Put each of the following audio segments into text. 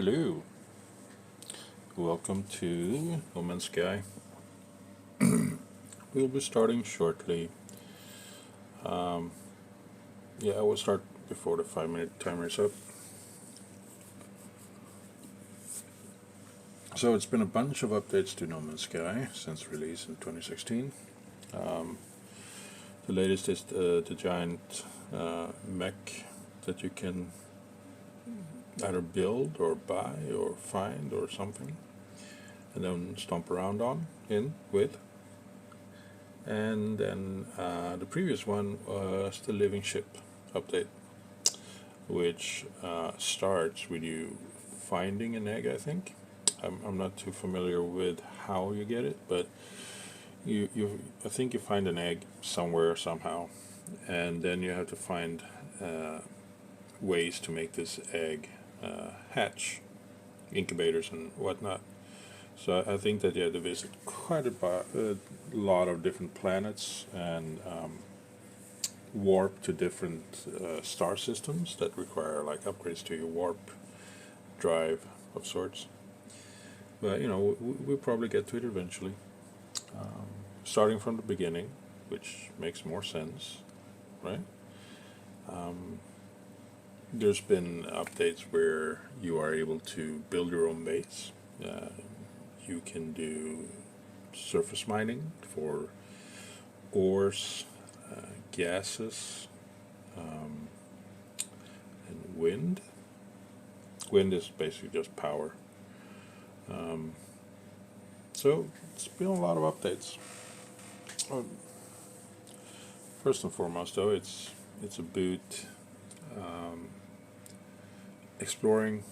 Hello, welcome to No Man's Sky. We'll be starting shortly. Yeah, I will start before the 5 minute timer is up. So it's been a bunch of updates to No Man's Sky since release in 2016. The latest is the giant mech that you can either build or buy or find or something, and then stomp around with. And then the previous one was the living ship update, which starts with you finding an egg, I think. I'm not too familiar with how you get it, but I think you find an egg somewhere somehow, and then you have to find ways to make this egg hatch, incubators and whatnot. So I think that you have to visit quite a lot of different planets and warp to different star systems that require like upgrades to your warp drive of sorts. But we'll probably get to it eventually. Starting from the beginning, which makes more sense, right? There's been updates where you are able to build your own base. You can do surface mining for ores, gases, and wind. Wind is basically just power. So it's been a lot of updates. First and foremost, though, it's about exploring,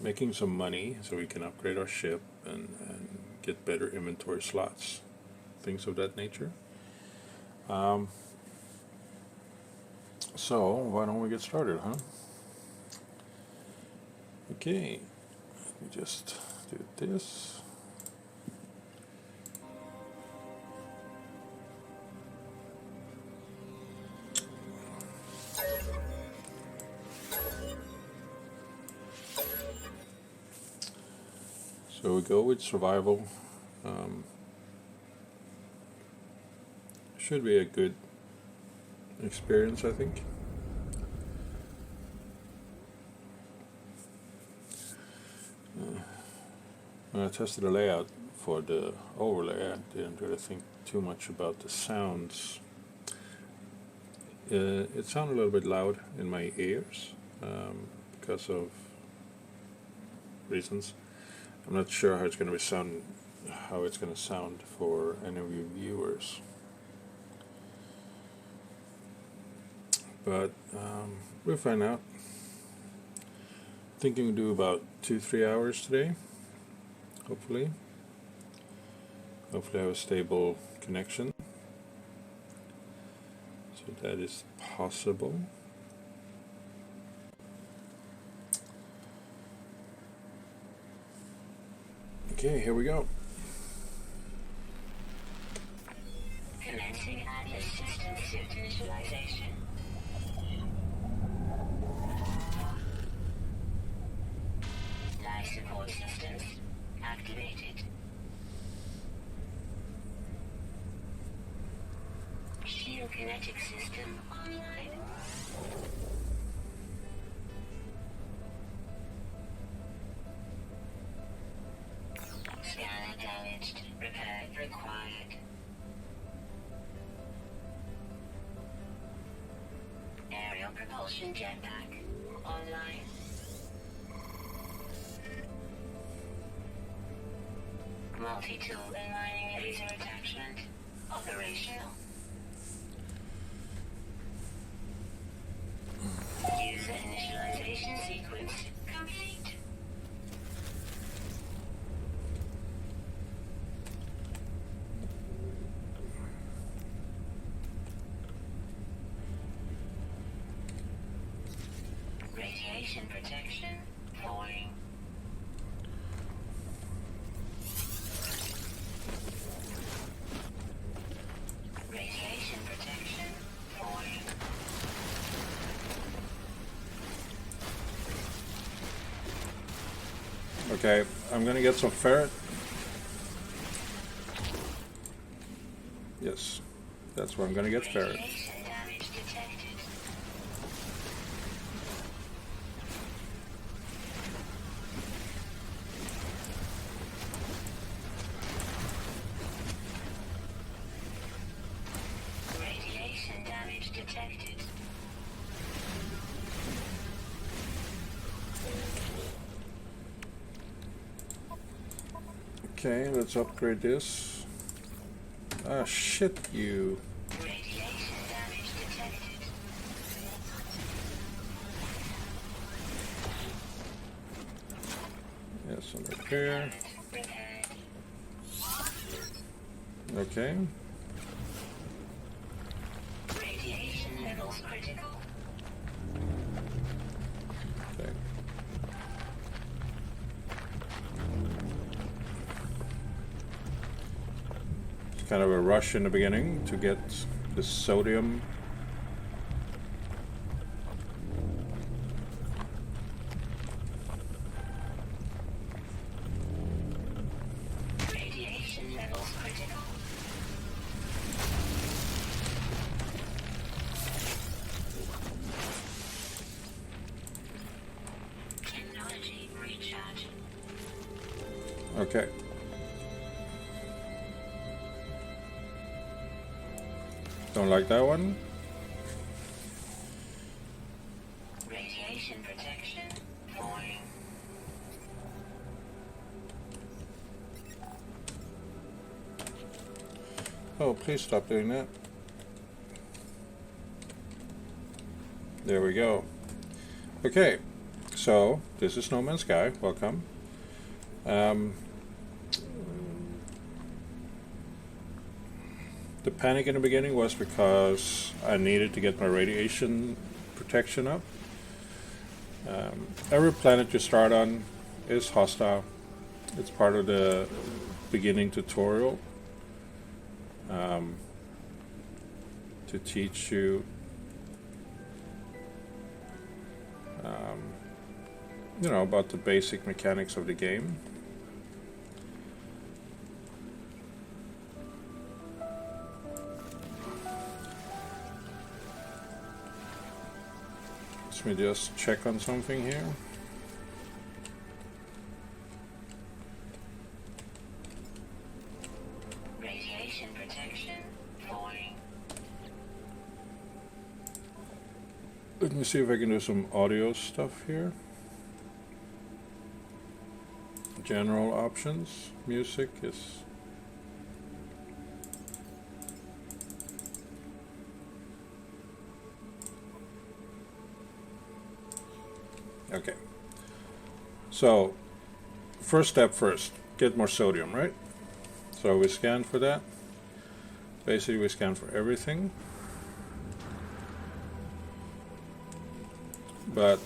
making some money so we can upgrade our ship and get better inventory slots, things of that nature. So why don't we get started, huh? Okay, let me just do this. So we go with survival. Should be a good experience, I think. When I tested the layout for the overlay, I didn't really think too much about the sounds. It sounded a little bit loud in my ears because of reasons. I'm not sure how it's going to sound for any of you viewers, but we'll find out. Thinking we'll do about 2-3 hours today. Hopefully I have a stable connection, so that is possible. Okay, here we go. Commencing Atlas system suit initialization. Life support systems activated. Geokinetic system online. Scanner damaged. Repair required. Aerial propulsion jetpack online. Multi-tool and mining laser attachment operational. User initialization sequence complete. Radiation protection falling. Radiation protection falling. Okay, I'm gonna get some ferret. Yes, that's where I'm gonna get ferret. Radiation damage detected. Radiation damage detected. Okay, let's upgrade this. Ah, shit, you. Radiation damage detected. Yes, some repair. Repaired. Okay. Radiation levels critical. Okay. It's kind of a rush in the beginning to get the sodium. Radiation levels critical. Technology recharge. Okay. Don't like that one. Radiation protection. Falling. Oh, please stop doing that. There we go. Okay, so this is No Man's Sky. Welcome. The panic in the beginning was because I needed to get my radiation protection up. Every planet you start on is hostile. It's part of the beginning tutorial to teach you you know, about the basic mechanics of the game. Let me just check on something here. Radiation protection. Falling. Let me see if I can do some audio stuff here. General options. Music is... Okay. So, first step first. Get more sodium, right? So we scan for that. Basically we scan for everything. But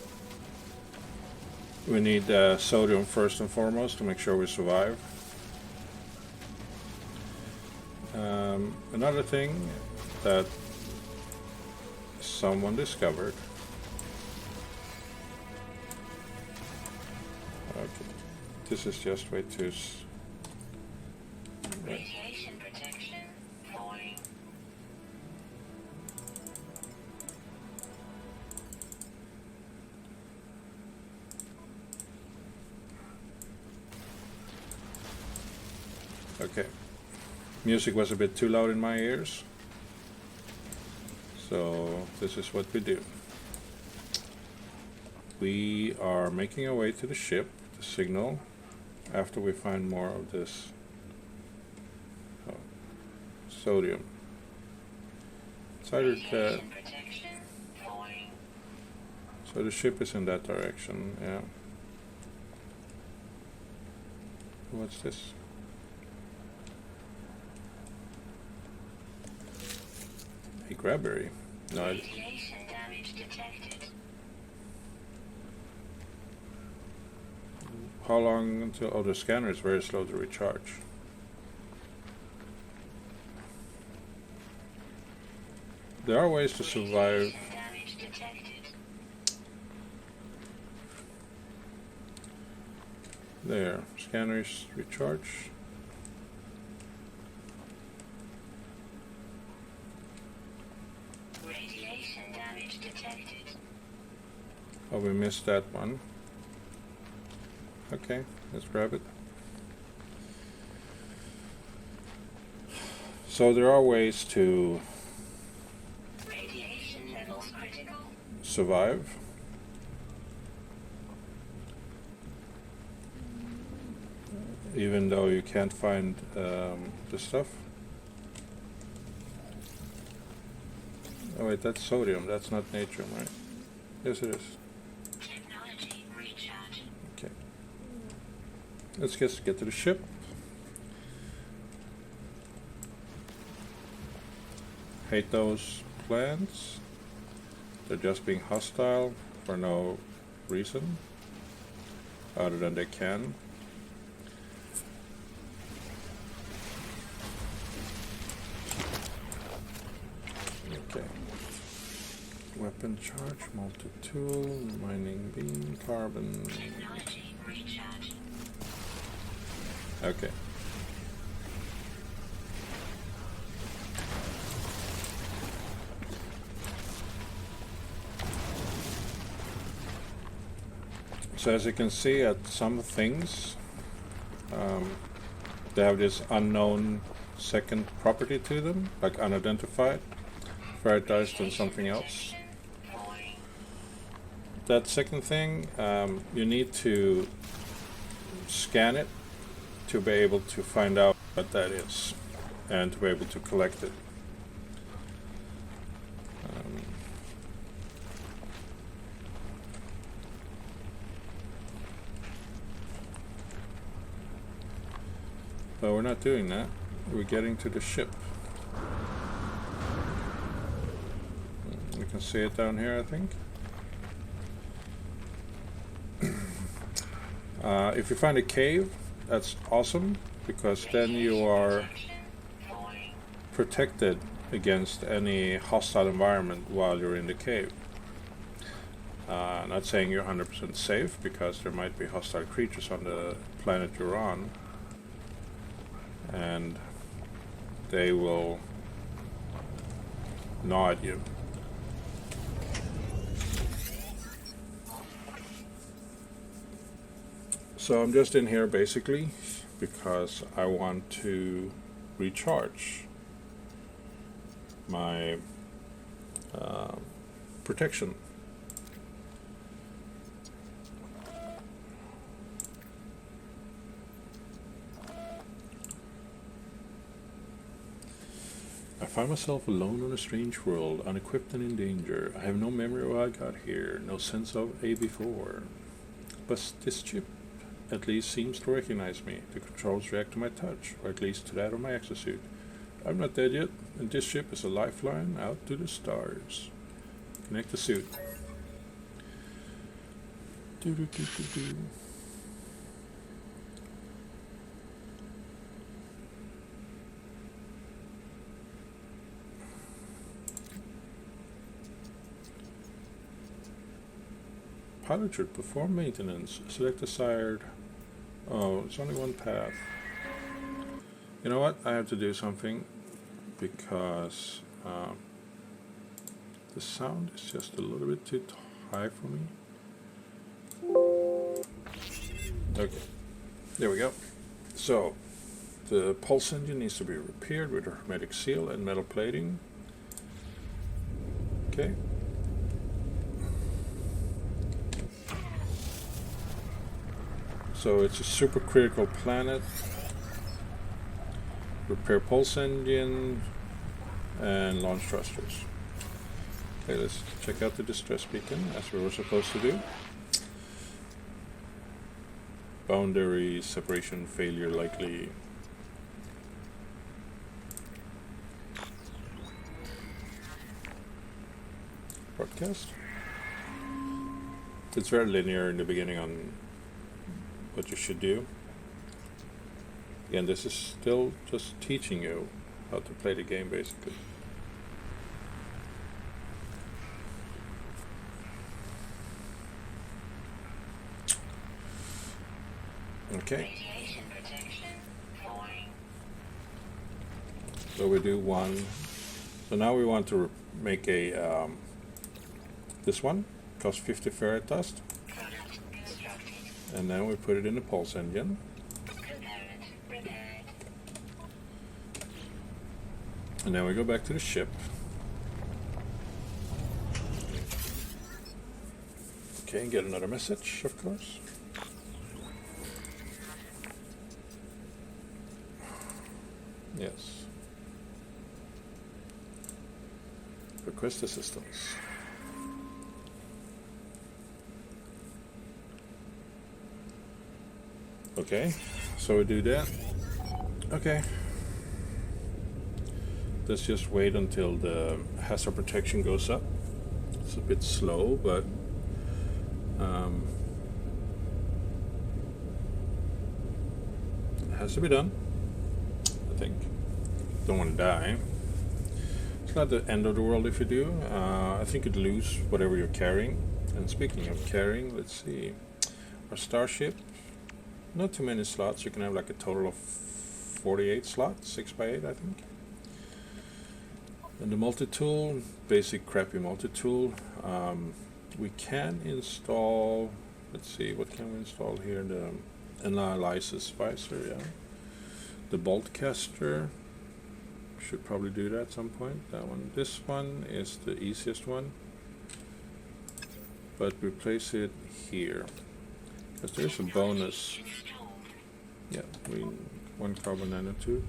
we need sodium first and foremost to make sure we survive. Another thing that someone discovered. Okay, this is just way too. Radiation protection. Falling. Okay. Music was a bit too loud in my ears. So this is what we do. We are making our way to the ship, the signal, after we find more of this sodium. It's either that, Radiation protection. Falling. so the ship is in that direction, yeah. What's this? A grabberry. No, Radiation damage detected. how long until... Oh, the scanner is very slow to recharge. There are ways to survive. Radiation damage detected. There, scanners recharge. Radiation damage detected. Oh, we missed that one. Okay, let's grab it. So there are ways to Radiation levels critical. survive. Even though you can't find the stuff. Oh wait, that's sodium, that's not natrium, right? Yes it is. Technology recharge. Okay. Let's just get to the ship. Hate those plants. They're just being hostile for no reason. Other than they can. Okay. Weapon charge, multi-tool, mining beam, carbon. Technology recharge. Okay. So as you can see at some things, they have this unknown second property to them, like unidentified, prioritized than something else. Falling. That second thing, you need to scan it to be able to find out what that is and to be able to collect it. But we're not doing that. We're getting to the ship. You can see it down here, I think. If you find a cave, that's awesome, because then you are Falling. protected against any hostile environment while you're in the cave. Not saying you're 100% safe, because there might be hostile creatures on the planet you're on, and they will gnaw at you. So I'm just in here basically because I want to recharge my protection. I find myself alone on a strange world, unequipped and in danger. I have no memory of how I got here, no sense of a before. But this ship at least seems to recognize me. The controls react to my touch, or at least to that of my exosuit. I'm not dead yet, and this ship is a lifeline out to the stars. Connect the suit. Do. Pilot should perform maintenance. Select desired. Oh, it's only one path. You know what? I have to do something because the sound is just a little bit too high for me. Okay, there we go. So, the pulse engine needs to be repaired with a hermetic seal and metal plating. Okay. So it's a supercritical planet. Repair pulse engine and launch thrusters. Okay, let's check out the distress beacon as we were supposed to do. Boundary separation failure likely. Broadcast. It's very linear in the beginning on what you should do. Again, this is still just teaching you how to play the game, basically. Okay, Radiation protection. Falling. so we do one. So now we want to make a this one costs 50 ferrite dust, Product constructed. and then we put it in the pulse engine. Component repaired. And then we go back to the ship. Okay, and get another message, of course. Yes. Request assistance. Okay, so we do that. Okay. Let's just wait until the hazard protection goes up. It's a bit slow, but it has to be done, I think. Don't want to die. It's not the end of the world if you do. I think you'd lose whatever you're carrying. And speaking of carrying, let's see. Our starship, not too many slots. You can have like a total of 48 slots, 6x8 I think. And the multi-tool, basic crappy multi-tool. We can install, let's see, what can we install here? The analysis visor, yeah. The bolt caster, should probably do that at some point. That one. This one is the easiest one. But we place it here. Because there's a bonus. Yeah, one carbon nanotube.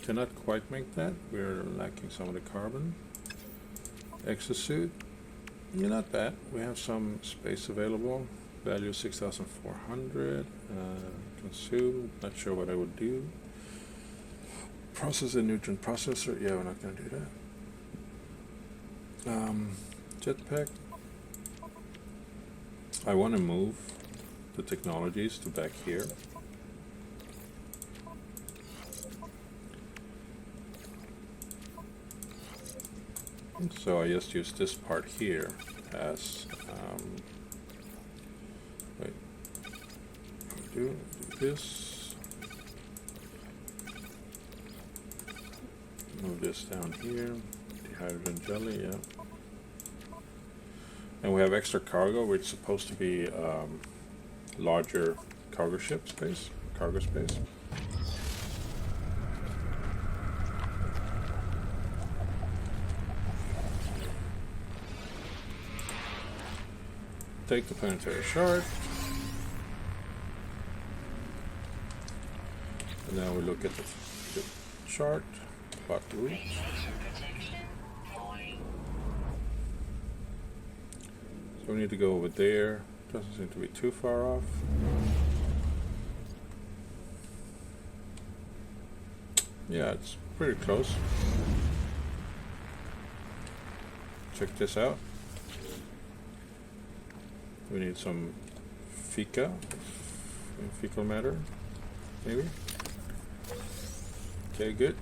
Cannot quite make that. We're lacking some of the carbon. Exosuit. Yeah, not bad. We have some space available. Value 6,400. Consume. Not sure what I would do. Process a neutron processor. Yeah, we're not going to do that. Jetpack. I want to move the technologies to back here. So I just use this part here as wait, do this, move this down here, the hydrogen jelly, yeah. And we have extra cargo, which is supposed to be larger cargo space. Take the planetary shard, and now we look at the chart, plot route. Radiation protection. Falling. So we need to go over there. Doesn't seem to be too far off. Yeah, it's pretty close. Check this out. We need some fecal matter, maybe. Okay, good.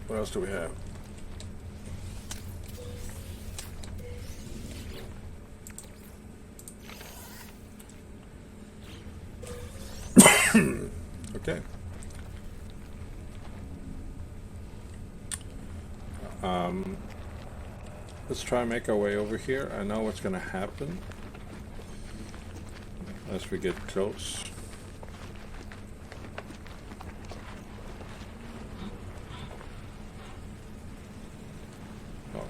What else do we have? Okay. Let's try and make our way over here. I know what's going to happen as we get close. Oh.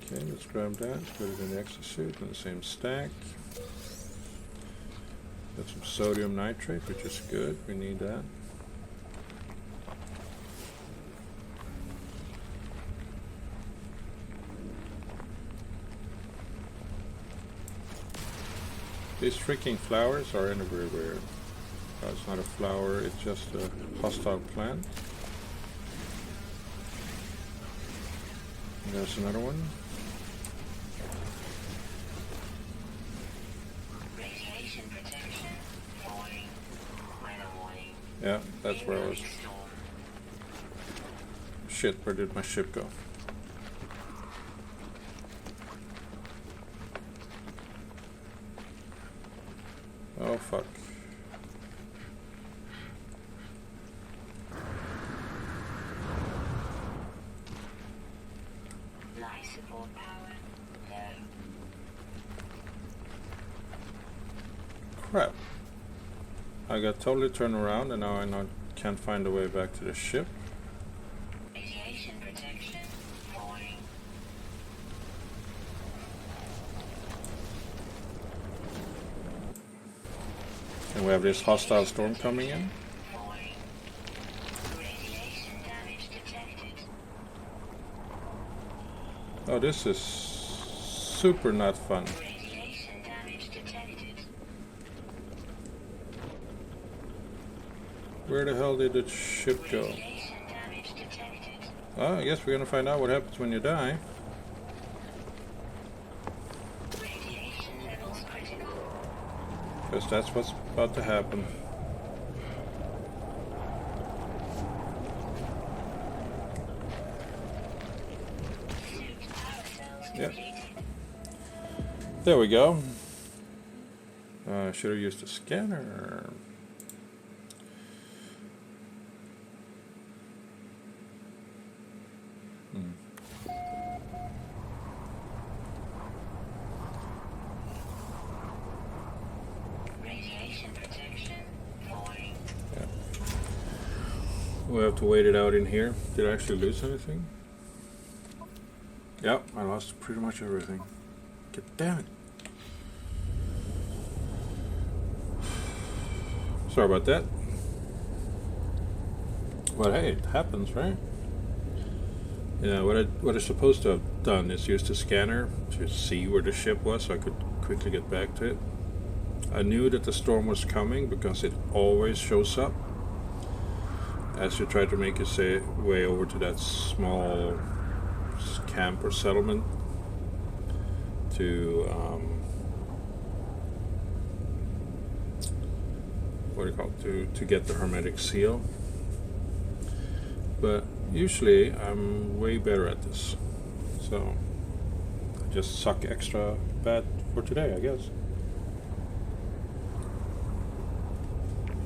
Okay, let's grab that, put it in the exosuit in the same stack. Got some sodium nitrate, which is good. We need that. These freaking flowers are everywhere. It's not a flower, it's just a hostile plant. And there's another one. Radiation protection. Falling. Minor warning. Yeah, that's where I was. Storm. Shit, where did my ship go? Oh fuck. Life support power low. Crap. I got totally turned around and now can't find a way back to the ship. Radiation protection falling. And we have this hostile storm coming in. Falling. Radiation damage detected. Oh, this is super not fun. Radiation damage detected. Where the hell did the ship go? Radiation damage detected. Oh, I guess we're gonna find out what happens when you die. Radiation levels critical. Because that's what's about to happen. Suit power cells Yep. completed. There we go. Should have used a scanner. Radiation protection falling. We have to wait it out in here. Did I actually lose anything? Yep, I lost pretty much everything. God damn it. Sorry about that. But hey, it happens, right? Yeah, what I supposed to have done is use the scanner to see where the ship was so I could quickly get back to it. I knew that the storm was coming because it always shows up as you try to make your way over to that small camp or settlement to what do you call it, to get the hermetic seal. But usually I'm way better at this, so I just suck extra bad for today, I guess.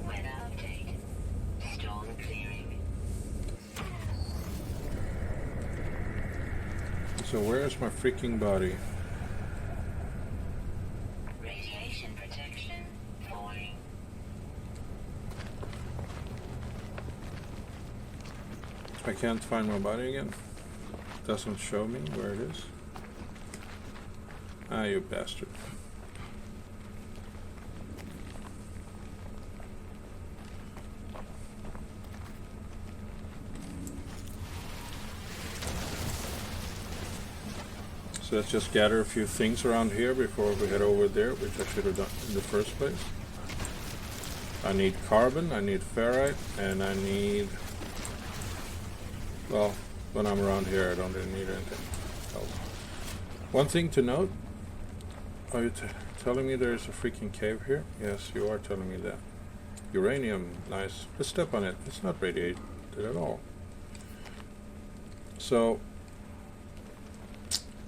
Weather update. Storm clearing. So where's my freaking body? Radiation protection falling. I can't find my body again. Doesn't show me where it is. Ah, you bastard. So let's just gather a few things around here before we head over there, which I should have done in the first place. I need carbon, I need ferrite, and I need... Well, when I'm around here, I don't really need anything else. One thing to note, are you telling me there's a freaking cave here? Yes, you are telling me that. Uranium, nice. Let's step on it. It's not radiated at all. So,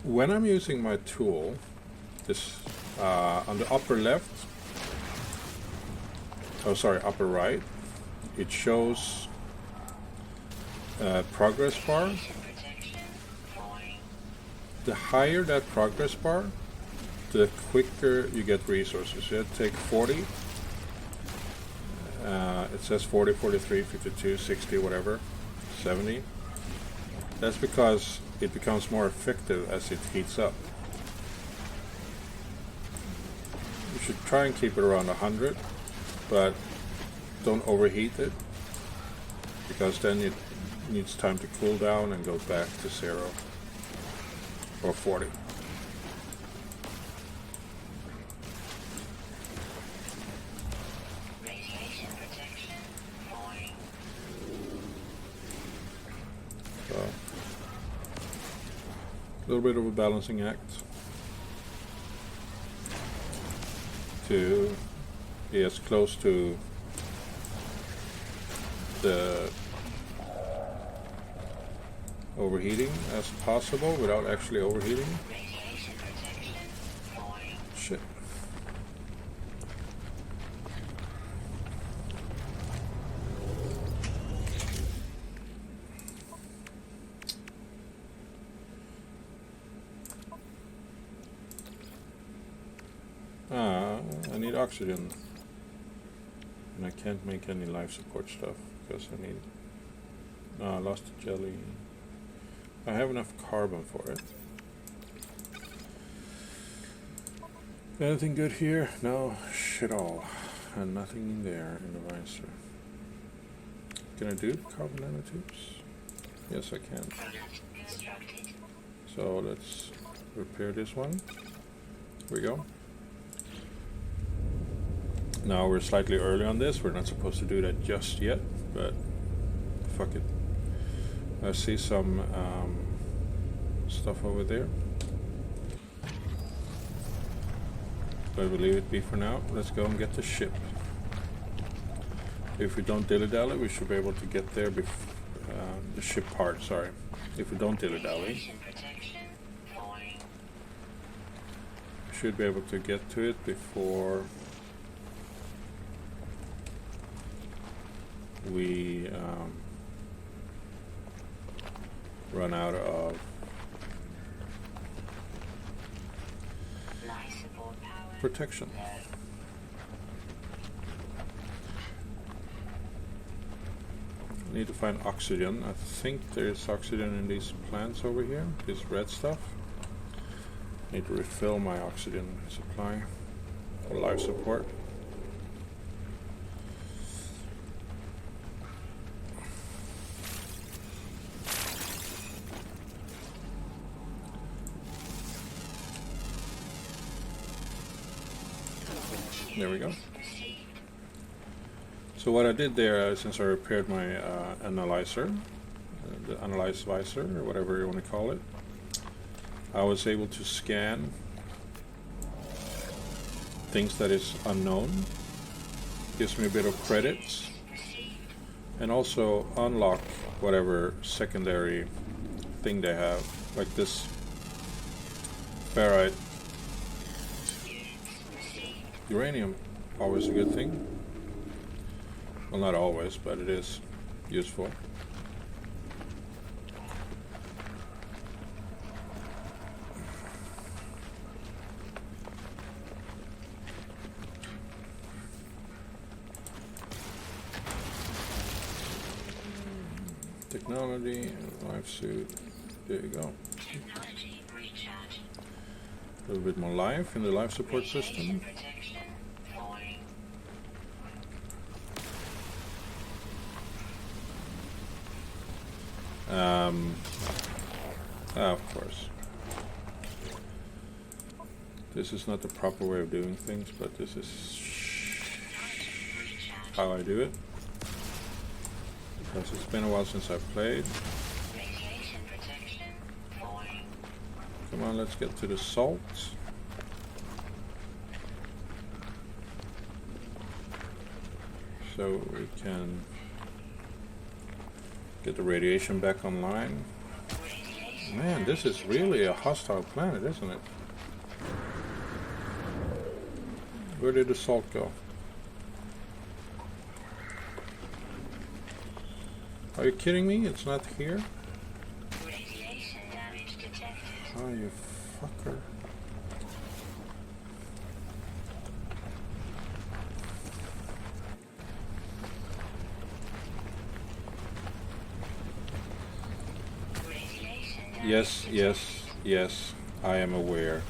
when I'm using my tool, this on the upper left, oh sorry, upper right, it shows progress bar. Radiation protection falling. The higher that progress bar, the quicker you get resources. You have to take 40. It says 40, 43, 52, 60, whatever, 70. That's because it becomes more effective as it heats up. You should try and keep it around 100, but don't overheat it, because then it needs time to cool down and go back to 0 or 40. Radiation protection falling. So, a little bit of a balancing act to be as close to the overheating as possible without actually overheating. Radiation protection falling. Shit. I need oxygen. And I can't make any life support stuff because I need... No, I lost the jelly. I have enough carbon for it. Anything good here? No, shit all. And nothing in there in the visor. Can I do carbon nanotubes? Yes, I can. Product constructed. So let's repair this one. Here we go. Now we're slightly early on this. We're not supposed to do that just yet, but fuck it. I see some stuff over there. I will leave it be for now. Let's go and get the ship. If we don't dilly-dally, we should be able to get there before the ship part. Sorry. If we don't dilly-dally, Radiation protection. Falling. we should be able to get to it before we run out of Life support power. protection. I need to find oxygen. I think there's oxygen in these plants over here, this red stuff. Need to refill my oxygen supply for life support. There we go. So what I did there, since I repaired my analyzer, the analyze visor, or whatever you want to call it, I was able to scan things that is unknown, gives me a bit of credits, and also unlock whatever secondary thing they have, like this ferrite. Uranium, always a good thing. Well, not always, but it is useful. Technology, life suit. There you go. Technology recharge. A little bit more life in the life support system. Radiation protection. Falling. Of course. This is not the proper way of doing things, but this is how I do it. Because it's been a while since I've played. Radiation protection. Falling. Come on, let's get to the salt. So we can get the radiation back online. Man, this is really a hostile planet, isn't it? Where did the salt go? Are you kidding me? It's not here? Radiation damage detected. Oh, you fucker. Radiation damage. Yes, yes, yes, I am aware.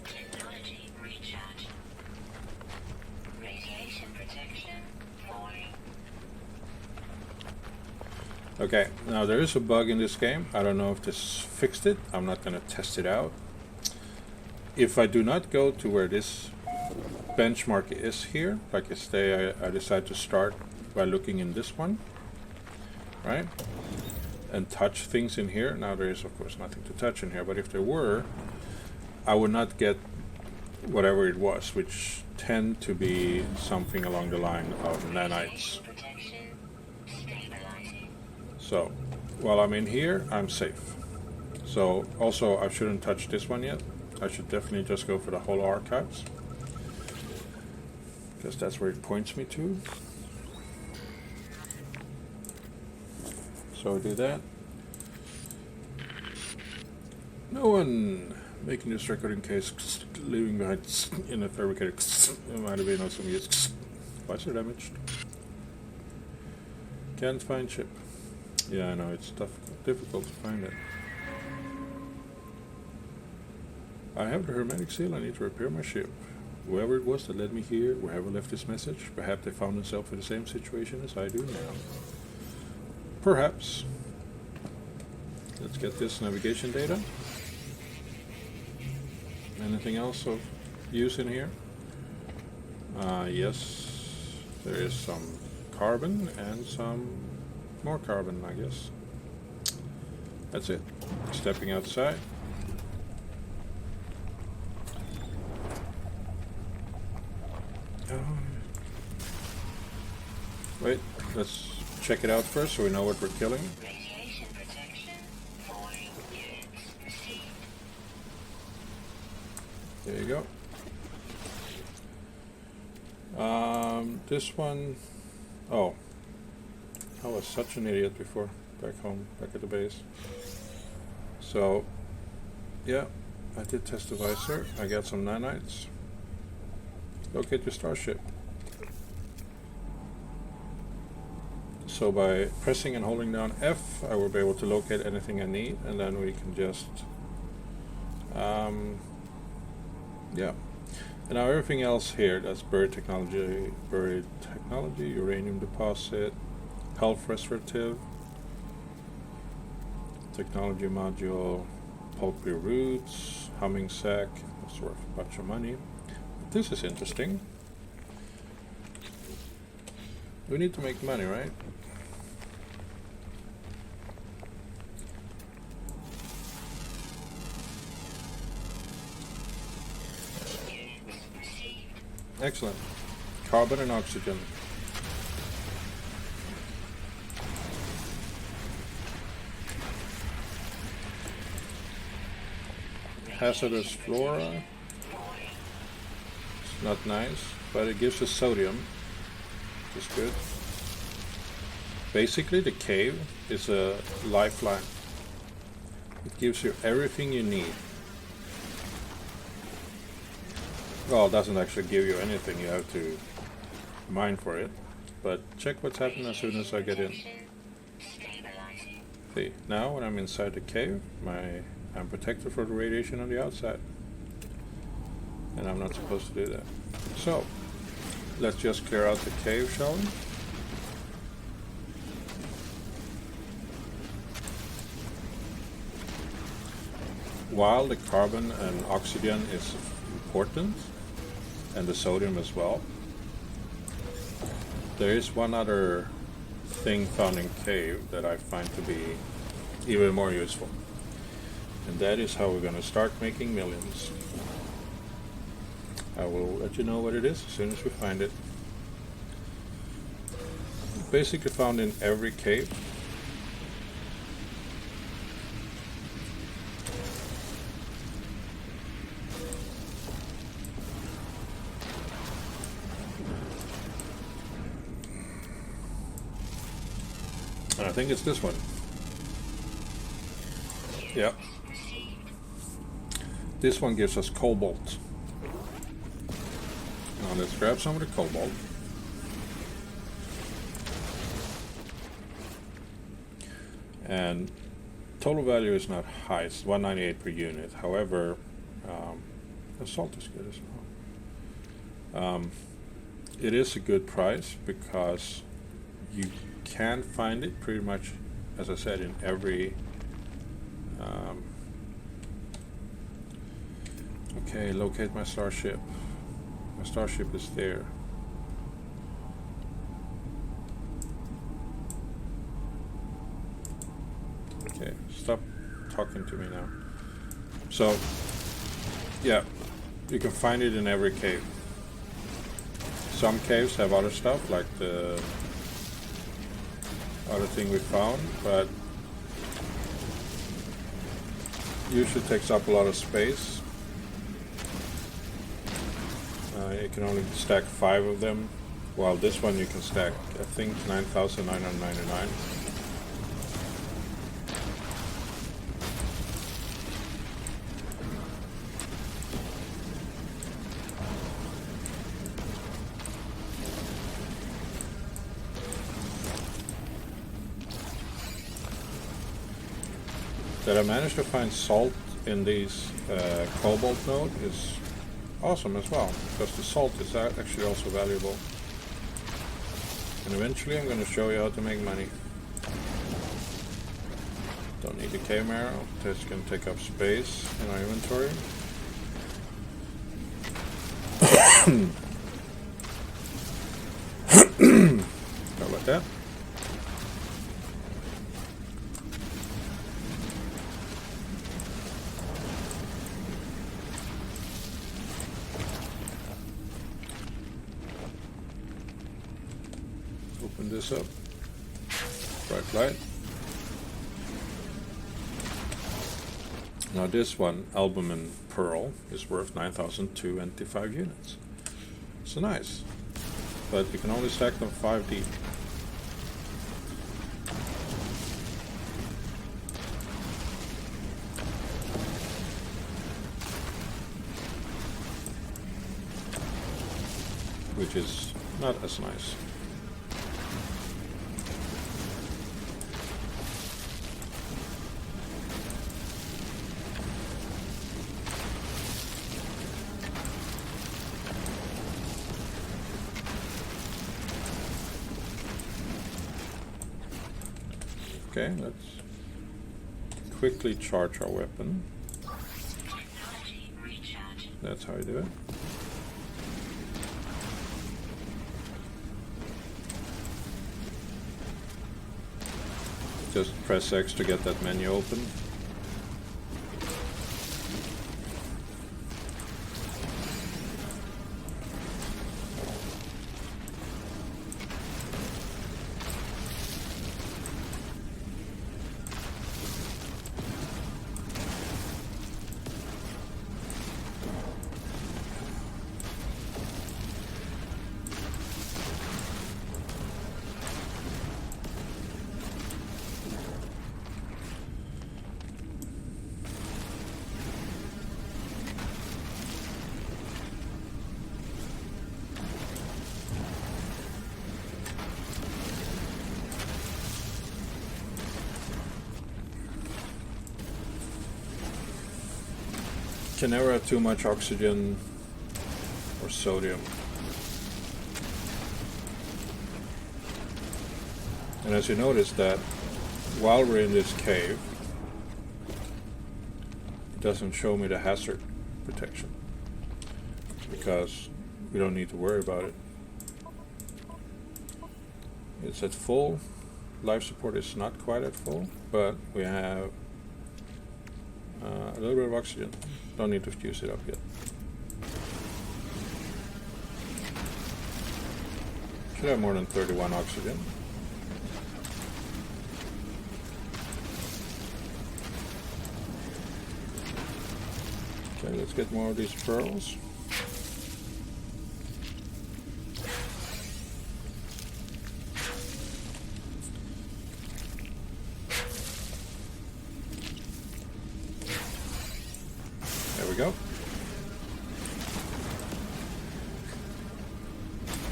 Technology recharge. Radiation protection. Falling. Okay, now there is a bug in this game. I don't know if this fixed it. I'm not going to test it out. If I do not go to where this benchmark is here, like I say, I decide to start by looking in this one, right? And touch things in here. Now there is of course nothing to touch in here, but if there were, I would not get whatever it was, which tend to be something along the line of nanites. Protection. Stabilizing. So while I'm in here, I'm safe. So also I shouldn't touch this one yet. I should definitely just go for the whole archives, because that's where it points me to. So do that. No one making this record in case leaving behind in a fabricator. It might have been on some use. Visor damaged. Can't find ship. Yeah, I know, it's difficult to find it. I have the hermetic seal. I need to repair my ship. Whoever it was that led me here, wherever left this message, perhaps they found themselves in the same situation as I do now. Perhaps. Let's get this navigation data. Anything else of use in here? Yes, there is some carbon and some more carbon, I guess. That's it. Stepping outside. Wait, let's check it out first so we know what we're killing. Radiation protection. Falling units received. There you go. This one, oh, I was such an idiot before, back home, back at the base. So, yeah, I did test the visor. I got some nanites. Locate your starship. So by pressing and holding down F, I will be able to locate anything I need, and then we can just, yeah. And now everything else here, that's buried technology, uranium deposit, health restorative, technology module, pulpy roots, humming sac, that's worth a bunch of money. But this is interesting. We need to make money, right? Excellent. Carbon and oxygen. Hazardous flora. It's not nice, but it gives us sodium, which is good. Basically, the cave is a lifeline. It gives you everything you need. Well, it doesn't actually give you anything, you have to mine for it. But check what's happening as soon as I get in. See, now when I'm inside the cave, I'm protected from the radiation on the outside. And I'm not supposed to do that. So, let's just clear out the cave, shall we? While the carbon and oxygen is important, and the sodium as well, there is one other thing found in cave that I find to be even more useful, and that is how we're going to start making millions. I will let you know what it is as soon as we find it. Basically found in every cave. I think it's this one. Yeah. This one gives us cobalt. Now let's grab some of the cobalt. And total value is not high, it's 198 per unit. However, assault is good as well. It is a good price because you can find it pretty much, as I said, in every okay, locate my starship. My starship is there. Okay, stop talking to me now. So yeah, you can find it in every cave. Some caves have other stuff like the other thing we found, but usually takes up a lot of space. You can only stack 5 of them, while this one you can stack, I think, 9,999. That I managed to find salt in these cobalt node is awesome as well, because the salt is actually also valuable. And eventually I'm going to show you how to make money. Don't need a cave arrow, this can take up space in our inventory. How about that? Open this up. Bright light. Now this one, albumin pearl, is worth 9,225 units. So nice. But you can only stack them 5 deep. Which is not as nice. Okay, let's quickly charge our weapon. That's how you do it. Just press X to get that menu open. Can never have too much oxygen or sodium. And as you notice that while we're in this cave, it doesn't show me the hazard protection because we don't need to worry about it. It's at full. Life support is not quite at full, but we have a little bit of oxygen. Don't need to fuse it up yet. Should have more than 31 oxygen. Okay, let's get more of these pearls. There we go.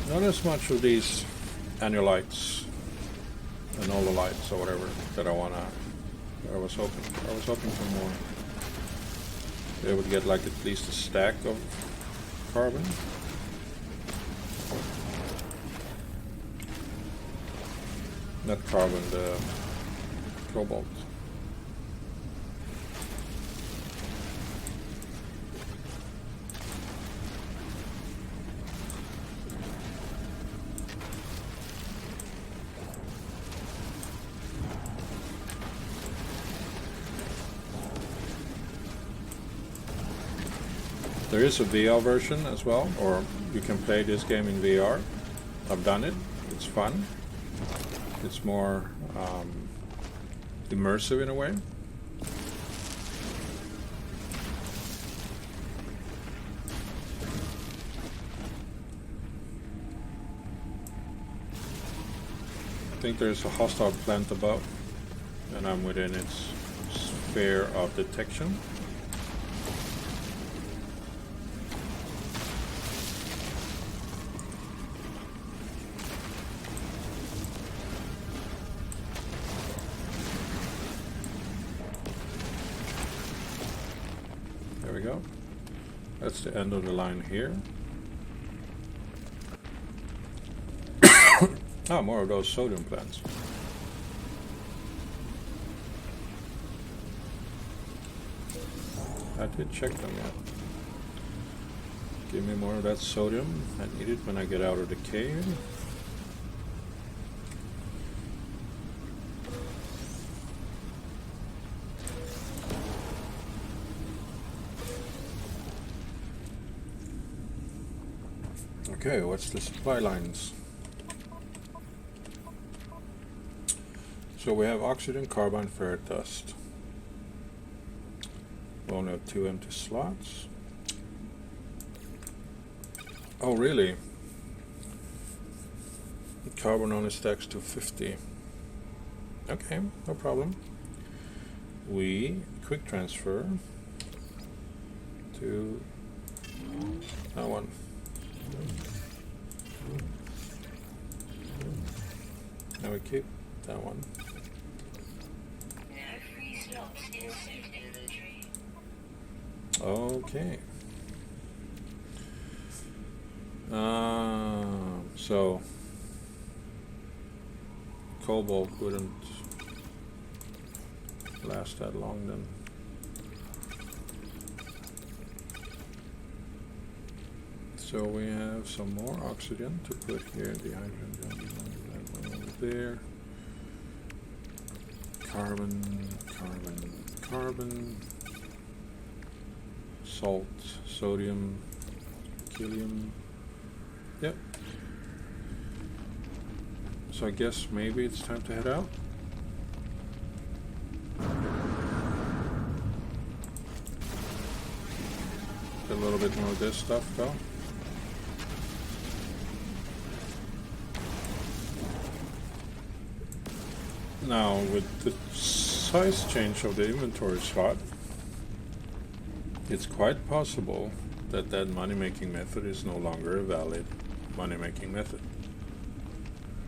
Not as much of these annulites and lights or whatever that I was hoping for more. Be able to get like at least a stack of carbon. Not carbon, the cobalt. There is a VR version as well, or you can play this game in VR. I've done it. It's fun. It's more immersive in a way. I think there's a hostile plant above, and I'm within its sphere of detection. There we go. That's the end of the line here. Ah, more of those sodium plants. I did check them yet. Give me more of that sodium. I need it when I get out of the cave. Okay, what's the supply lines? So we have oxygen, carbon, ferrite dust. We only have 2 empty slots. Oh, really? Carbon only stacks to 50. Okay, no problem. We quick transfer to that one. Now we keep that one. No free slots insert inventory. Okay. So cobalt wouldn't last that long then. So we have some more oxygen to put here. The hydrogen over there. Carbon, carbon, carbon. Salt, sodium, helium. Yep. So I guess maybe it's time to head out. Get a little bit more of this stuff though. Now with the size change of the inventory slot, it's quite possible that that money-making method is no longer a valid money-making method.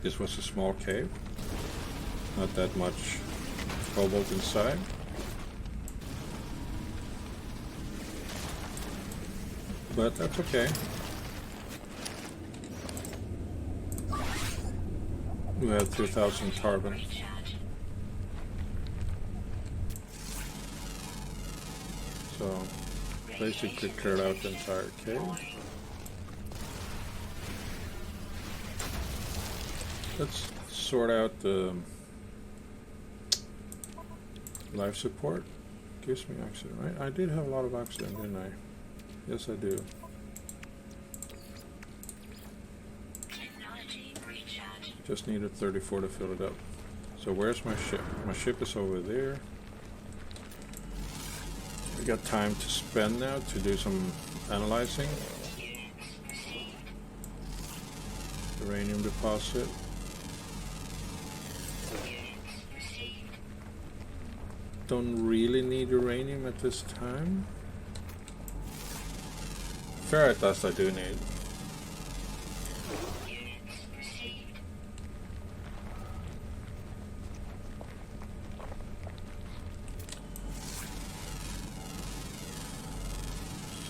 This was a small cave, not that much cobalt inside. But that's okay. We have 2,000 carbon. So basically cleared out the entire cave. Let's sort out the life support. Gives me oxygen, right? I did have a lot of oxygen, didn't I? Yes, I do. Just needed 34 to fill it up. So where's my ship? My ship is over there. We got time to spend now to do some analyzing. Uranium deposit. Don't really need uranium at this time. Ferrite dust I do need.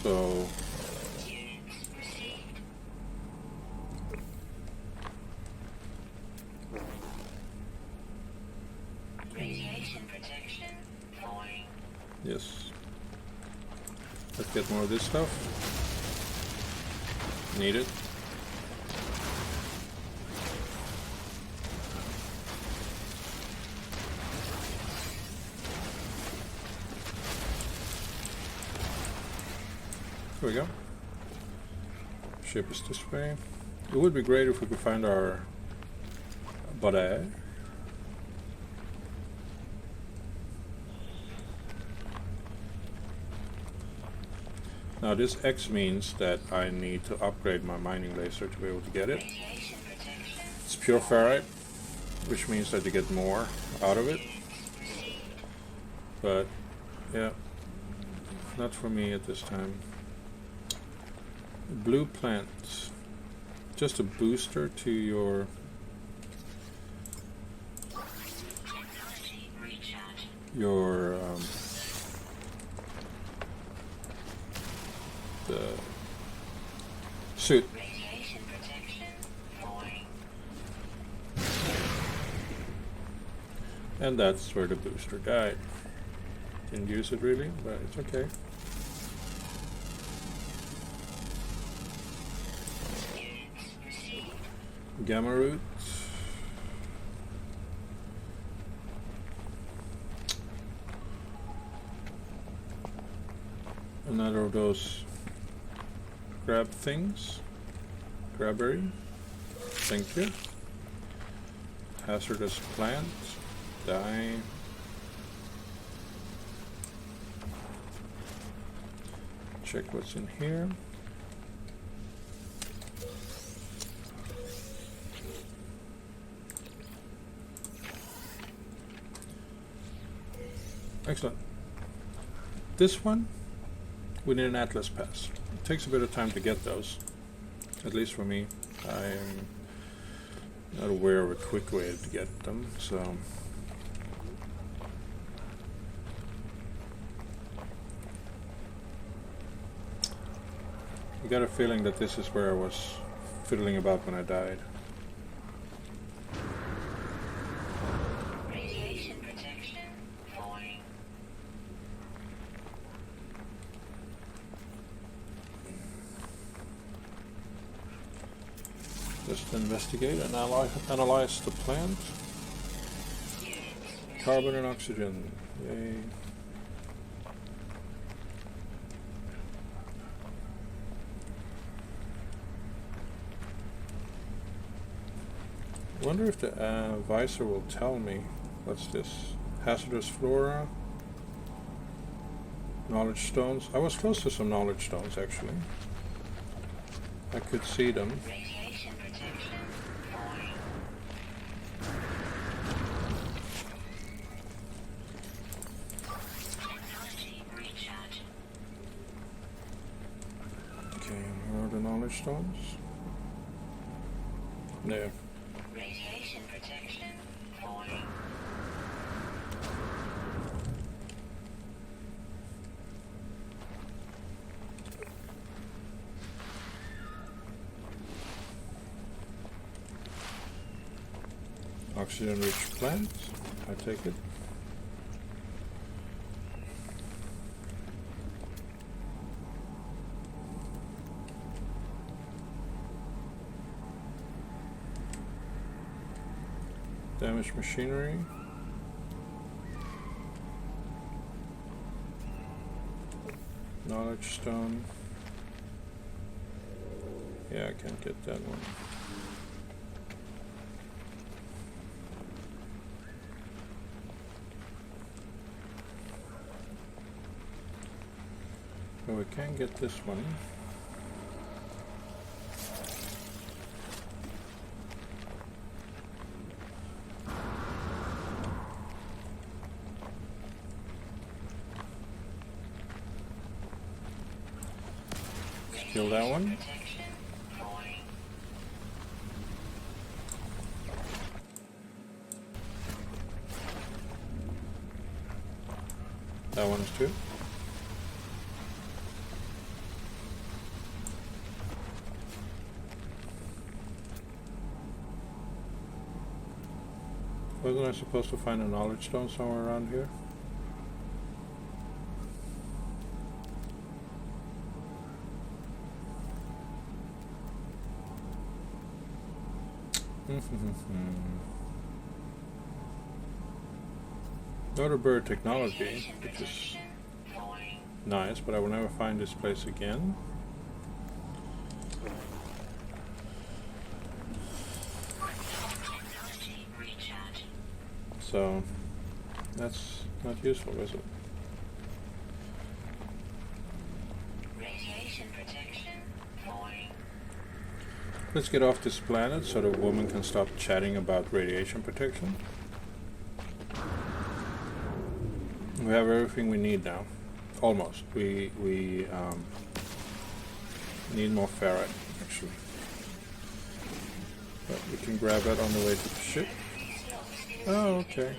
So Radiation protection falling. yes. Let's get more of this stuff. Need it. There we go. Ship is this way. It would be great if we could find our body. Now this X means that I need to upgrade my mining laser to be able to get it. It's pure ferrite, which means that you get more out of it. But yeah, not for me at this time. Blue plant, just a booster to your suit. Radiation protection falling. And that's where the booster died. Didn't use it really, but it's okay. Units received. Gamma root. Another of those grab things. Grabberry. Thank you. Hazardous plant. Die. Check what's in here. Excellent. This one, we need an Atlas pass. It takes a bit of time to get those, at least for me. I'm not aware of a quick way to get them, so... I got a feeling that this is where I was fiddling about when I died. Radiation protection falling. Just investigate and analyze the plant. Carbon and oxygen. Yay. I wonder if the visor will tell me. What's this? Hazardous flora. Knowledge stones. I was close to some knowledge stones actually. I could see them. Radiation protection falling. Technology recharge. Okay, where are the knowledge stones? There. Radiation protection falling. Oxygen rich plant. I take it. Damaged machinery. Knowledge stone. Yeah, I can't get that one. But we can get this one. Kill that one. Protection falling. That one is too. Wasn't I supposed to find a knowledge stone somewhere around here? Another bird technology, which is Falling. nice, but I will never find this place again. Technology recharge. So that's not useful, is it? Radiation protection falling. Let's get off this planet so the woman can stop chatting about radiation protection. We have everything we need now. Almost. We need more ferrite, actually. But we can grab that on the way to the ship. Oh, okay.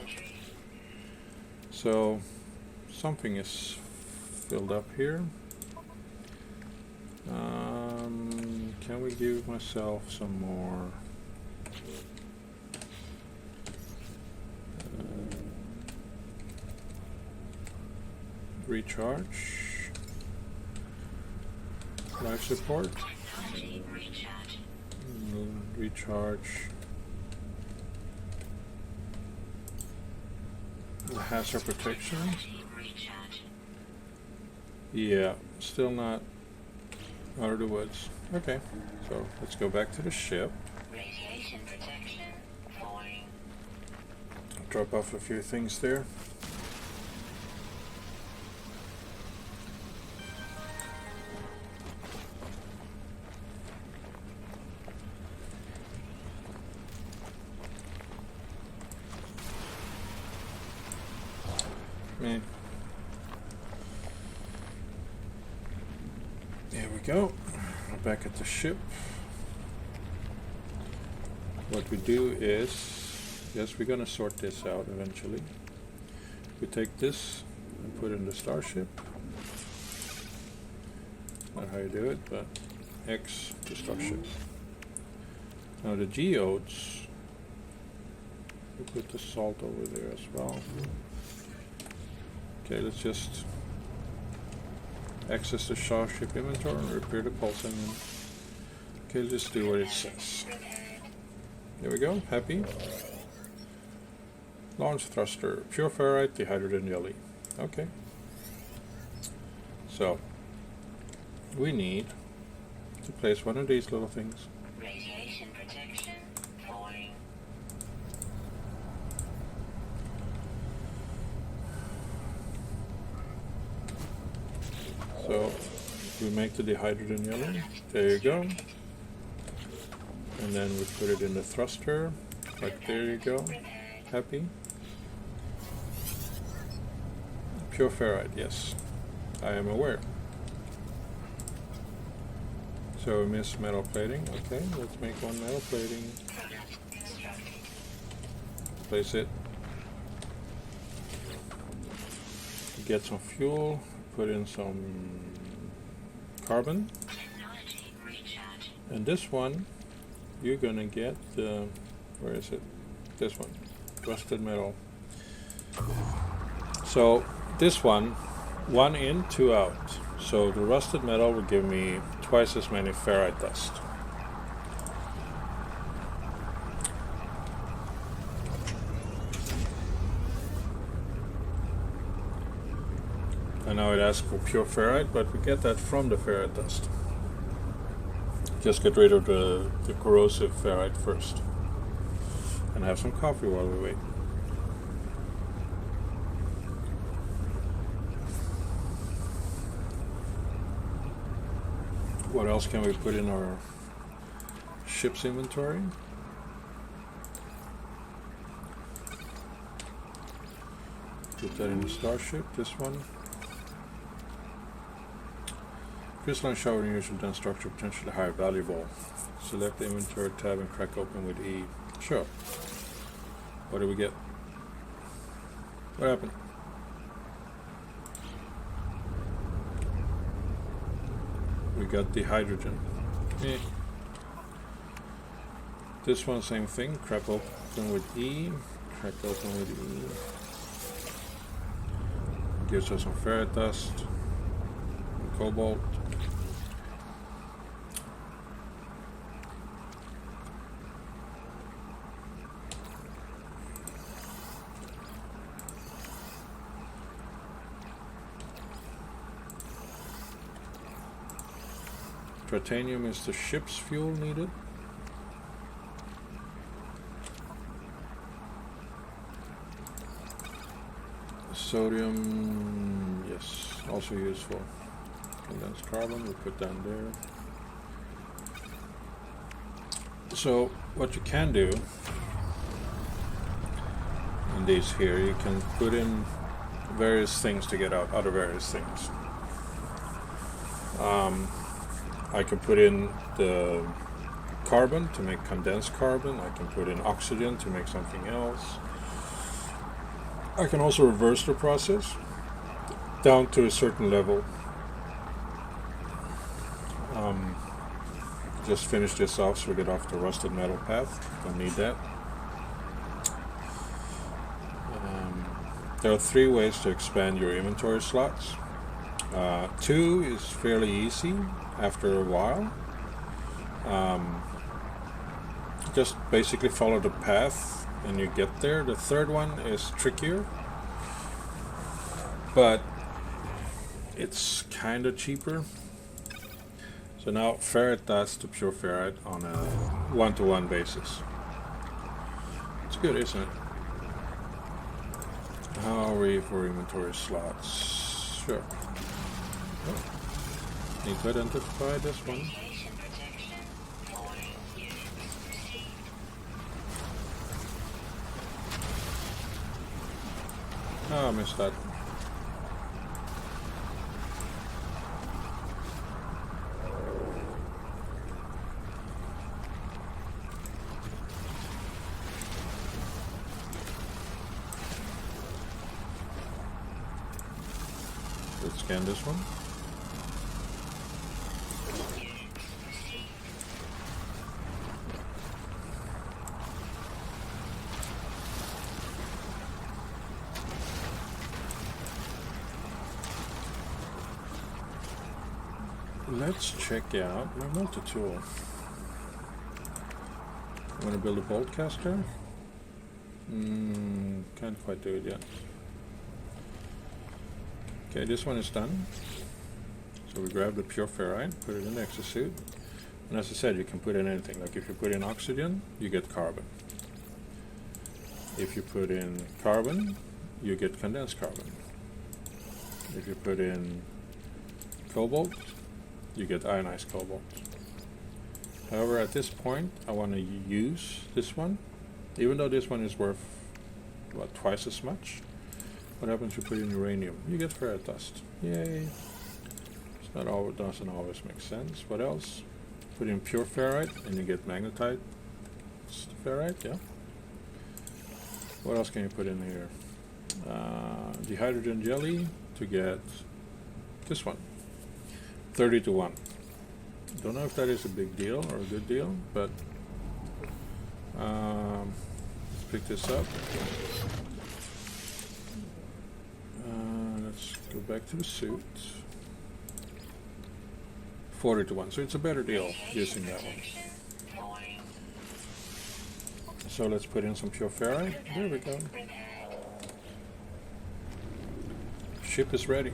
So something is filled up here. Can we give myself some more recharge, life support, Technology recharge. recharge, hazard protection. Technology recharge. Yeah, still not out of the woods. Okay, so let's go back to the ship. Radiation protection. Falling. Drop off a few things there. Man. There we go. We're back at the ship. What we do is, yes, we're going to sort this out eventually. We take this and put it in the starship. Not how you do it, but X to starship. Now the geodes, we put the salt over there as well. Okay, let's just access the starship inventory and repair the pulse engine. Okay, let's just do what it says. There we go, happy. Launch thruster, pure ferrite, dehydrogen jelly. Okay. So, we need to place one of these little things. Radiation protection. Falling. So, we make the dehydrogen jelly. There you go. And then we put it in the thruster. Like there you go. Happy. Pure ferrite, yes. I am aware. So we missed metal plating. Okay, let's make one metal plating. Product constructed. Place it. Get some fuel. Put in some carbon. Technology recharge. And this one, you're gonna get the, where is it? This one, rusted metal. So this one in, two out. So the rusted metal will give me twice as many ferrite dust. And now it asks for pure ferrite, but we get that from the ferrite dust. Just get rid of the corrosive ferrite first. And have some coffee while we wait. What else can we put in our ship's inventory? Put that in the starship, this one. Crystalline showering usually done structure potentially higher valuable. Select the inventory tab and crack open with E. Sure. What do we get? What happened? We got the hydrogen. Eh. This one, same thing. Crack open with E. Crack open with E. Gives us some ferrite dust. And cobalt. Titanium is the ship's fuel needed. Sodium, yes, also useful. Condensed carbon, we put down there. So what you can do in these here, you can put in various things to get out other various things. I can put in the carbon to make condensed carbon. I can put in oxygen to make something else. I can also reverse the process down to a certain level. Just finish this off so we get off the rusted metal path. Don't need that. There are 3 ways to expand your inventory slots. 2 is fairly easy after a while. Just basically follow the path and you get there. The 3rd one is trickier, but it's kind of cheaper. So now ferrite dust to pure ferrite on a 1-to-1 basis. It's good, isn't it? How are we for inventory slots? Sure. Oh. Need to identify this one. Radiation protection. Falling units received. Oh, I missed that. Let's scan this one. Let's check out my multi-tool. I want to build a bolt caster. Can't quite do it yet. Okay, this one is done. So we grab the pure ferrite, put it in the exosuit. And as I said, you can put in anything. Like if you put in oxygen, you get carbon. If you put in carbon, you get condensed carbon. If you put in cobalt, you get ionized cobalt. However, at this point, I want to use this one. Even though this one is worth, what, twice as much? What happens if you put in uranium? You get ferrite dust. Yay. It's not always, doesn't always make sense. What else? Put in pure ferrite and you get magnetite ferrite, yeah. What else can you put in here? Dihydrogen jelly to get this one. 30-to-1. Don't know if that is a big deal or a good deal, but let's pick this up. Let's go back to the suit. 40-to-1, so it's a better deal using that one. So let's put in some pure ferrite. There we go. Ship is ready.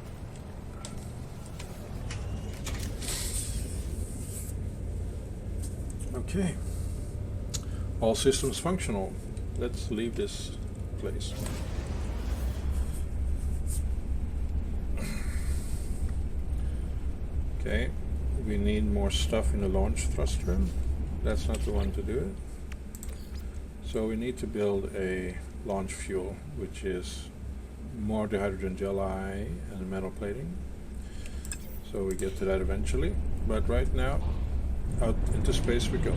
Okay. All systems functional. Let's leave this place. Okay. We need more stuff in the launch thruster. That's not the one to do it. So we need to build a launch fuel, which is more dihydrogen jelly and metal plating. So we get to that eventually. But right now, out into space we go.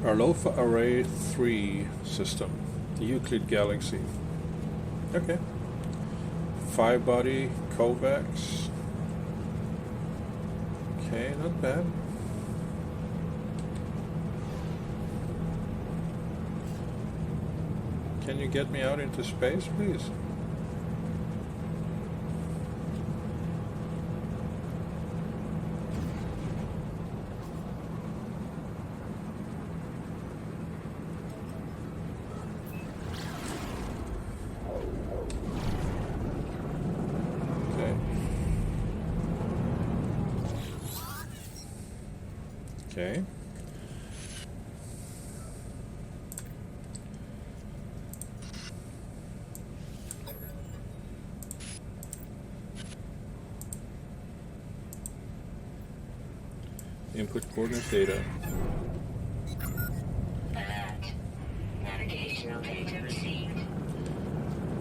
Arlofa Array 3 system, the Euclid Galaxy. Okay. 5-body Kovacs. Okay, not bad. Can you get me out into space, please? Okay. Input coordinate data. Alert. Navigational data received.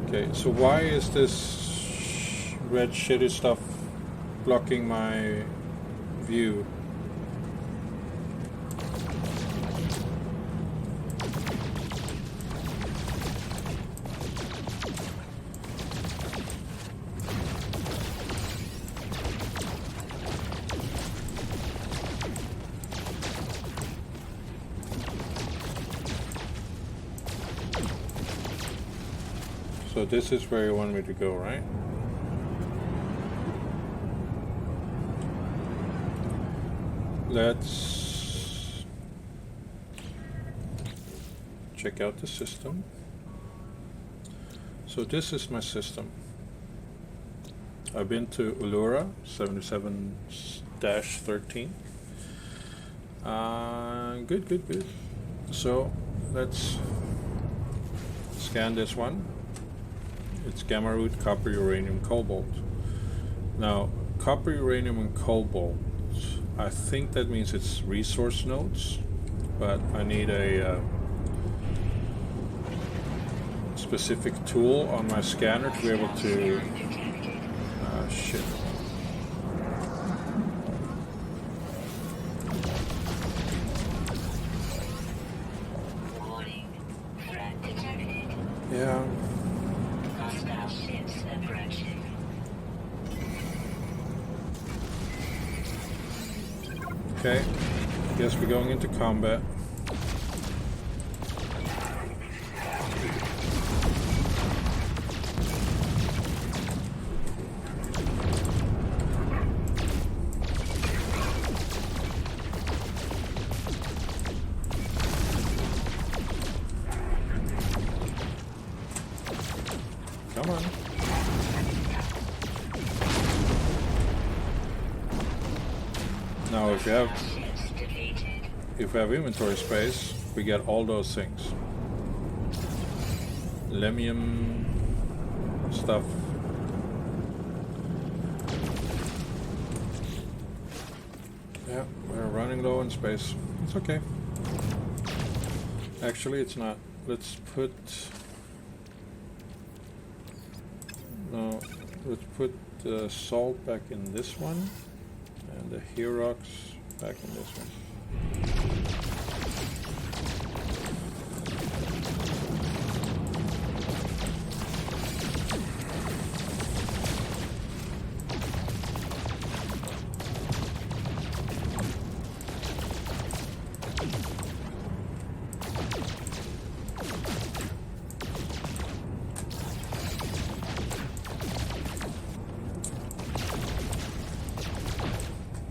Okay, so why is this red shitty stuff blocking my view? So this is where you want me to go, right? Let's check out the system. So this is my system. I've been to Ulura 77-13. Good. So let's scan this one. It's gamma root, copper, uranium, cobalt. Now, copper, uranium, and cobalt, I think that means it's resource nodes, but I need a specific tool on my scanner to be able to... shit. Warning. Threat detected. Yeah. Hostile ships approaching. Okay. Guess we're going into combat. Come on. Now if we have inventory space, we get all those things. Lemium stuff. Yeah, we're running low in space. It's okay. Actually, it's not. Let's put... No, let's put the salt back in this one, and the Herox back in this one.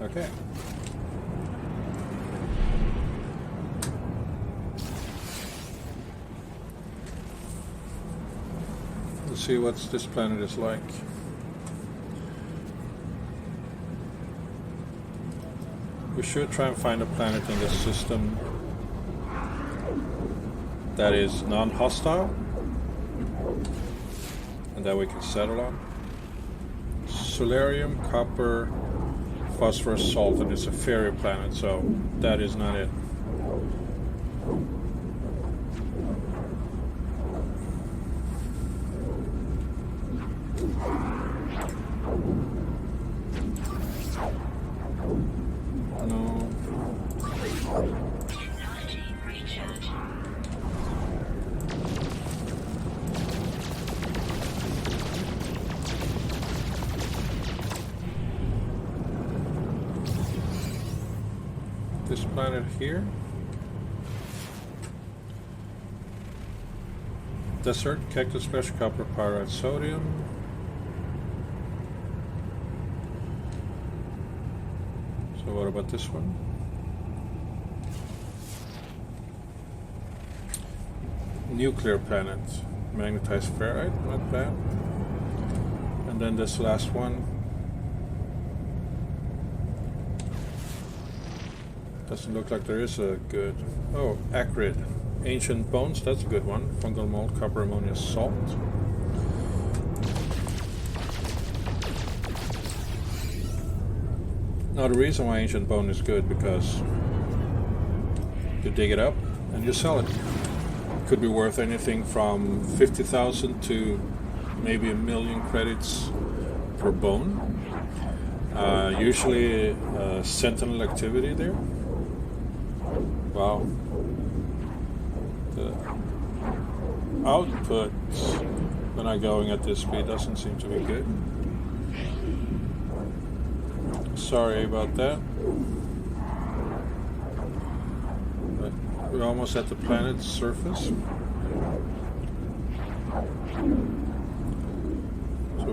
Okay. Let's see what this planet is like. We should try and find a planet in this system that is non-hostile and that we can settle on. Solarium, copper, phosphorus, salt, and it's a fairy planet, so that is not it. No. This planet here. Desert, cactus, special copper, pyrite, sodium. So what about this one? Nuclear planet, magnetized ferrite, not bad. And then this last one. Doesn't look like there is a good... Oh, acrid. Ancient bones, that's a good one. Fungal mold, copper, ammonia, salt. Now the reason why ancient bone is good, because you dig it up and you sell it. Could be worth anything from 50,000 to maybe 1,000,000 credits per bone. Usually sentinel activity there. Wow. The output when I'm going at this speed doesn't seem to be good. Sorry about that. But we're almost at the planet's surface.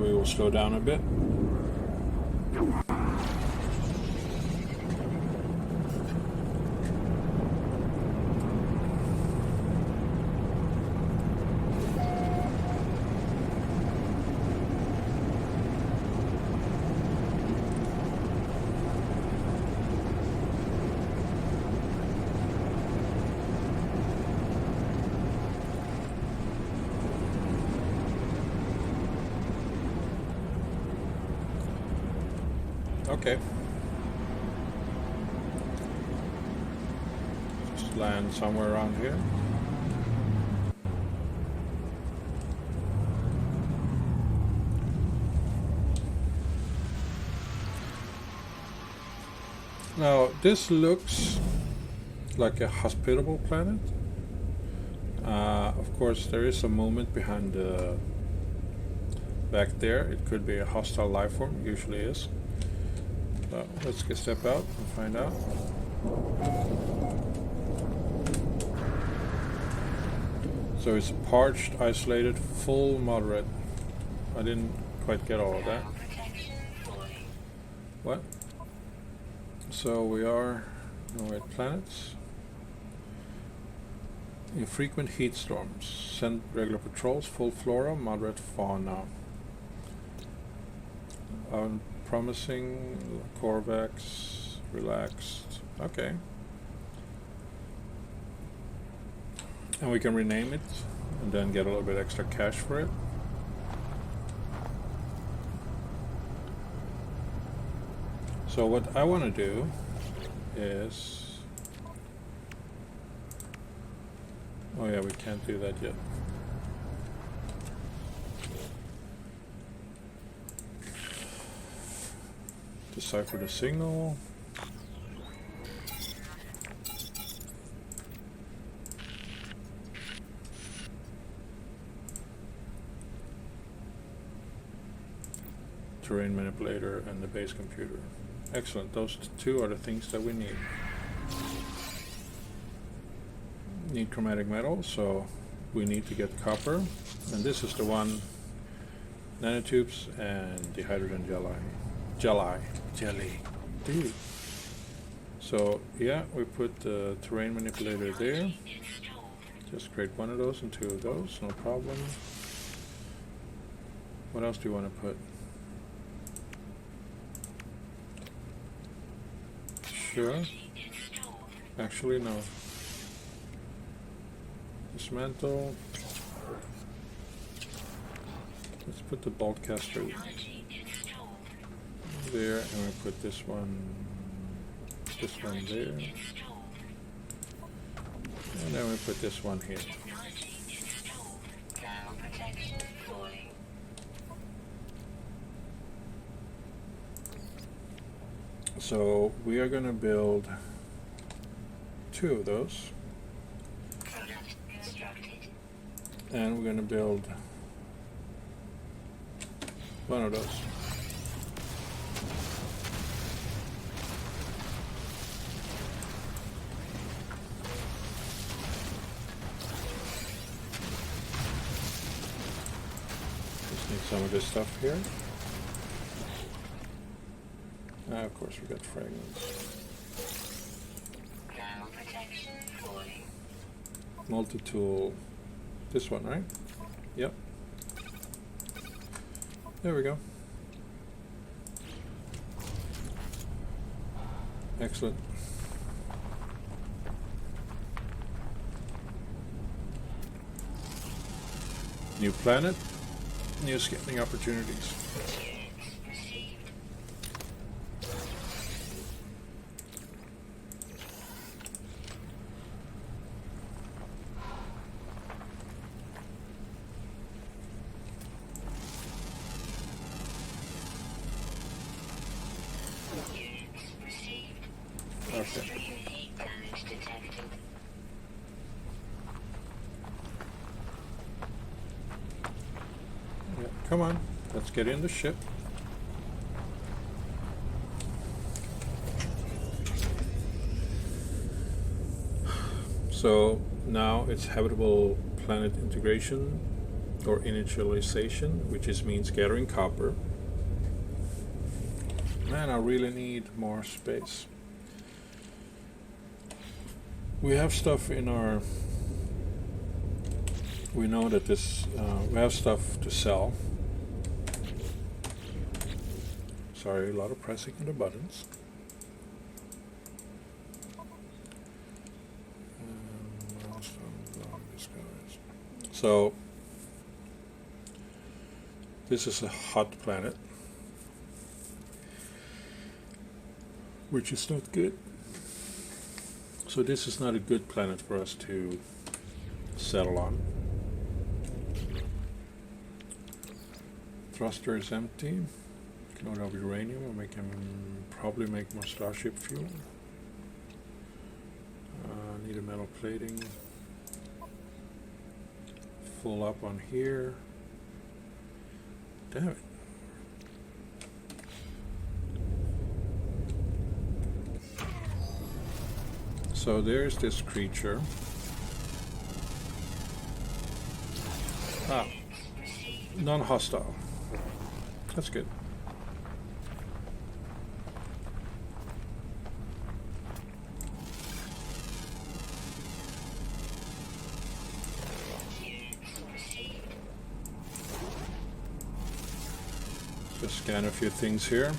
we will slow down a bit. Okay. Just land somewhere around here. Now, this looks like a hospitable planet. Of course, there is a movement behind the back there. It could be a hostile life form, usually is. Let's step out and find out. So it's parched, isolated, full moderate. I didn't quite get all of that. What? So we are on the right planets. Infrequent heat storms. Send regular patrols, full flora, moderate fauna. Promising, Corvax, relaxed. Okay. And we can rename it and then get a little bit extra cash for it. So what I want to do is... Oh yeah, we can't do that yet. Decipher the signal. Terrain manipulator and the base computer. Excellent. Those two are the things that we need. Need chromatic metal, so we need to get copper. And this is the one, nanotubes and the hydrogen jelly. Dude. So yeah, we put the terrain manipulator there. Just create one of those and two of those, no problem. What else do you want to put? Sure. Actually, no. Dismantle. Let's put the bolt caster there, and we put this one there, and then we put this one here. So we are going to build two of those, and we're going to build one of those. Just need some of this stuff here. Of course, we got fragments. Multi-tool. This one, right? Yep. There we go. Excellent. New planet, new scanning opportunities. Okay. Yeah, come on, let's get in the ship. So now it's habitable planet integration. or initialization, which is means gathering copper. Man, I really need more space. We have stuff in our... We know that this... we have stuff to sell. Sorry, a lot of pressing of the buttons. So, this is a hot planet, which is not good. So this is not a good planet for us to settle on. Thruster is empty. Can load up uranium and we can probably make more starship fuel. Need a metal plating. Full up on here. Damn it. So there's this creature. Ah, non-hostile. That's good. Just scan a few things here.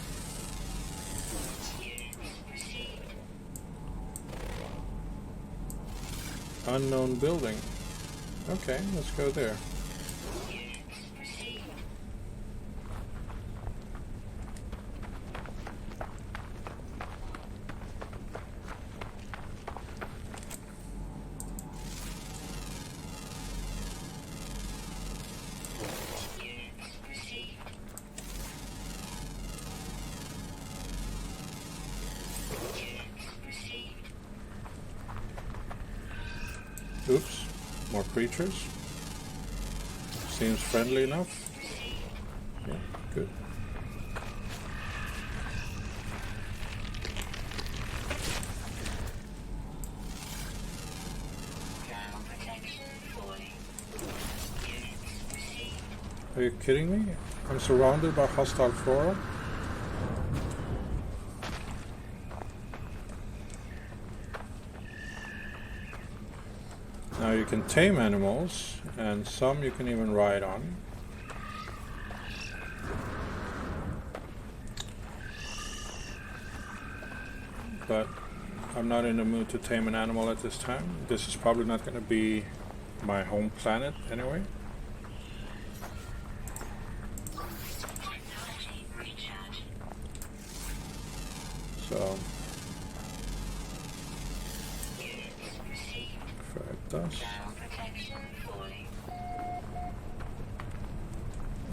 Unknown building. Okay, let's go there. Oops, more creatures. Seems friendly enough. Yeah, good. Are you kidding me? I'm surrounded by hostile flora. Now you can tame animals, and some you can even ride on. But I'm not in the mood to tame an animal at this time. This is probably not going to be my home planet anyway. So...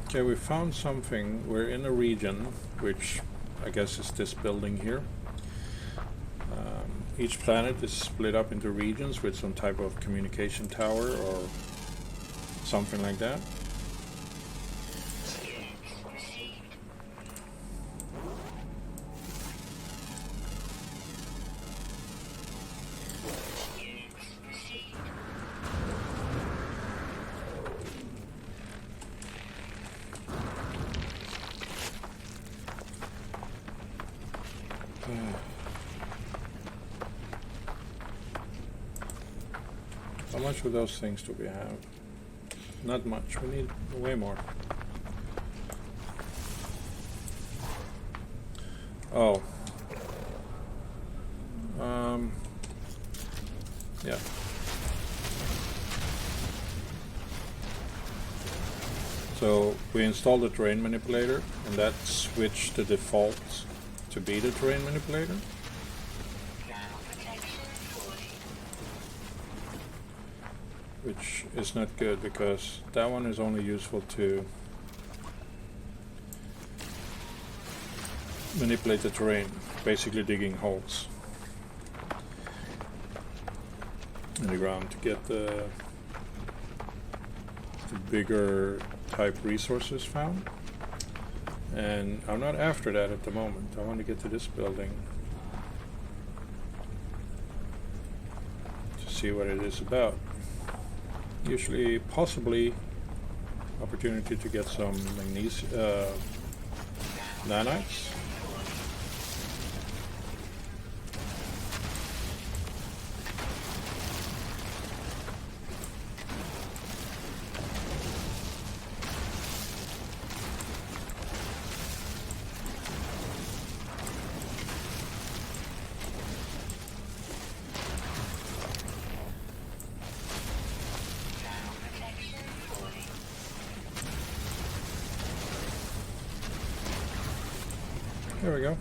Okay, we found something. We're in a region, which I guess is this building here. Each planet is split up into regions with some type of communication tower or something like that. How much of those things do we have? Not much. We need way more. Oh. Yeah. So we installed the terrain manipulator, and that switched the default to be the terrain manipulator. Which is not good, because that one is only useful to manipulate the terrain, basically digging holes in the ground to get the bigger type resources found. And I'm not after that at the moment. I want to get to this building to see what it is about. Usually, possibly, opportunity to get some magnesium nanites. There we go.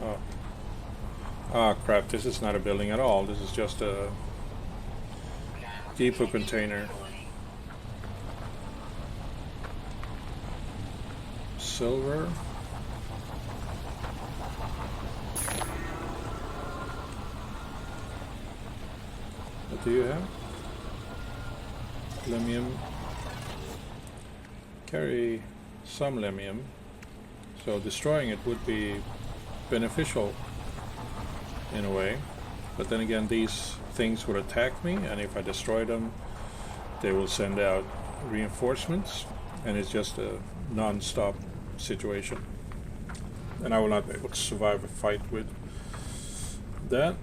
Oh. Ah, crap, this is not a building at all. This is just a depot container. Silver. What do you have? Lemium. Carry some lemium. So destroying it would be beneficial in a way. But then again, these things would attack me, and if I destroy them, they will send out reinforcements, and it's just a non-stop situation. And I will not be able to survive a fight with that.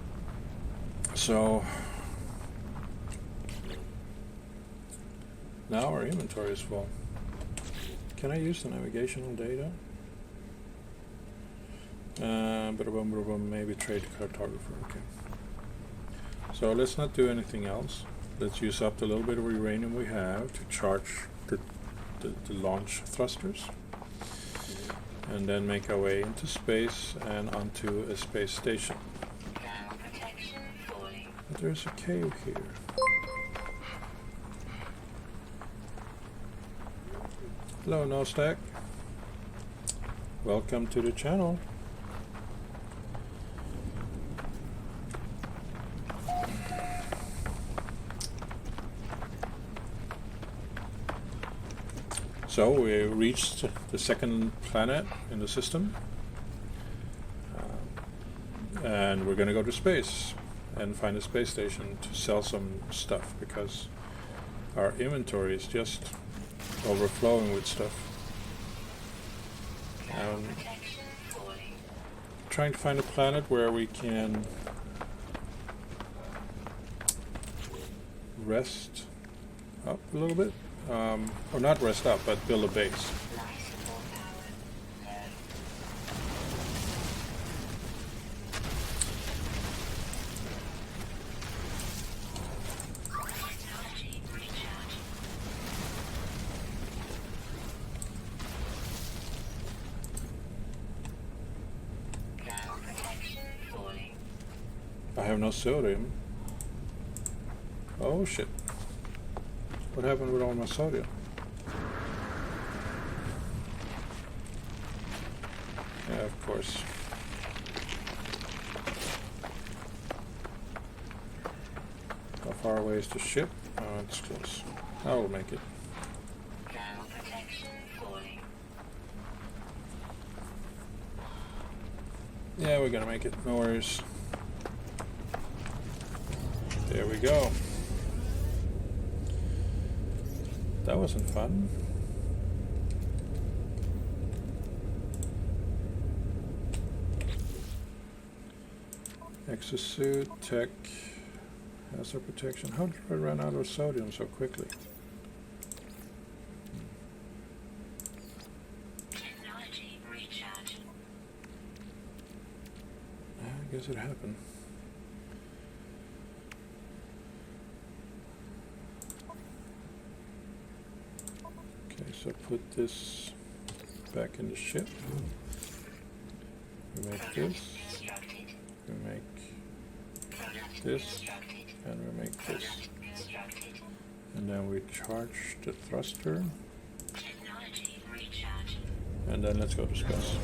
So now our inventory is full. Can I use the navigational data? Maybe trade cartographer. Okay. So let's not do anything else. Let's use up the little bit of uranium we have to charge the launch thrusters, and then make our way into space and onto a space station. But there's a cave here. Hello, No Stack. Welcome to the channel. So we reached the second planet in the system, and we're going to go to space and find a space station to sell some stuff, because our inventory is just overflowing with stuff. Trying to find a planet where we can rest up a little bit. Or not rest up, but build a base. I have no sodium. Oh shit. What happened with all my sodium? Yeah, of course. How far away is the ship? Oh, it's close. I will make it. Yeah, we're gonna make it. No worries. There we go. That wasn't fun. Exosuit, tech, hazard protection. How did I run out of sodium so quickly? Technology recharge. I guess it happened. Okay, so put this back in the ship. We make this. We make this. And we make this. And then we charge the thruster. And then let's go to space.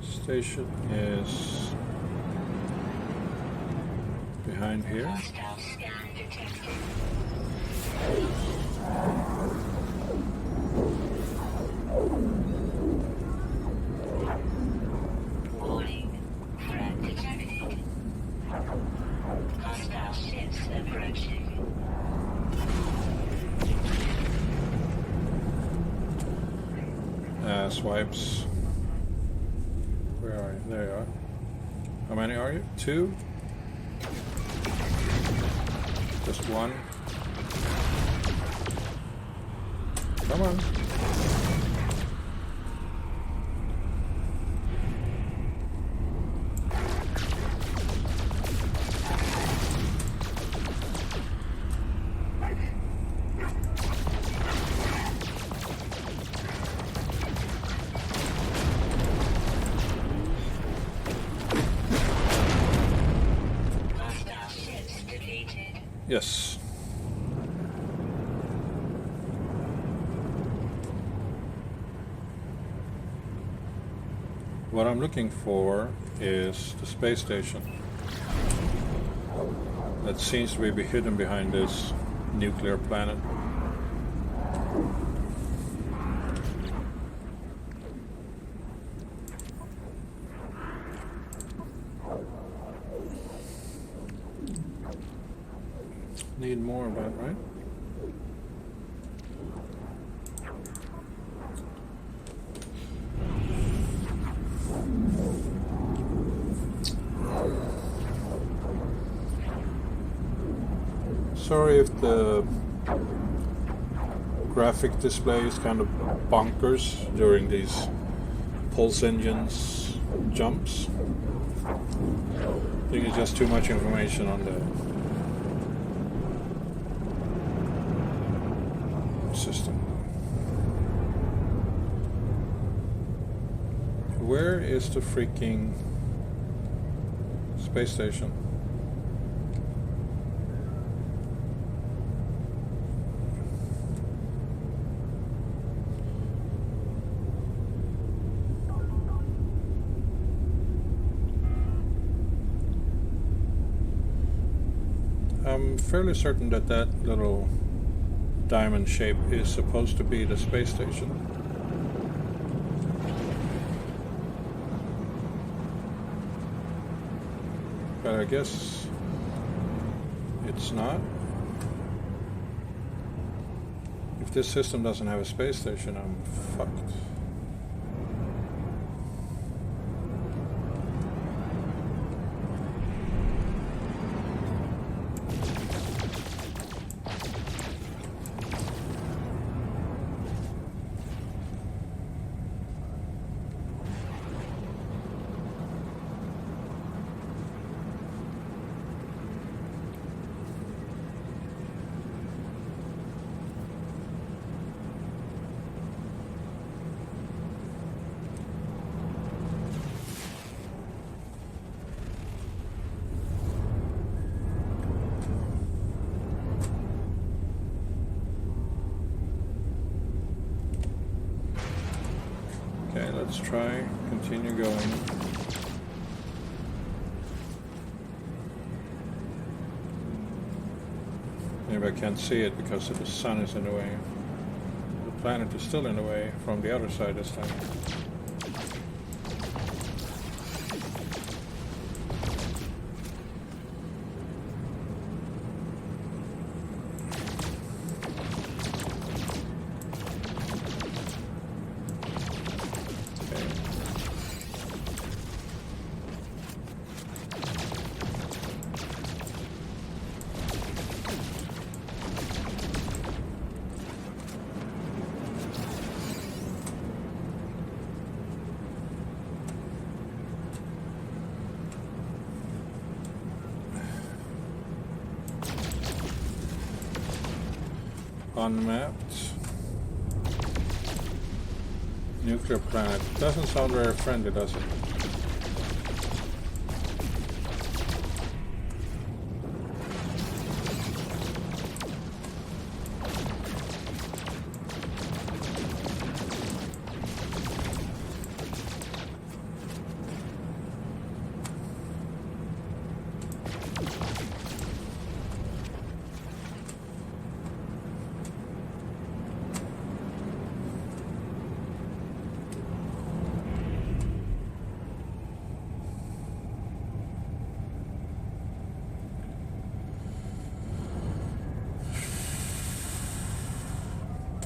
Station is behind here. Hostile scan detected. Warning. Threat detected. Hostile ships approaching. Swipes. Where are you? There you are. How many are you? 2? Just 1? Come on. Hostile ships defeated. Yes. What I'm looking for is the space station. That seems to be hidden behind this nuclear planet. Need more of that, right? Sorry if the graphic display is kind of bonkers during these pulse engines jumps. I think it's just too much information on the system. Where is the freaking space station? I'm fairly certain that that little diamond shape is supposed to be the space station. But I guess it's not. If this system doesn't have a space station, I'm fucked. Okay, let's try, continue going. Maybe I can't see it because the sun is in the way. The planet is still in the way from the other side this time. Unmapped. Nuclear planet. Doesn't sound very friendly, does it?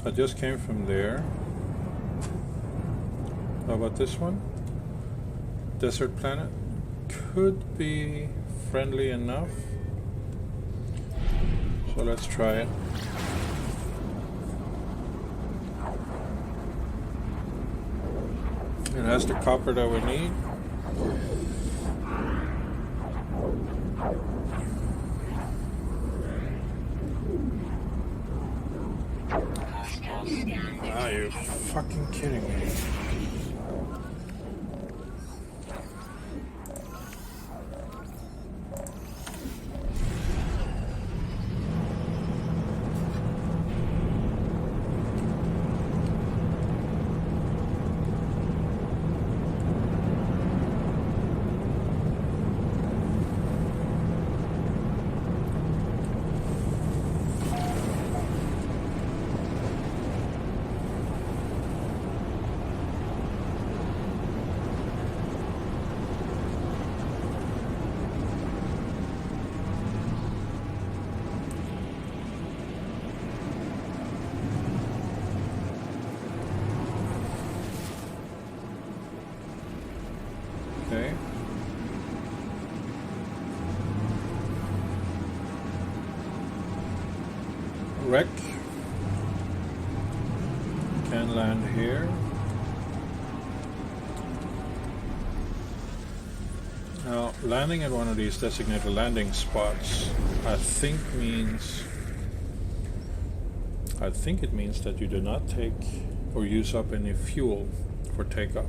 I just came from there. How about this one? Desert planet. Could be friendly enough. So let's try it. It has the copper that we need. Are you fucking kidding me? Okay. Wreck. Can land here. Now, landing at one of these designated landing spots, I think it means that you do not take or use up any fuel for takeoff.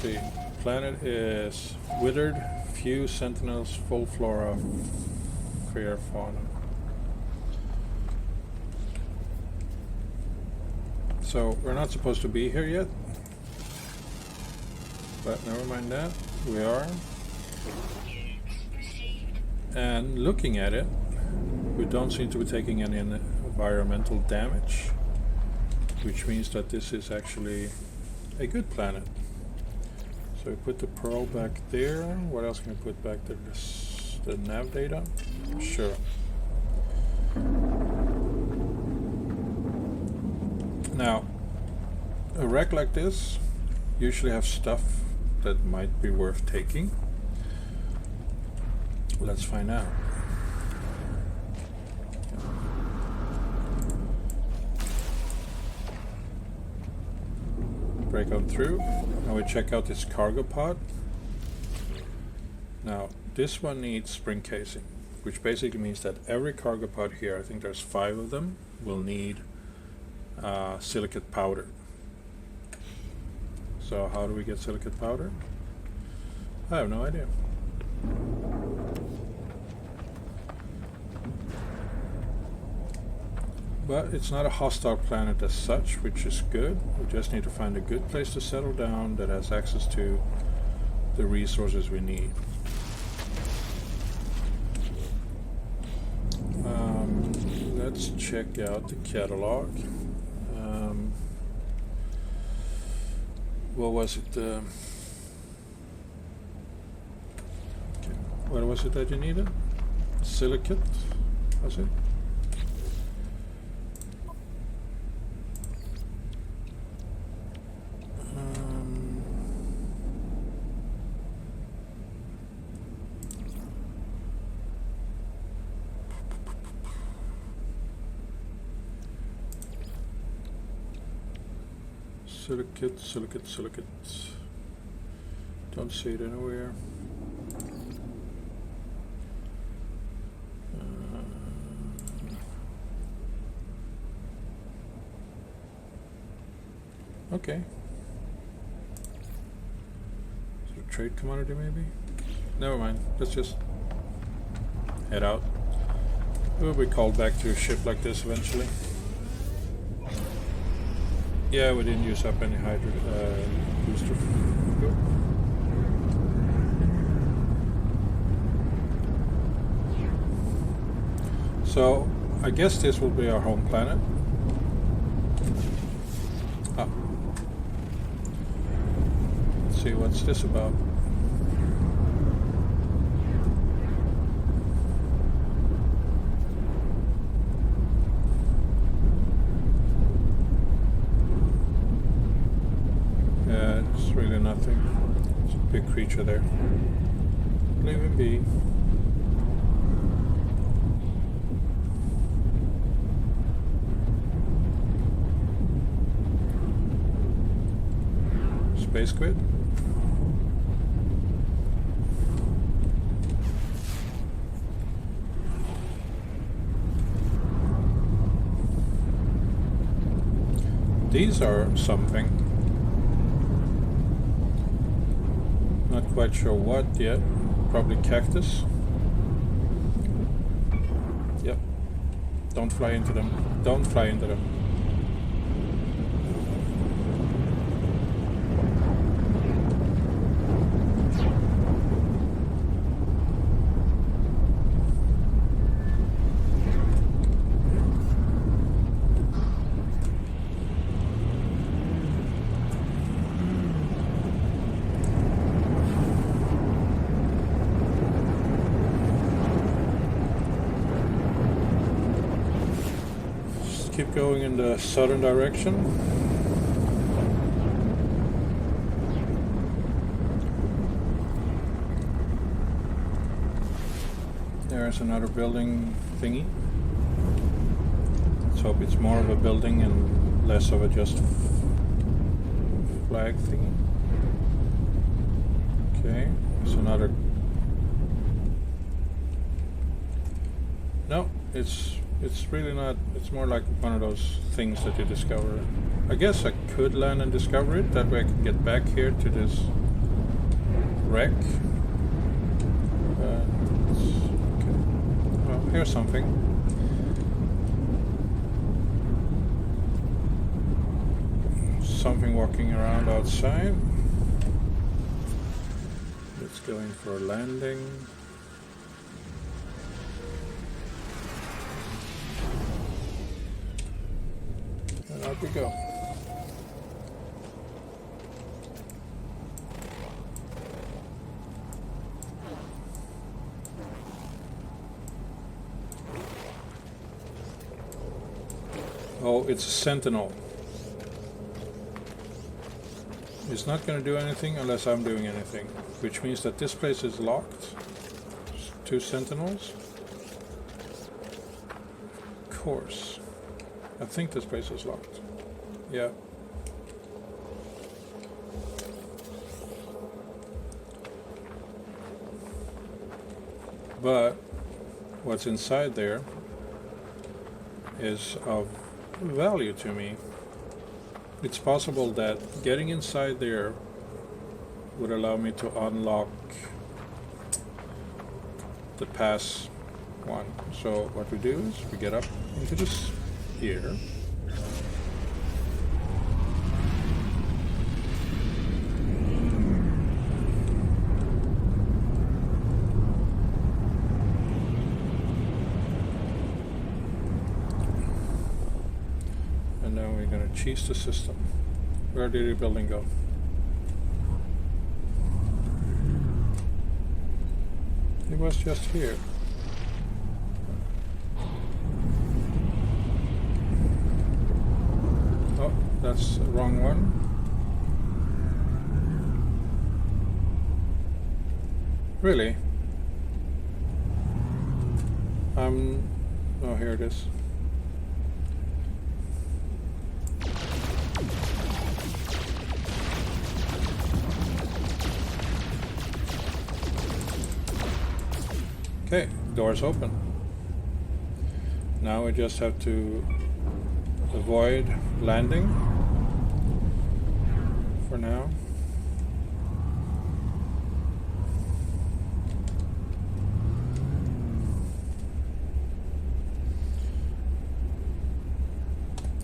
See, planet is withered, few sentinels, full flora, fair fauna. So we're not supposed to be here yet, but never mind that, we are. And looking at it, we don't seem to be taking any environmental damage, which means that this is actually a good planet. So we put the pearl back there. What else can we put back there? The nav data? Sure. Now, a wreck like this usually have stuff that might be worth taking. Let's find out. Break on through. Now we check out this cargo pod. Now this one needs spring casing, which basically means that every cargo pod here, I think there's 5 of them, will need silicate powder. So how do we get silicate powder? I have no idea. But it's not a hostile planet as such, which is good. We just need to find a good place to settle down that has access to the resources we need. Let's check out the catalog. What was it? Okay. What was it that you needed? Silicate, was it? Silicate. Don't see it anywhere. Okay. Is it a trade commodity maybe? Never mind. Let's just head out. We'll be called back to a ship like this eventually. Yeah, we didn't use up any booster fuel. So, I guess this will be our home planet. Let's see, what's this about? nothing. It's a big creature there. Leave him be. Space Squid. These are something. Not quite sure what yet. Probably cactus. Yep. Don't fly into them. Don't fly into them. Keep going in the southern direction. There's another building thingy. Let's hope it's more of a building and less of a just flag thingy. Okay, there's another. No, it's really not. It's more like one of those things that you discover. I guess I could land and discover it. That way I could get back here to this wreck. Okay. Well, here's something. Something walking around outside. It's going for a landing. Out we go. Oh, it's a sentinel. It's not going to do anything unless I'm doing anything, which means that this place is locked. There's 2 sentinels. Of course. I think this place is locked. Yeah. But what's inside there is of value to me. It's possible that getting inside there would allow me to unlock the pass one. So what we do is we get up into this here. And then we're going to cheese the system. Where did the building go? It was just here. Oh, that's the wrong one. Really? Oh, here it is. Okay, door's open. Now we just have to avoid landing for now.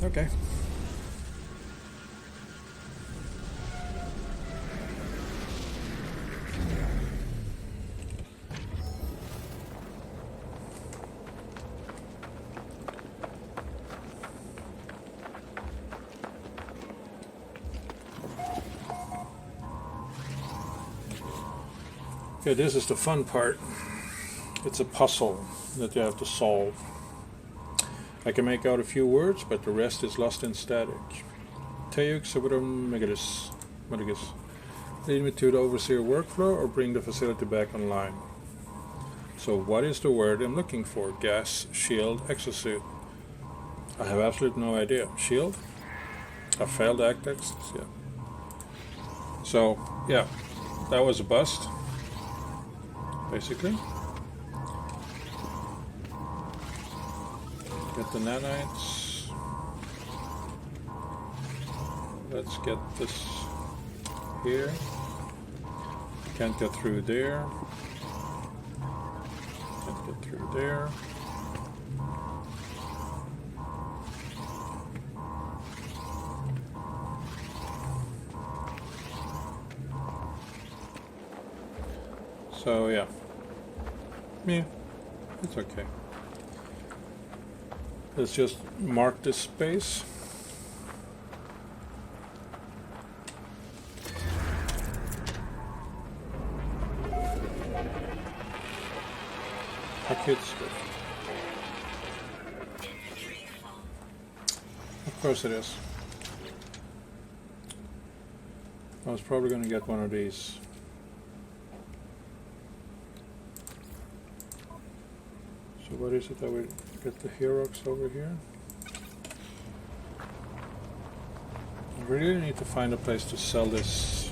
Okay. Okay, this is the fun part. It's a puzzle that you have to solve. I can make out a few words, but the rest is lost in static. Teyux Megadus. Lead me to the overseer workflow or bring the facility back online. So what is the word I'm looking for? Gas, shield, exosuit. I have absolutely no idea. Shield? A failed act access? Yeah. So, yeah, that was a bust, basically. Get the nanites. Let's get this here. Can't get through there. Can't get through there. So yeah, it's okay. Let's just mark this space. Packet stuff. Of course it is. I was probably going to get one of these. So what is it that we get the Herox over here? I really need to find a place to sell this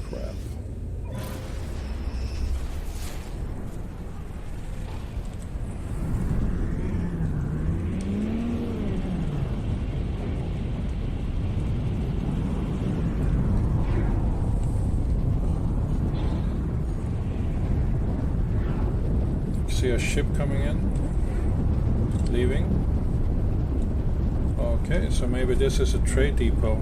crap. See a ship coming in, leaving. Okay, so maybe this is a trade depot.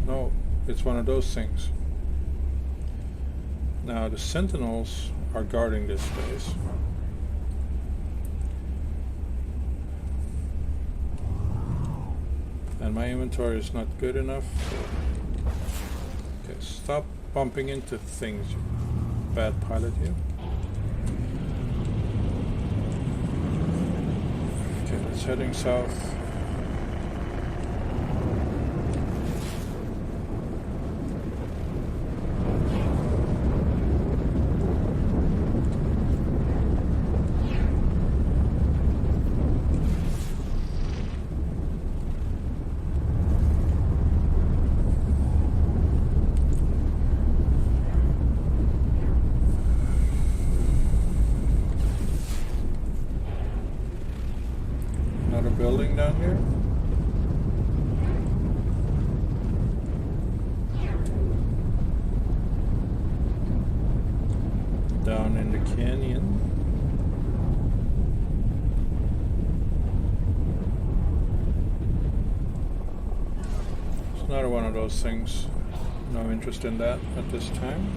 No, it's one of those things. Now the sentinels are guarding this space. And my inventory is not good enough. Okay, stop bumping into things, you bad pilot, you. Okay, let's heading south. Building down here. Down in the canyon. It's another one of those things. No interest in that at this time.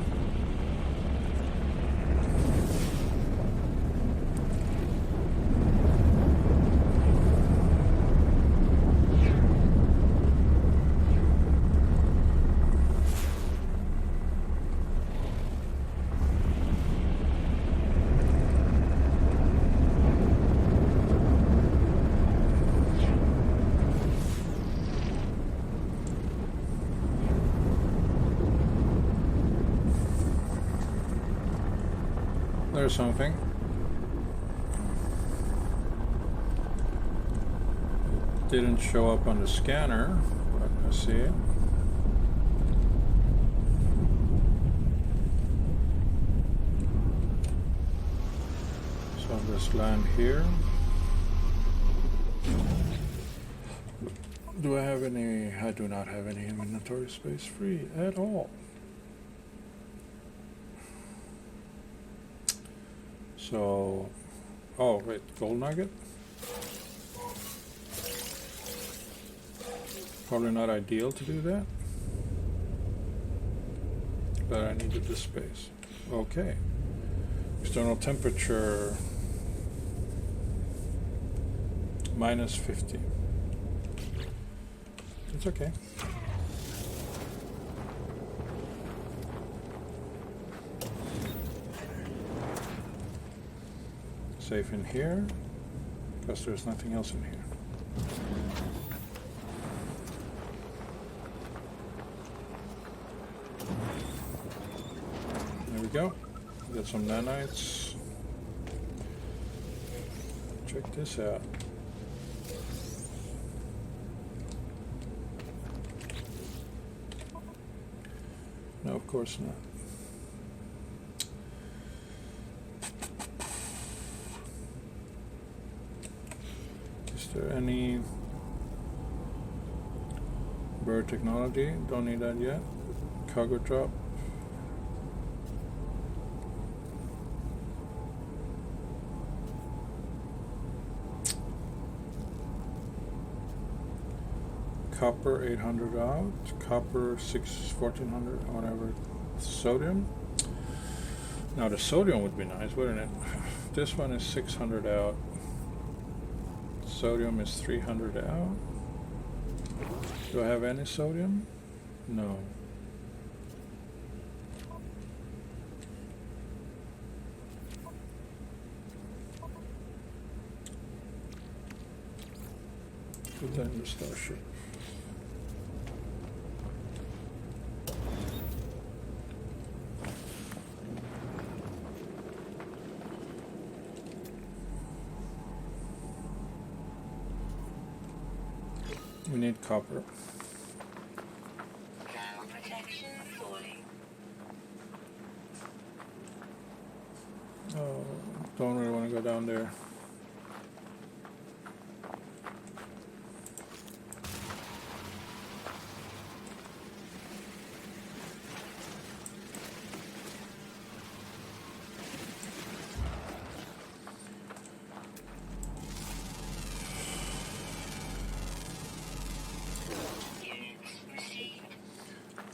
There's something. It didn't show up on the scanner, but I see it. So I'll just land here. Do I have any? I do not have any inventory space free at all. So, oh wait, gold nugget? Probably not ideal to do that, but I needed the space. Okay, external temperature minus 50. It's okay. Safe in here. because there's nothing else in here. There we go. Got some nanites. Check this out. No, of course not. Is there any bird technology? Don't need that yet. Cargo drop. Copper 800 out, copper 1400, whatever. Sodium. Now the sodium would be nice, wouldn't it? This one is 600 out. Sodium is 300 out. Do I have any sodium? No. Put that in the starship. We need copper. Ground protection falling. Oh, don't really want to go down there.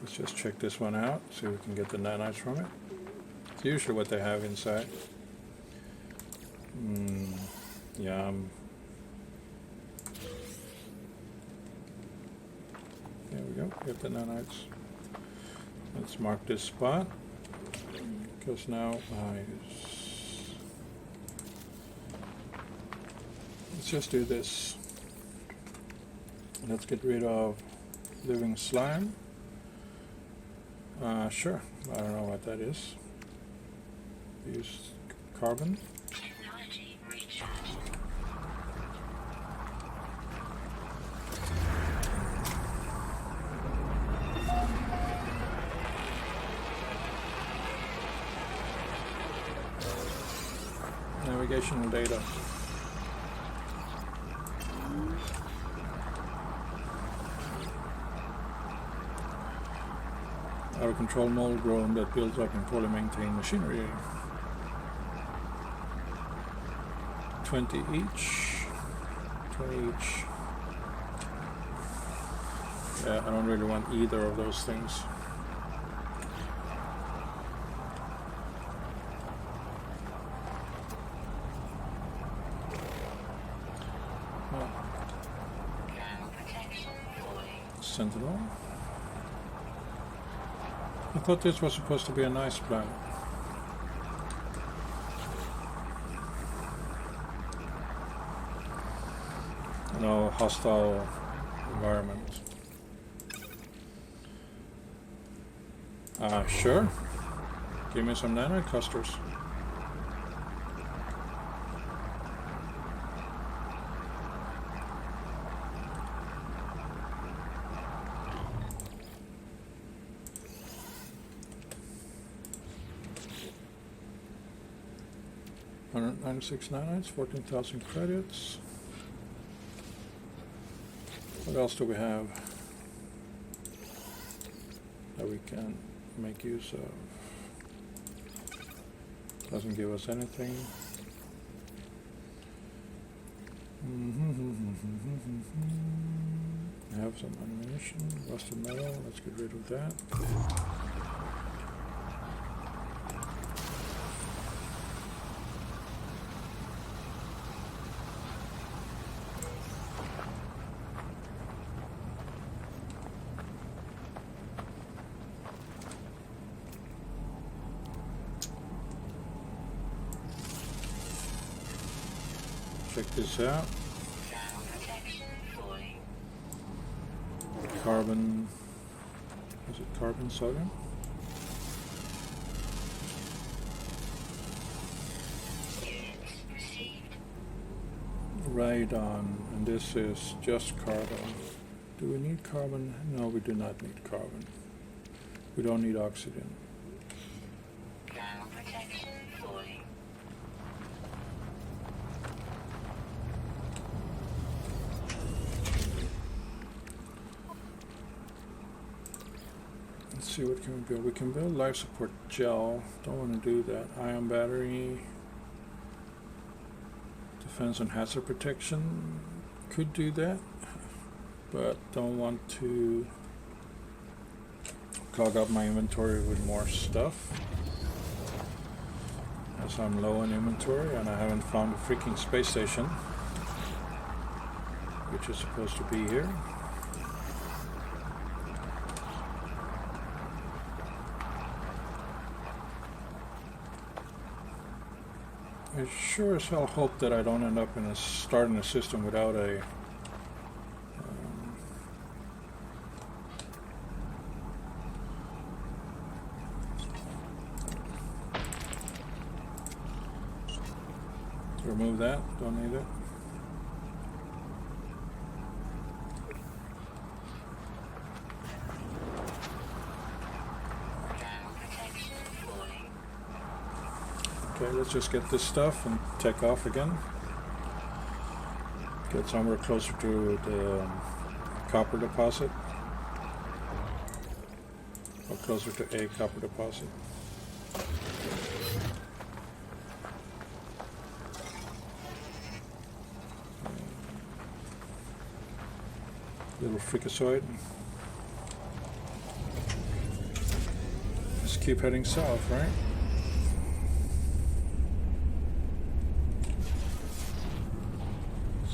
Let's just check this one out, see if we can get the nanites from it. It's usually what they have inside. Yeah. There we go, get the nanites. Let's mark this spot, because now let's just do this. Let's get rid of living slime. Sure. I don't know what that is. Use carbon. Technology recharged. Navigational data. Out of control mold growing that builds up in poorly maintained machinery. 20 each. 20 each. Yeah, I don't really want either of those things. Sentinel. I thought this was supposed to be a nice planet. No hostile environment. Sure. Give me some nanite clusters. $196 nanites, 14,000 credits. What else do we have that we can make use of? Doesn't give us anything. I have some ammunition, rusted metal, let's get rid of that. check this out. Protection falling. Carbon, is it carbon sodium? Units received. Right on, and this is just carbon. Do we need carbon? No, we do not need carbon. We don't need oxygen. Protection falling. Let's see, what can we build? We can build life support gel. Don't want to do that. Ion battery. Defense and hazard protection. Could do that, but don't want to clog up my inventory with more stuff, as I'm low on inventory and I haven't found a freaking space station, which is supposed to be here. I sure as hell hope that I don't end up in starting a system without a remove that, don't need it. Protection falling. Okay, let's just get this stuff and take off again. Get somewhere closer to the copper deposit. Or closer to a copper deposit. Little freakazoid. Just keep heading south, right?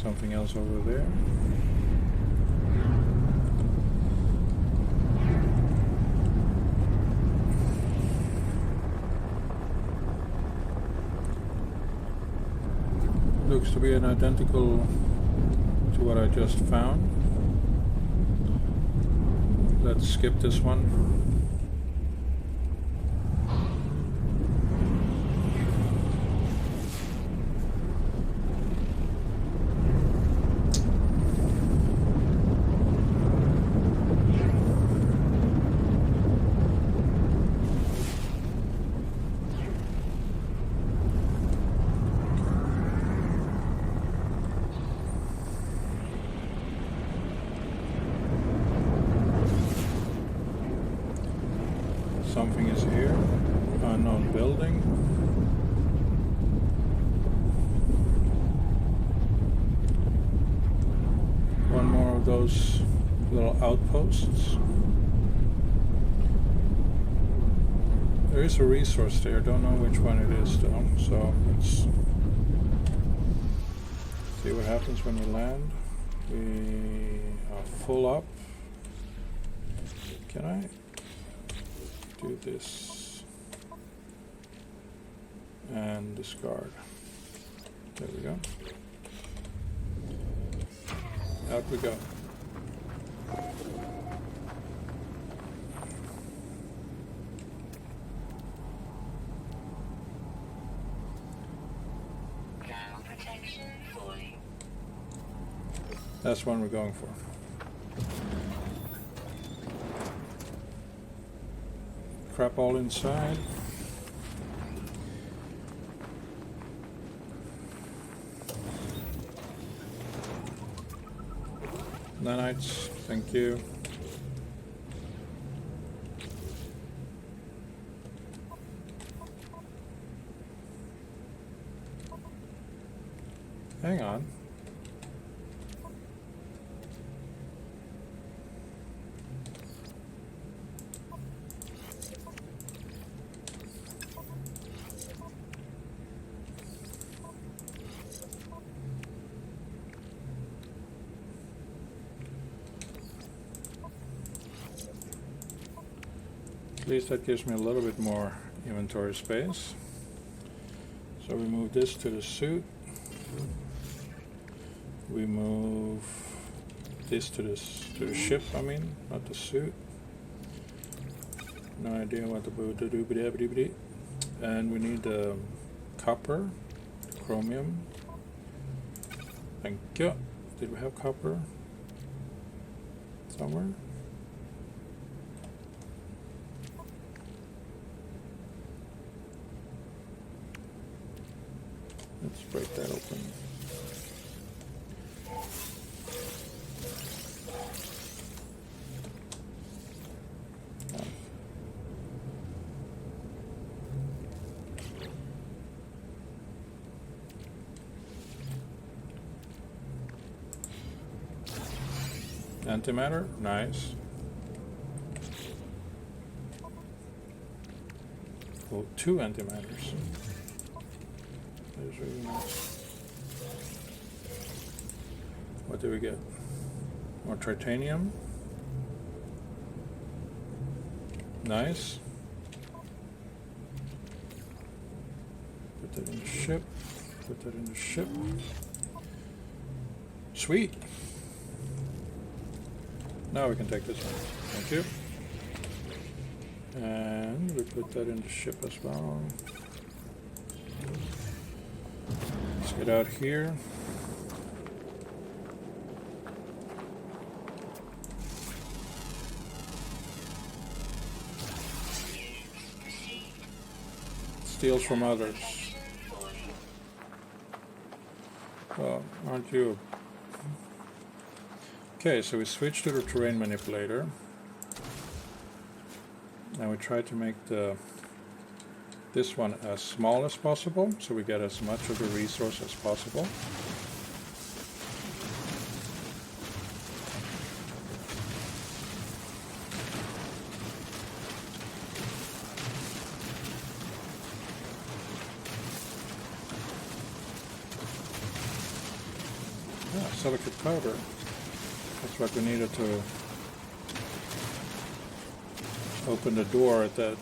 Something else over there. Looks to be an identical to what I just found. Let's skip this one. Something is here. Unknown building. One more of those little outposts. There is a resource there. Don't know which one it is though. So let's see what happens when we land. We are full up. Can I do this and discard? There we go. Out we go. Protection falling. That's one we're going for. Crap all inside. Nanites, thank you. Hang on. At least that gives me a little bit more inventory space. So we move this to the suit. we move this to the ship. I mean, not the suit. No idea what the do. And we need copper, chromium. Thank you. Did we have copper somewhere? Let's break that open. Antimatter, nice. Oh, 2 antimatters. That is really nice. What do we get? More titanium. Nice. Put that in the ship. Put that in the ship. Sweet. Now we can take this one. Thank you. And we put that in the ship as well. Let's get out here. Steals from others. Well, aren't you? Okay, so we switch to the terrain manipulator. And we try to make this one as small as possible, so we get as much of the resource as possible. Yeah, silicate powder. That's what we needed to open the door at that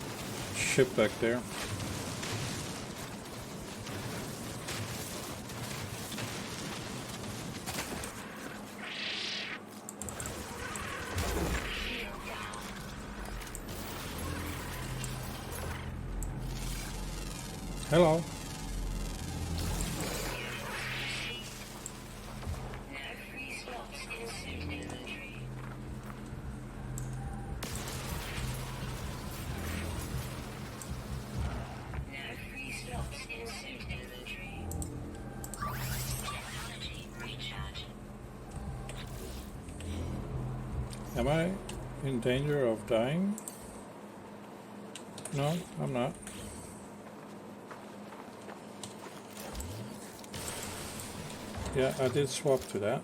ship back there. Hello. Am I in danger of dying? No, I'm not. Yeah, I did swap to that.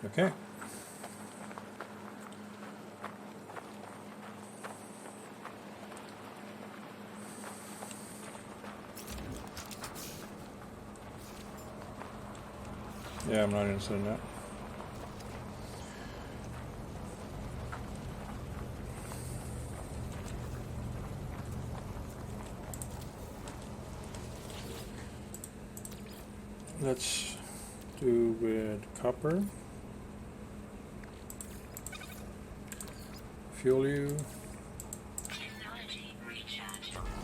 Okay. Yeah, I'm not interested in that. Let's do with copper. Fuel you.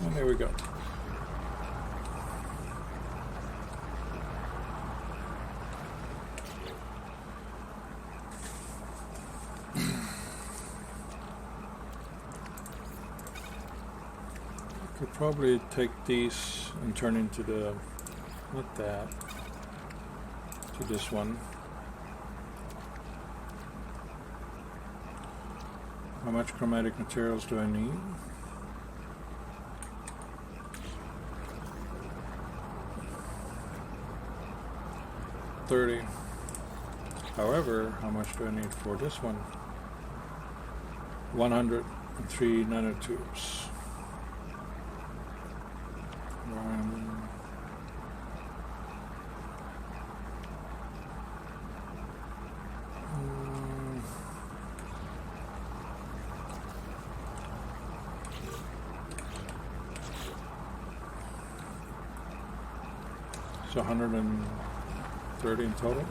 And there we go. Could probably take these and turn into the, not that, to this one. How much chromatic materials do I need? $30. However, how much do I need for this one? 103 nanotubes. So 130 in total.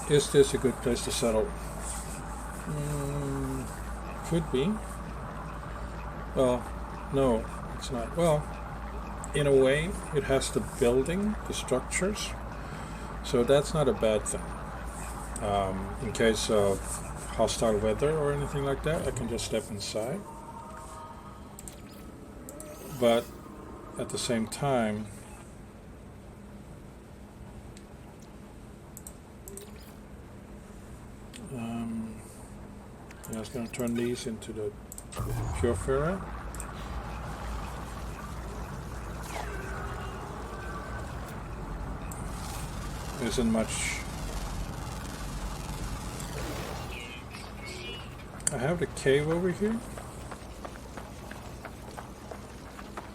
Is this a good place to settle? Could be. Well, no, it's not. Well, in a way, it has the building, the structures, so that's not a bad thing. In case of hostile weather or anything like that, I can just step inside. But at the same time, I was going to turn these into the pure ferrite. There isn't much. I have the cave over here,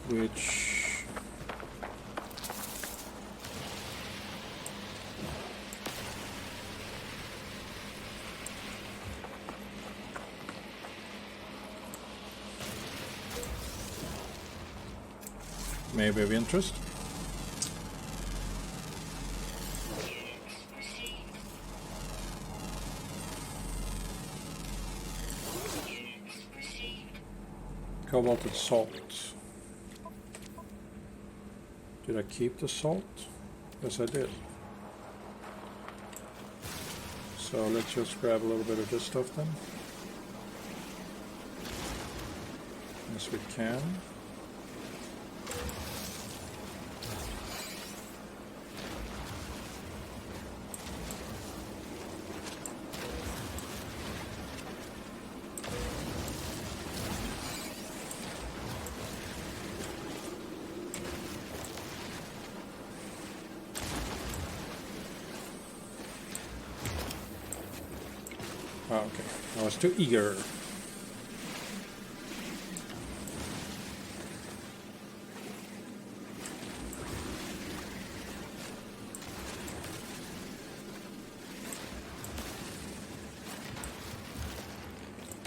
which may be of interest. Cobalt and salt. Did I keep the salt? Yes, I did. So let's just grab a little bit of this stuff then. Yes, we can. Oh, okay, I was too eager.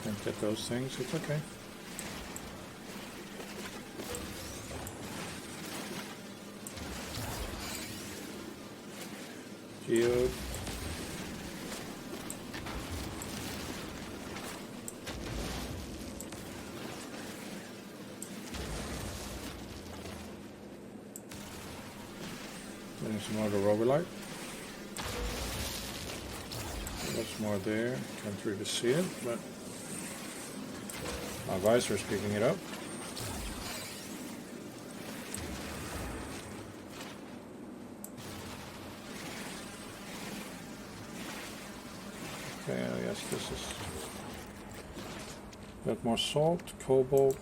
Can't get those things, it's okay. Geode. There's more of the robelite. There's more there. Can't really see it, but my visor's picking it up. Okay, yes, this is. Got more salt, cobalt.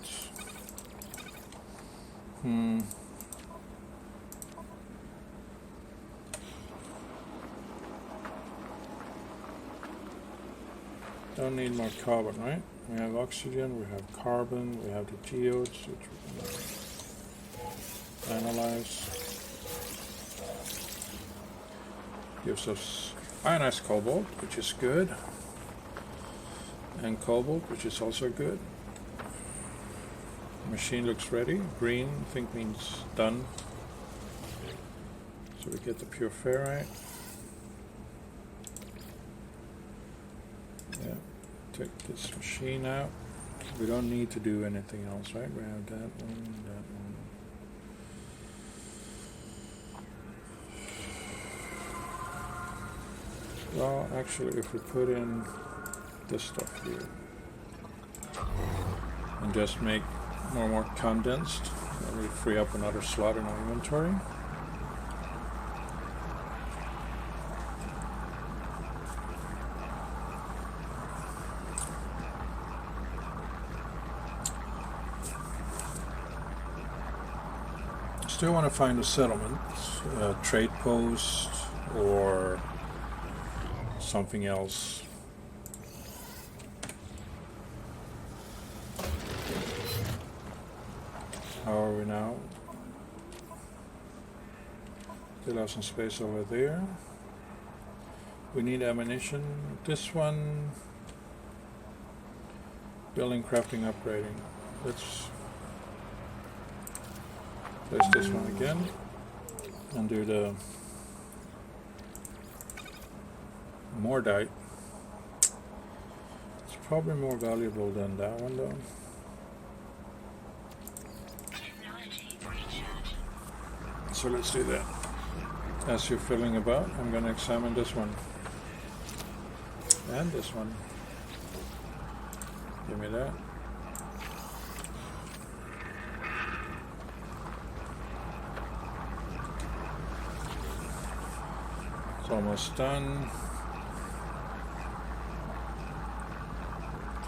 Don't need more carbon, right? We have oxygen, we have carbon, we have the geodes, which we can analyze. Gives us ionized cobalt, which is good, and cobalt, which is also good. Machine looks ready. Green, I think, means done. So we get the pure ferrite. Yeah, take this machine out. We don't need to do anything else, right? We have that one, that one. Well, actually, if we put in this stuff here and just make more condensed, then we free up another slot in our inventory. Still want to find a settlement, a trade post, or something else. How are we now? Still have some space over there. We need ammunition. This one, building, crafting, upgrading. Let's place this one again and do the mordite. It's probably more valuable than that one though. So let's do that. As you're filling about, I'm going to examine this one. And this one. Give me that. It's almost done.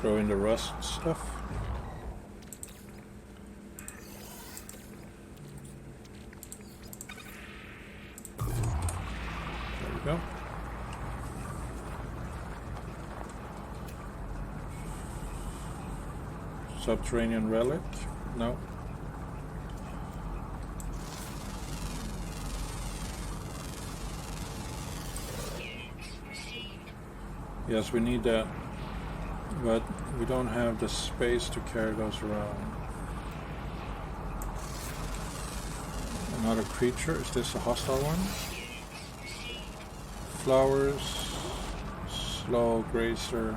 Throw in the rust stuff. There we go. Subterranean relic? No. Yes, we need that, but we don't have the space to carry those around. Another creature. Is this a hostile one? Flowers. Slow grazer.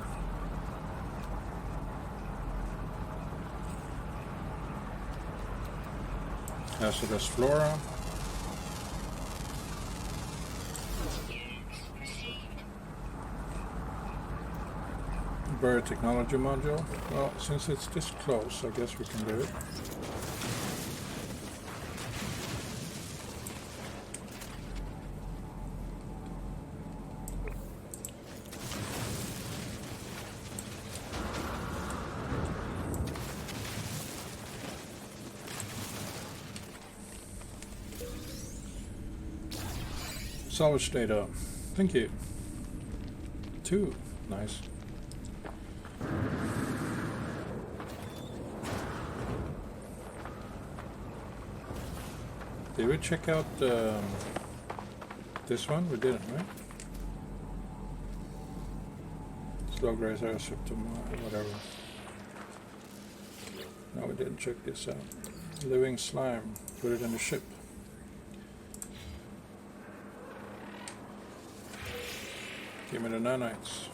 Hazardous flora. Bird technology module. Well, since it's this close, I guess we can do it. Salvage data. Thank you. 2. Nice. Did we check out this one? We didn't, right? Slow grazer, whatever. No, we didn't check this out. Living slime. Put it in the ship. Give me the nanites.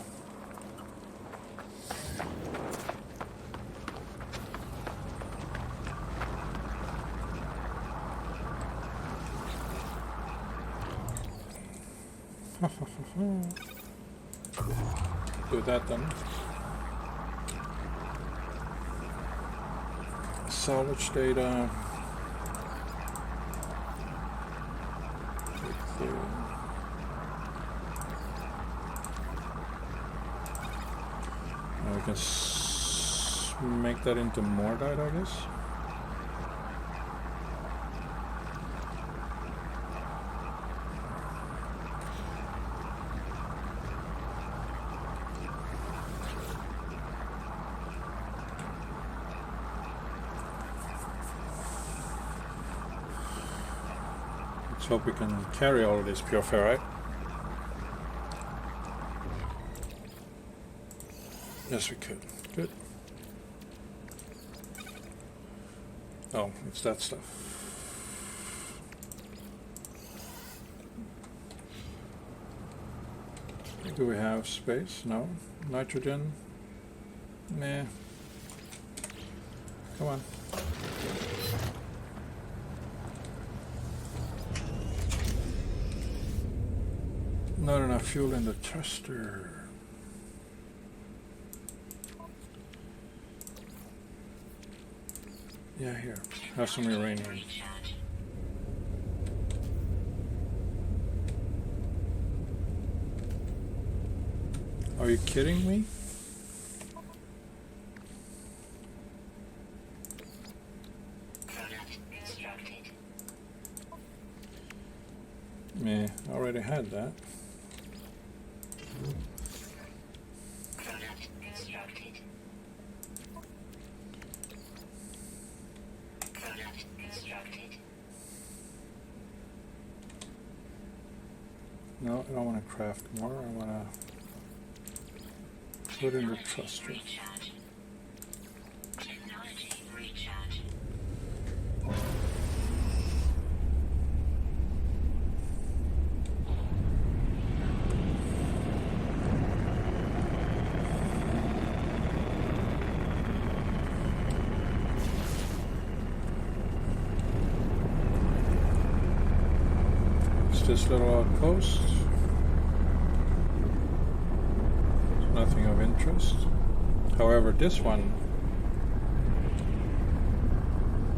Do that then. Salvage data. Now we can make that into mordite, I guess. Let's hope we can carry all of this pure ferrite. Yes, we could. Good. Oh, it's that stuff. Do we have space? No. Nitrogen? Nah. Come on. Not enough fuel in the thruster. Yeah, here. Have some uranium. Are you kidding me? Meh, I already had that. No, I don't want to craft more. I want to put in the thruster. Recharge. Technology recharge. It's this little outpost. It's nothing of interest. However, this one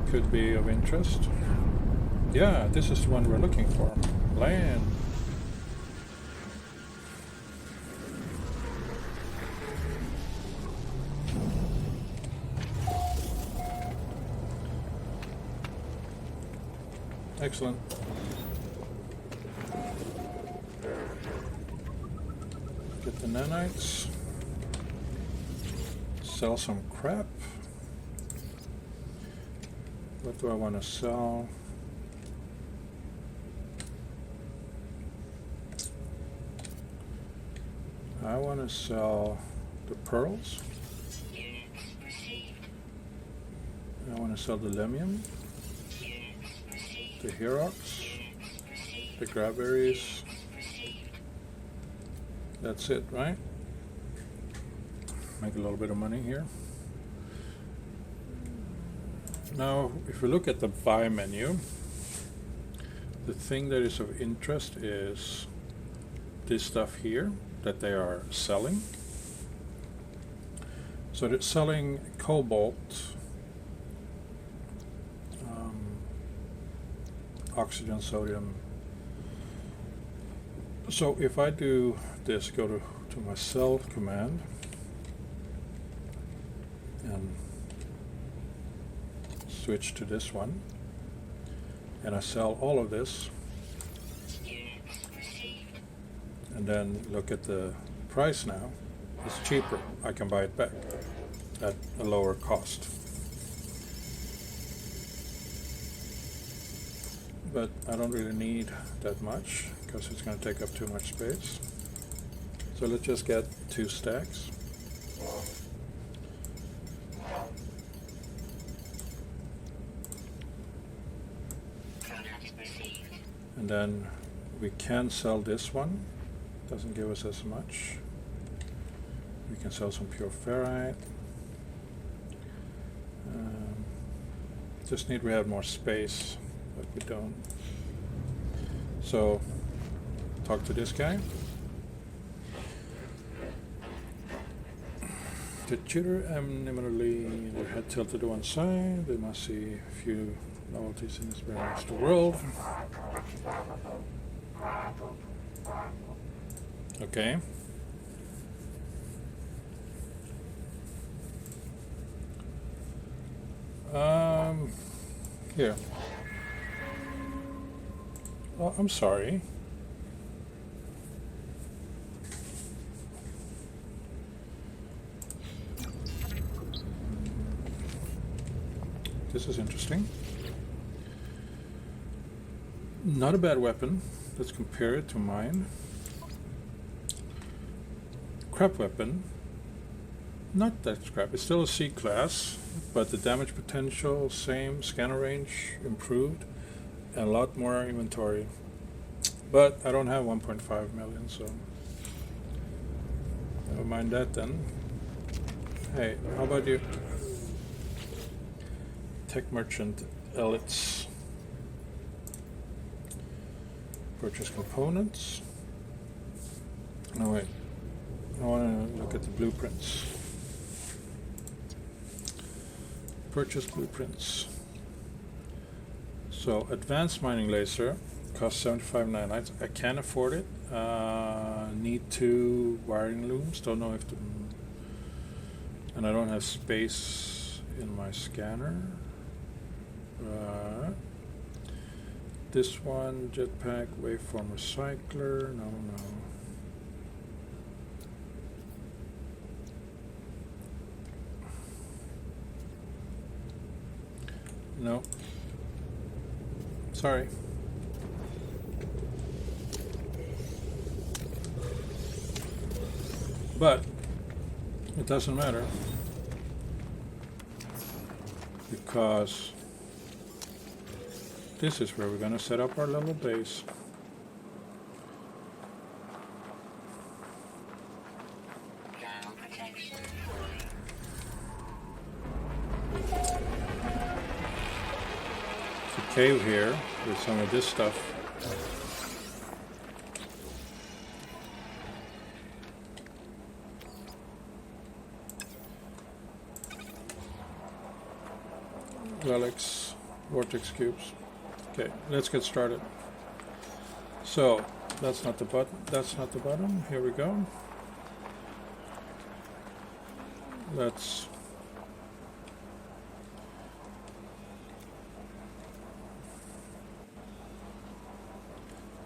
could be of interest. Yeah, this is the one we're looking for. Land. Excellent. Get the nanites. Sell some crap. What do I want to sell? I want to sell the pearls. Units received. I want to sell the lemium, Units received. the Herox, Units received. the grabberries. Received. That's it, right? Make a little bit of money here. Now, if we look at the buy menu, the thing that is of interest is this stuff here that they are selling. So they're selling cobalt, oxygen, sodium. So if I do this, go to my sell command and switch to this one, and I sell all of this, Units received. and then look at the price now. It's cheaper. I can buy it back at a lower cost. But I don't really need that much because it's going to take up too much space. So let's just get 2 stacks. Product received. And then we can sell this one. Doesn't give us as much. We can sell some pure ferrite. Just need we have more space, but we don't. So talk to this guy. The tutor eminently their head tilted to one side. They must see a few novelties in this very next world. Okay. Here. Oh, I'm sorry. This is interesting. Not a bad weapon. Let's compare it to mine. Crap weapon. Not that crap. It's still a C class, but the damage potential, same. Scanner range improved, and a lot more inventory. But I don't have 1.5 million, so never mind that then. Hey, how about you? Tech Merchant Elites. Purchase components. No, wait. I want to look at the blueprints. Purchase blueprints. So, advanced mining laser costs 75 nanites. I can afford it. Need 2 wiring looms. Don't know if the. And I don't have space in my scanner. This one, jetpack, waveform recycler. No. No. But it doesn't matter, because this is where we're going to set up our little base. Ground protection. There's a cave here with some of this stuff. Relics, vortex cubes. Okay, let's get started. So that's not the button. That's not the button. Here we go. Let's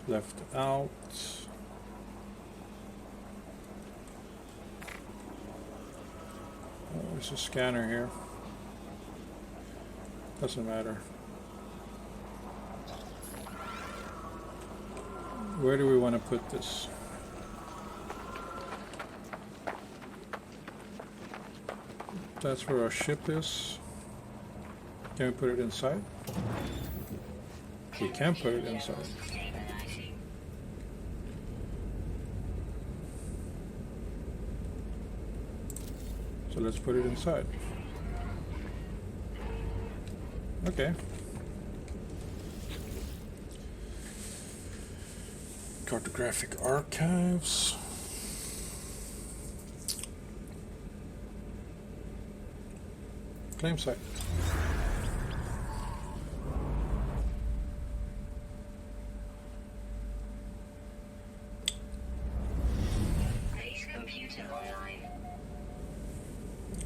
left out. Oh, there's a scanner here. Doesn't matter. Where do we want to put this? That's where our ship is. Can we put it inside? We can put it inside. Stabilizing. So let's put it inside. Okay. Cartographic archives. Claim site. Base computer online.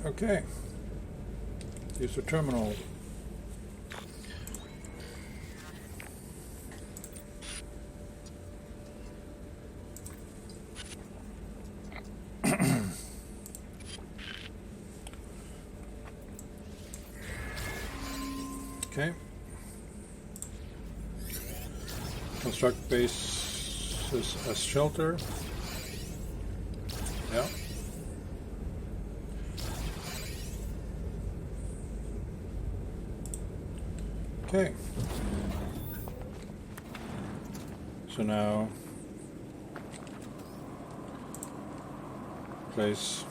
Okay. Use the terminal. Okay. Construct bases as shelter. Yeah. Okay. So now place,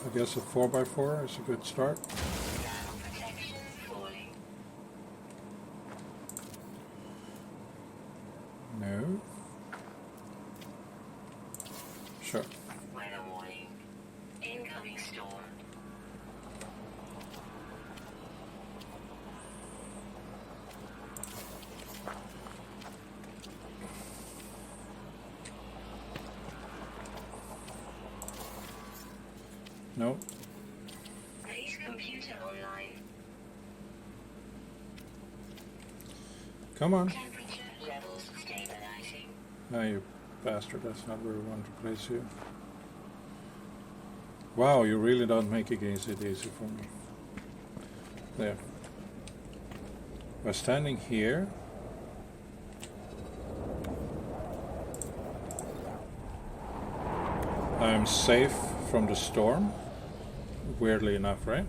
I guess, a 4x4 is a good start. Ground protection falling. No. Sure. Weather warning. Incoming storm. No. Base computer online. Come on. Temperature levels stabilizing. No, you bastard. That's not where we want to place you. Wow, you really don't make it easy for me. There. We're standing here. I'm safe from the storm. Weirdly enough, right?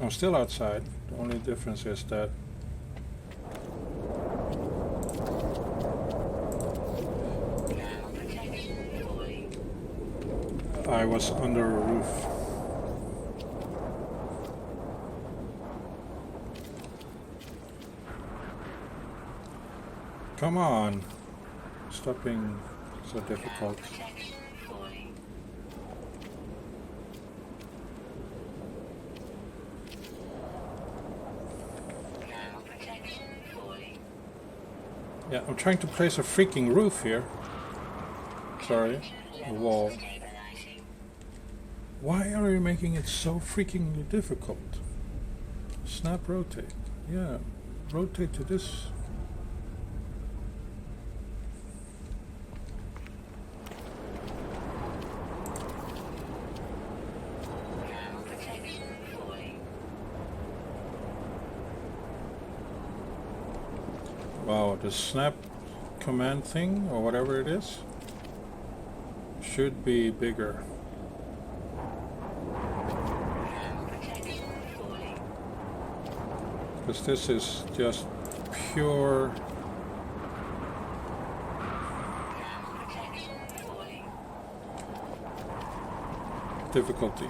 I'm still outside. The only difference is that Ground protection falling. I was under a roof. Come on. Stop being so difficult. Ground protection falling. Ground protection falling. Yeah, I'm trying to place a freaking roof here. Sorry, a wall. Stabilizing. Why are you making it so freaking difficult? Snap rotate. Yeah, rotate to this. Wow, the snap command thing, or whatever it is, should be bigger. Protection falling. Because this is just pure Protection falling. difficulty.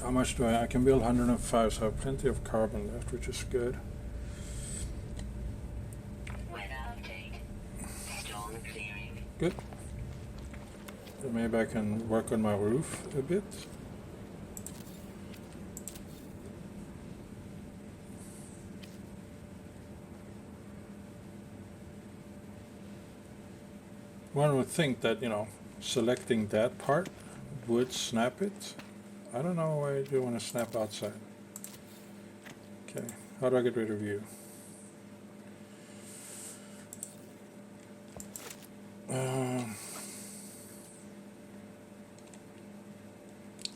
How much do I can build 105, so I have plenty of carbon left, which is good. Weather update. Storm clearing. Good. Then maybe I can work on my roof a bit. One would think that, selecting that part would snap it. I don't know why you want to snap outside. Okay, how do I get rid of you?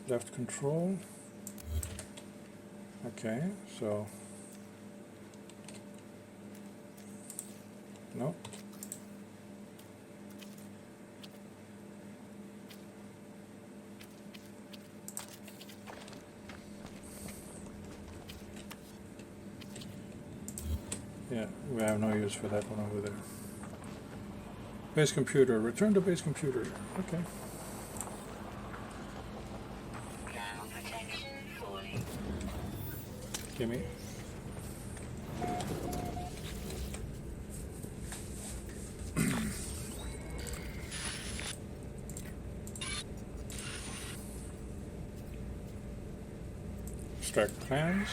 Left control. Okay, so no. Yeah, we have no use for that one over there. Base computer, return to base computer. Okay. Ground protection falling. Gimme. Extract plans.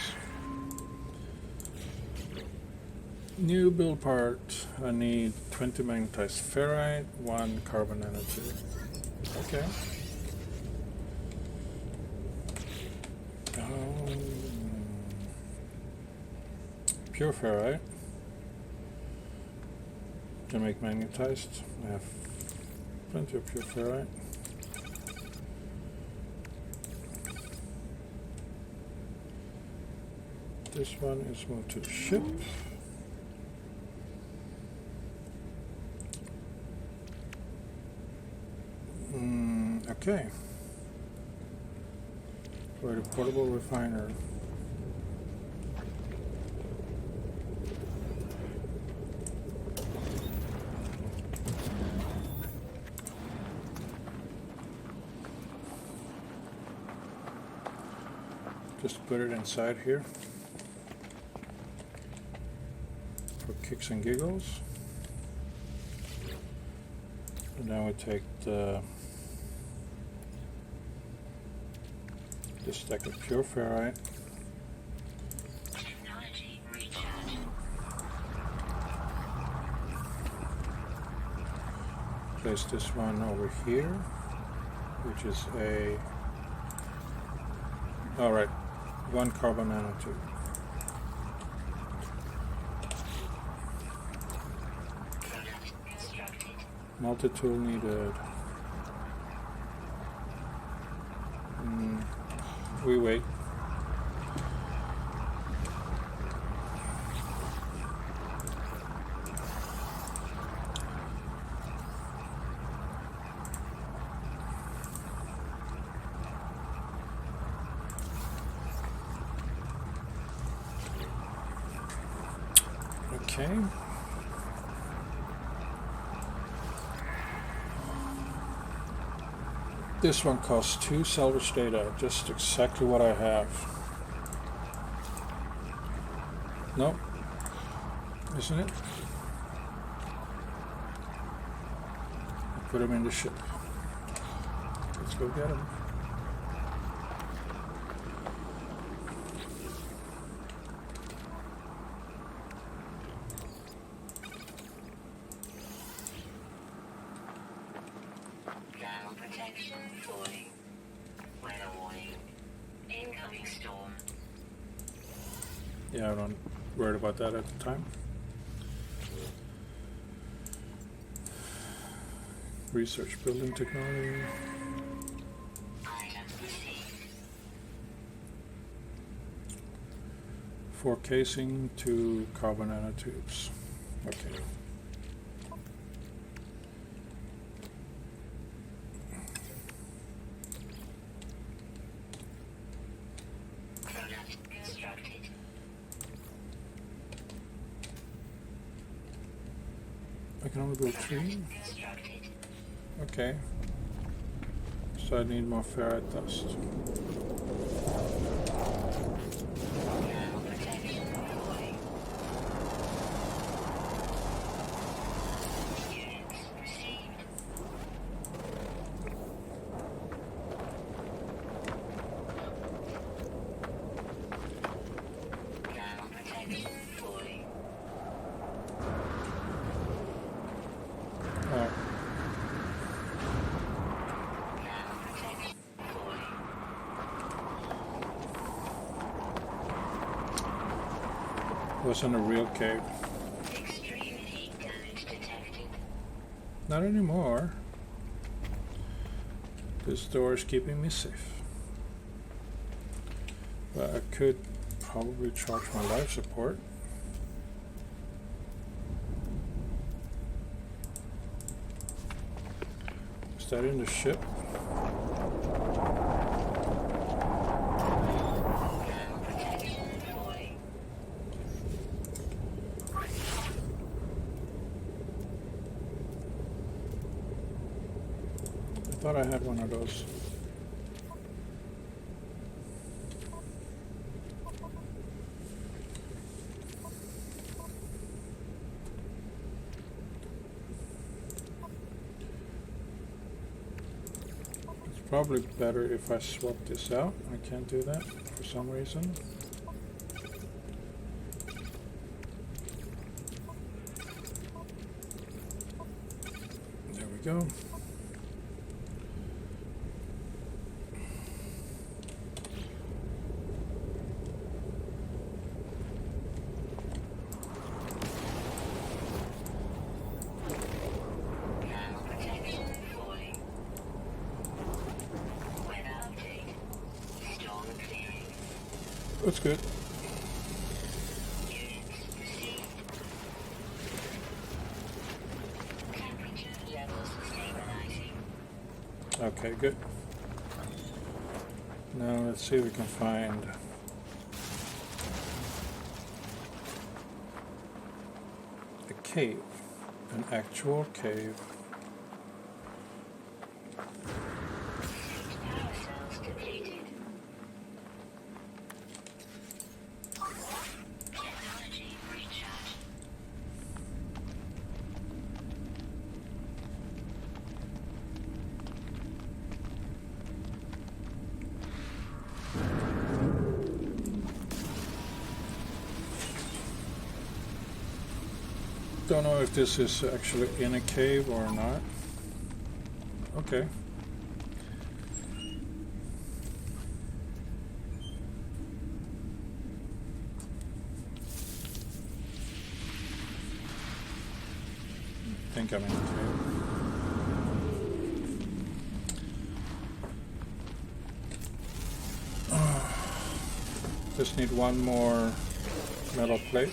New build part. I need 20 magnetized ferrite, 1 carbon nanotube. Okay. Pure ferrite. Can make magnetized. I have plenty of pure ferrite. This one is moved to the ship. Okay. For the portable refiner. Just put it inside here for kicks and giggles. And now we take the stack of pure ferrite. Technology recharge. Place this one over here, which is a, alright, 1 carbon nanotube. Product constructed. Multi-tool needed. We wait. Okay. This one costs 2 salvage data, just exactly what I have. Nope. Isn't it? Put him in the ship. Let's go get him. Ground protection falling. Weather warning. Incoming storm. Yeah, I'm not worried about that at the time. Research building technology. Item received. 4 casing, 2 carbon nanotubes. Okay. Product constructed. I can only build 3. Constructed. Okay. So I need more ferrite dust. Thermal protection deployed. Units received. Thermal protection fully. Oh, Thermal protection fully. it wasn't a real cave. Extreme heat damage detected. Not anymore. This door is keeping me safe. But I could probably charge my life support. Is that in the ship? Thermal protection fully. I thought I had one of those. It's probably better if I swap this out. I can't do that for some reason. There we go. Thermal protection fully. Weather update. Storm clearing. That's good. Units received. Temperature levels stabilizing. Okay, good. Now let's see if we can find a cave, an actual cave. Power cells depleted. Technology recharge. Don't know if this is actually in a cave or not. Okay. I think I'm in a cave. Just need one more metal plate.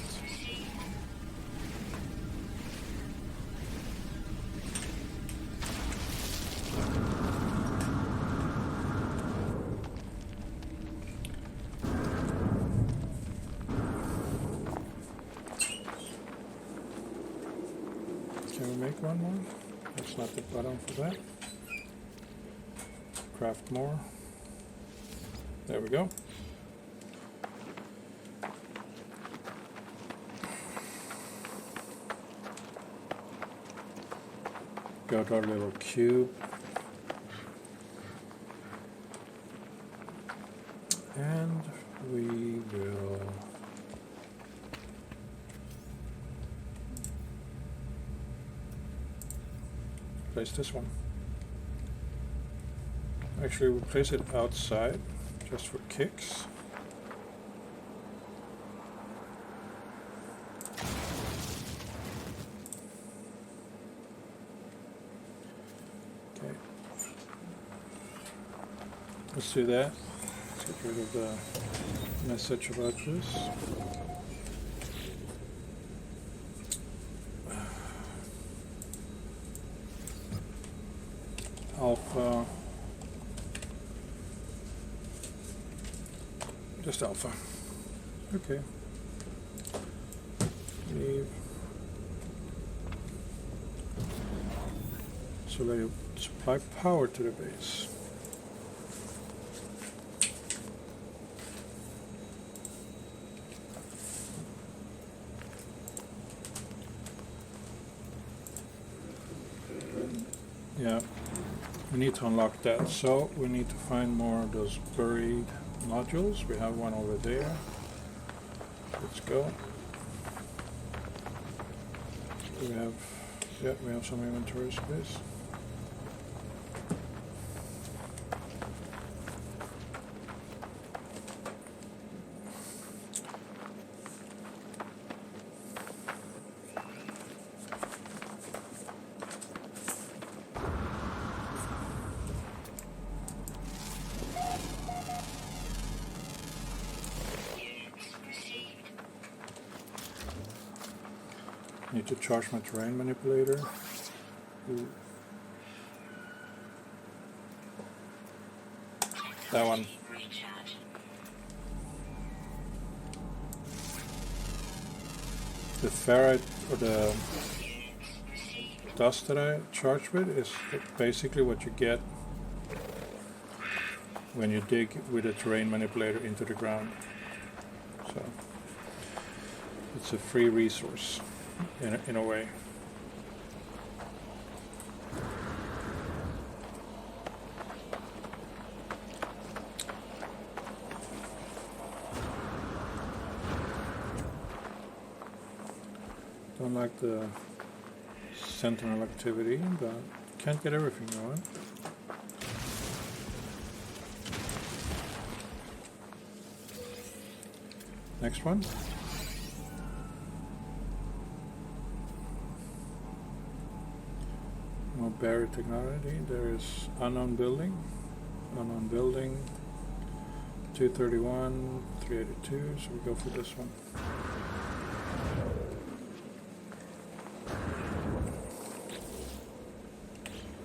Can we make one more? That's not the button for that. Craft more. There we go. Go to our little cube. And we will place this one. Actually, we'll place it outside just for kicks. Okay. Let's do that. Let's get rid of the message about this. Alpha. Just alpha. Okay. Leave. So they supply power to the base. Yeah, we need to unlock that. So we need to find more of those buried modules. We have one over there. Let's go. We have, yeah, we have some inventory space. Need to charge my terrain manipulator. Ooh. That one. The ferrite or the dust that I charge with is basically what you get when you dig with a terrain manipulator into the ground. So it's a free resource. In a way. Don't like the sentinel activity, but can't get everything going. Next one. More barrier technology. There is unknown building, 231, 382. So we go for this one.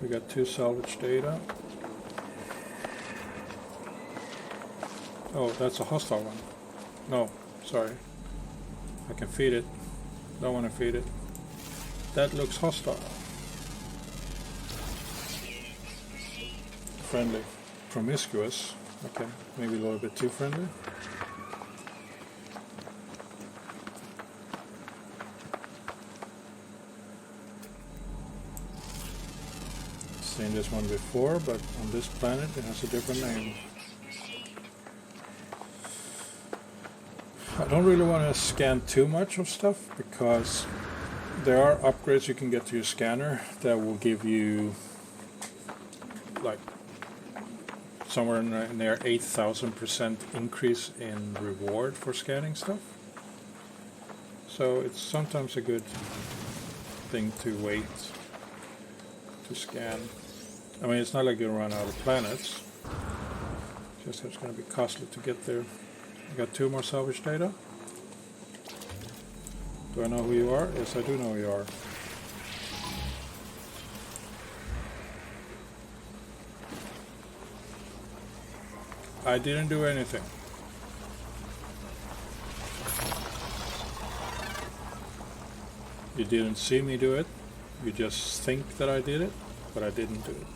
We got 2 salvage data. Oh, that's a hostile one. No, sorry. I can feed it. Don't want to feed it. That looks hostile. Friendly. Promiscuous. Okay, maybe a little bit too friendly. Seen this one before, but on this planet it has a different name. I don't really want to scan too much of stuff because there are upgrades you can get to your scanner that will give you like somewhere near 8,000% increase in reward for scanning stuff. So it's sometimes a good thing to wait to scan. I mean, it's not like you'll run out of planets. Just it's going to be costly to get there. I got 2 more salvage data. Do I know who you are? Yes, I do know who you are. I didn't do anything. You didn't see me do it. You just think that I did it, but I didn't do it.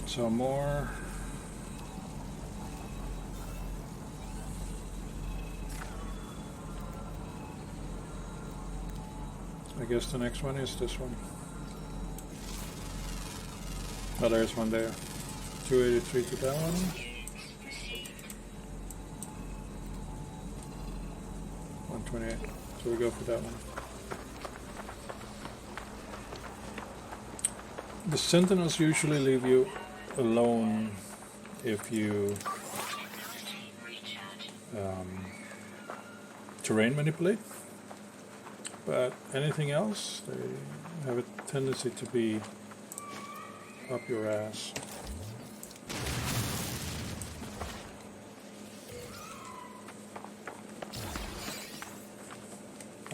So more. I guess the next one is this one. Oh, there's one there. 283 to that one. 128. So we go for that one. The sentinels usually leave you alone if you terrain manipulate. But anything else, they have a tendency to be up your ass.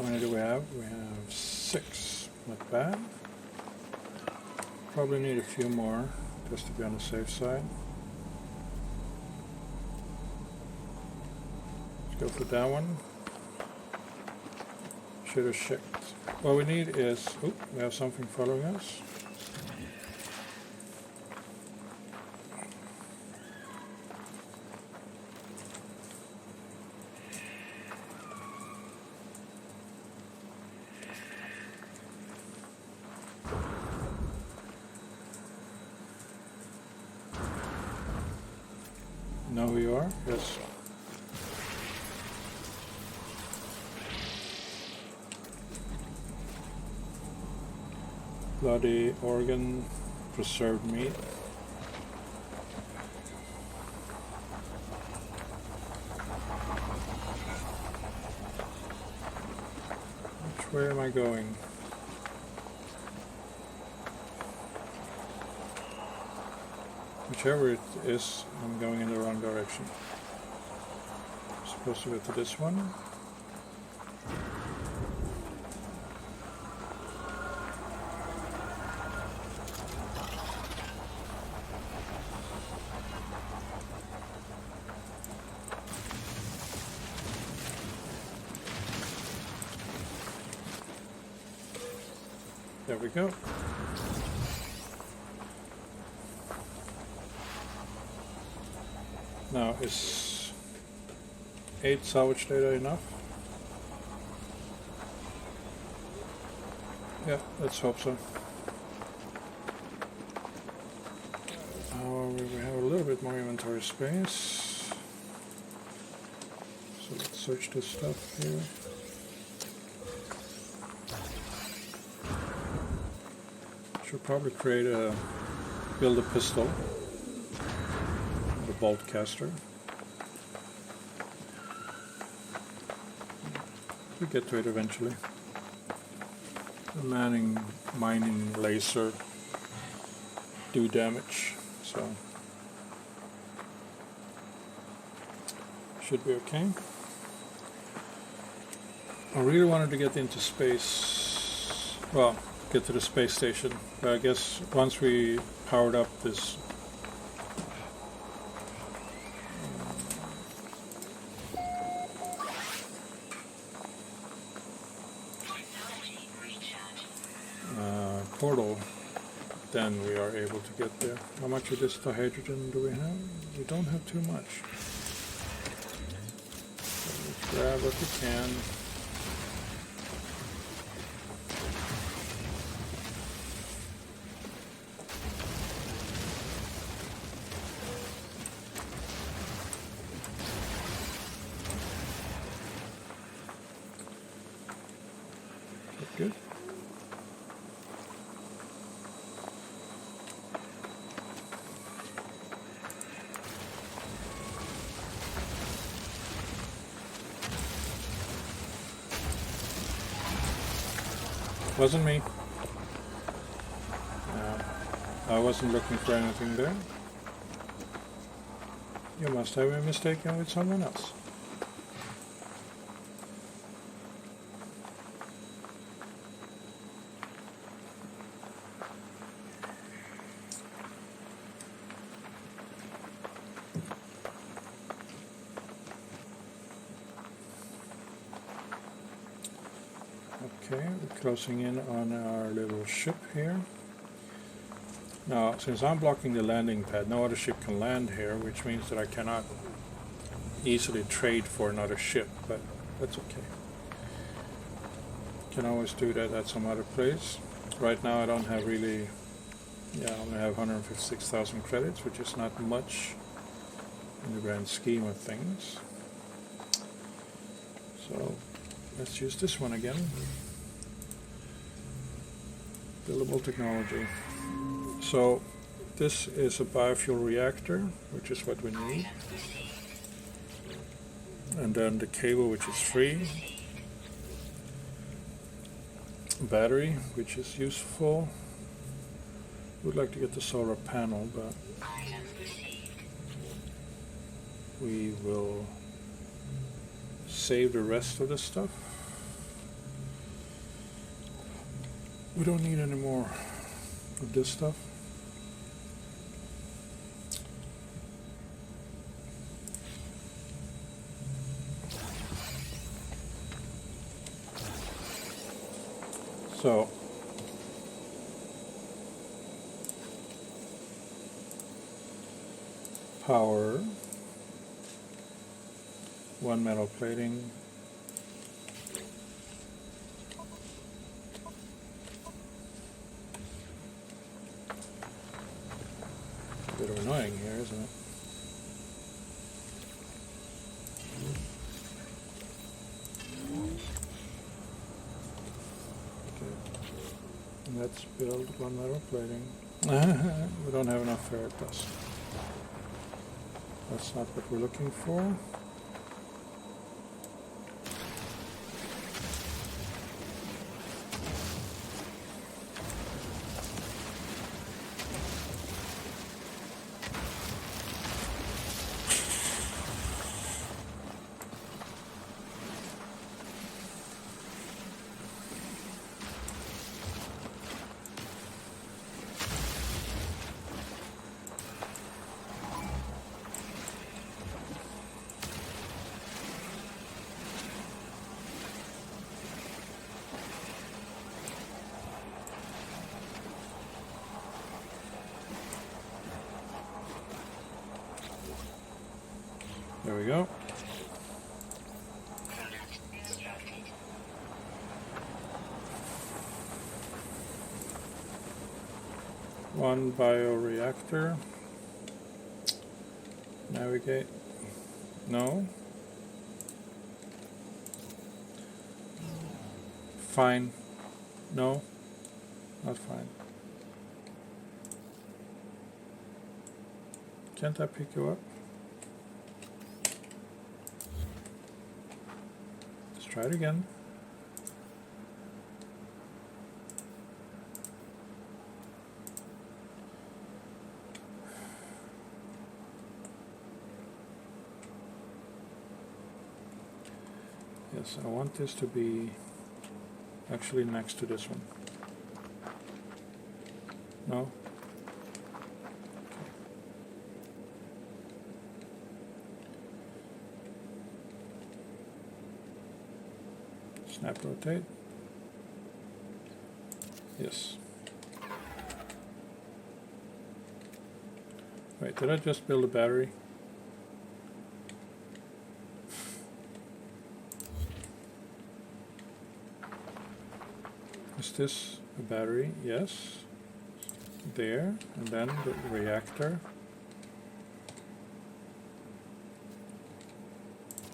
many do we have? We have 6. Not bad. Probably need a few more just to be on the safe side. Let's go for that one. Should have checked. What we need is, oh, we have something following us. Know who you are? Yes. Bloody organ, preserved meat. Which way am I going? Whichever it is, I'm going in the wrong direction. I'm supposed to go to this one. There we go. Now, is 8 salvage data enough? Yeah, let's hope so. However, we have a little bit more inventory space. So let's search this stuff here. Should probably build a pistol. The bolt caster. We'll get to it eventually. The mining laser do damage, so should be okay. I really wanted to get into space, well, get to the space station, but I guess once we powered up this portal, then we are able to get there. How much of this hydrogen do we have? We don't have too much. So let's grab what we can. Good. Wasn't me. I wasn't looking for anything there. You must have been mistaken with someone else. Okay, we're closing in on our little ship here. Now, since I'm blocking the landing pad, no other ship can land here, which means that I cannot easily trade for another ship, but that's okay. Can always do that at some other place. Right now I don't have really, I only have 156,000 credits, which is not much in the grand scheme of things. So let's use this one again. Buildable technology. So this is a biofuel reactor, which is what we need. And then the cable, which is free. Battery, which is useful. Would like to get the solar panel, but we will save the rest of the stuff. We don't need any more of this stuff. So power, one metal plating, a bit annoying here, isn't it? Okay. Let's build one metal plating. We don't have enough ferrous dust. That's not what we're looking for. There we go. Product constructed. One bioreactor. Navigate. No. Fine. No. Not fine. Can't I pick you up? Let's try it again. Yes, I want this to be actually next to this one. No? Snap rotate. Yes. Wait, did I just build a battery? Is this a battery? Yes. There, and then the reactor.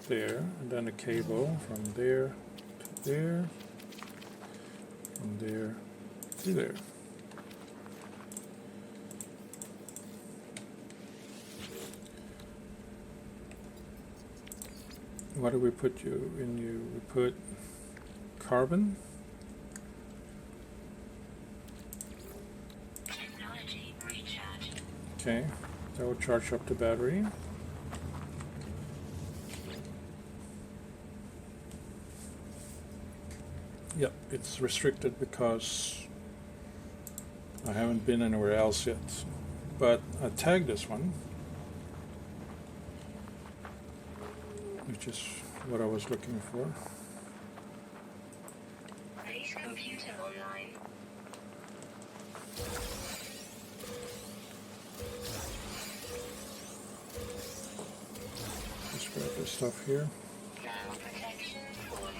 There, and then a cable from there to there, from there to there. What do we put you in? We put carbon. Technology recharge. Okay, that will charge up the battery. Yep, it's restricted because I haven't been anywhere else yet. But I tagged this one, which is what I was looking for. Base computer online. Let's grab this stuff here. Now protection falling.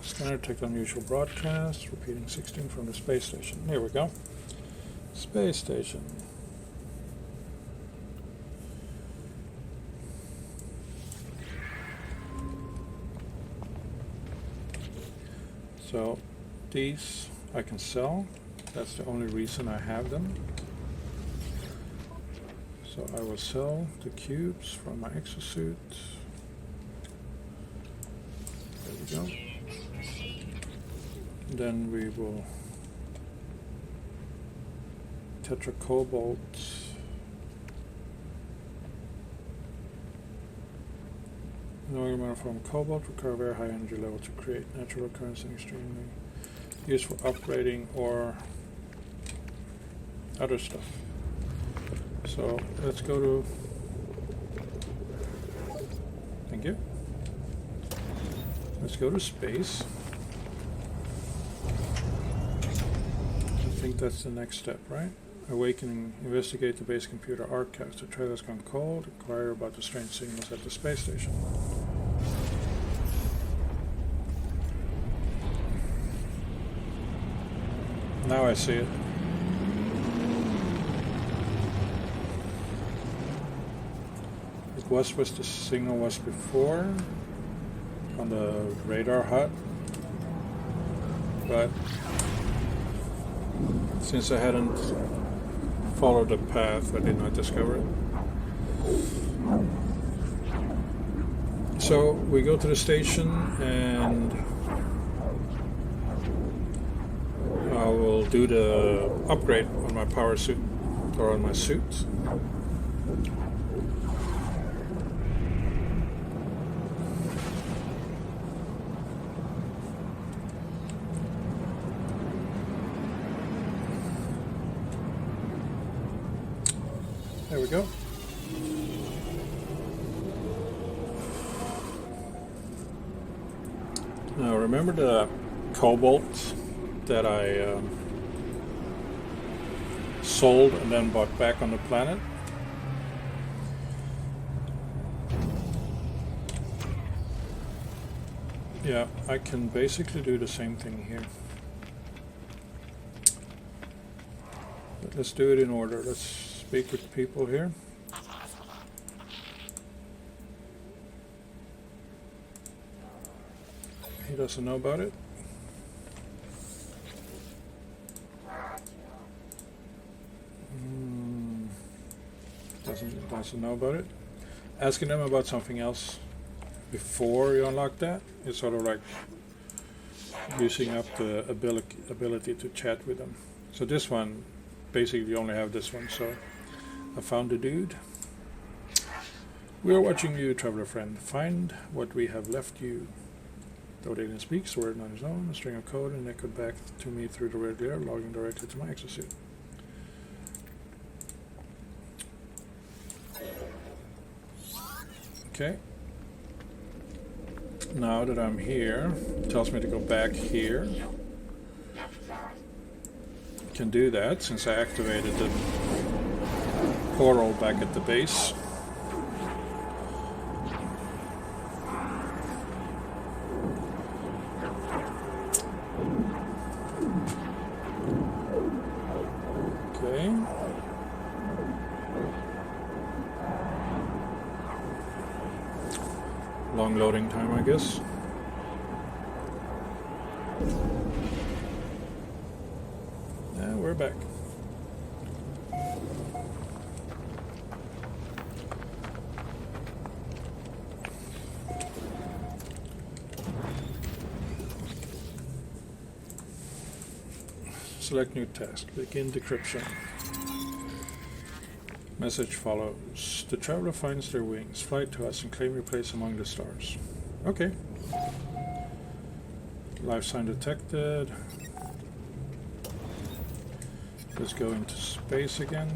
Scanner detect unusual broadcast, repeating 16 from the space station. Here we go. Space station. So these I can sell. That's the only reason I have them. So I will sell the cubes from my exosuit. There we go. Units received. Then we will tetra cobalt. An organometal from cobalt require very high energy level to create natural occurrence and extremely used for upgrading or other stuff. So let's go to, thank you. Let's go to space. I think that's the next step, right? Awakening, investigate the base computer archives. The trail has gone cold. Inquire about the strange signals at the space station. Now I see it. It was what the signal was before on the radar hut, but since I hadn't followed the path, I did not discover it. So we go to the station and I will do the upgrade on my power suit, or on my suit. There we go. Now remember the cobalt that I sold and then bought back on the planet? Yeah, I can basically do the same thing here. But let's do it in order. Let's speak with people here. He doesn't know about it. Doesn't know about it. Asking them about something else before you unlock that is sort of like using up the ability to chat with them. So this one, basically you only have this one, so I found the dude. We are watching you, traveler friend. Find what we have left you. Though they didn't speak, word on his own, a string of code, and echoed back to me through the red glare, logging directly to my exosuit. Okay. Now that I'm here, it tells me to go back here. Can do that since I activated the portal back at the base. Okay. Long loading time, I guess. And we're back. Select new task. Begin decryption. Message follows. The traveler finds their wings. Fly to us and claim your place among the stars. Okay. Life sign detected. Let's go into space again.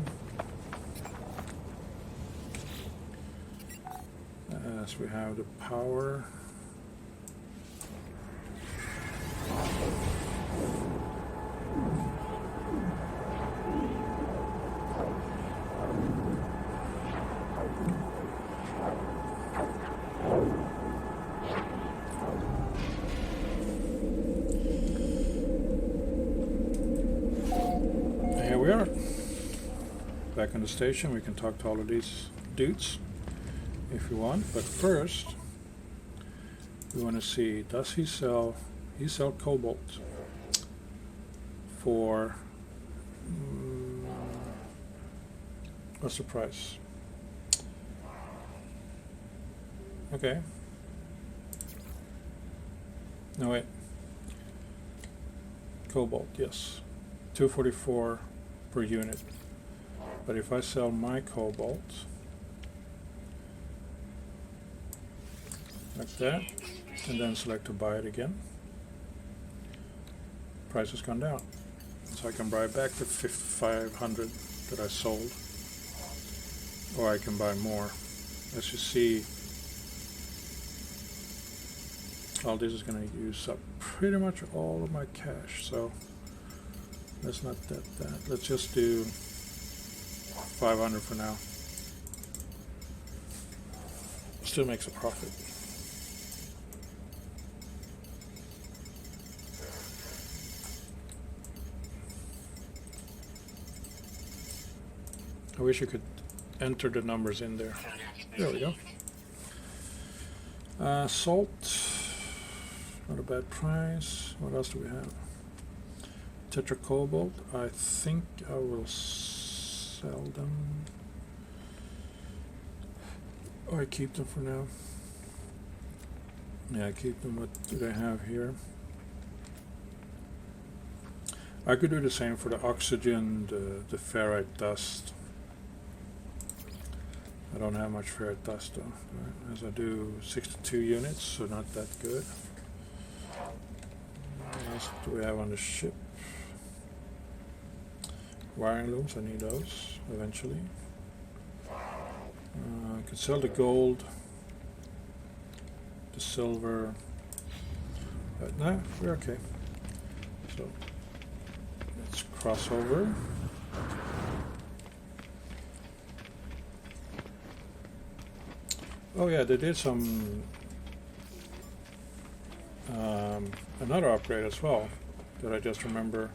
As we have the power. Here we are. Back on the station, we can talk to all of these dudes if you want, but first we want to see, does he sell cobalt for what's the price? Okay. No, wait. cobalt, yes. 244 per unit. But if I sell my cobalt like that, and then select to buy it again, price has gone down. So I can buy back the 500 that I sold, or I can buy more. As you see, all this is going to use up pretty much all of my cash, so let's not that. Let's just do 500 for now. Still makes a profit. I wish you could enter the numbers in there. There we go. Salt, not a bad price. What else do we have? Tetracobalt, I think I will sell them. Or I keep them for now. Yeah, I keep them. What do they have here? I could do the same for the oxygen, the ferrite dust. I don't have much ferrite dust though, as I do 62 units, so not that good. What else do we have on the ship? Wiring looms, I need those eventually. I could sell the gold, the silver, but no, we're okay. So let's cross over. Oh yeah, they did some another upgrade as well that I just remember.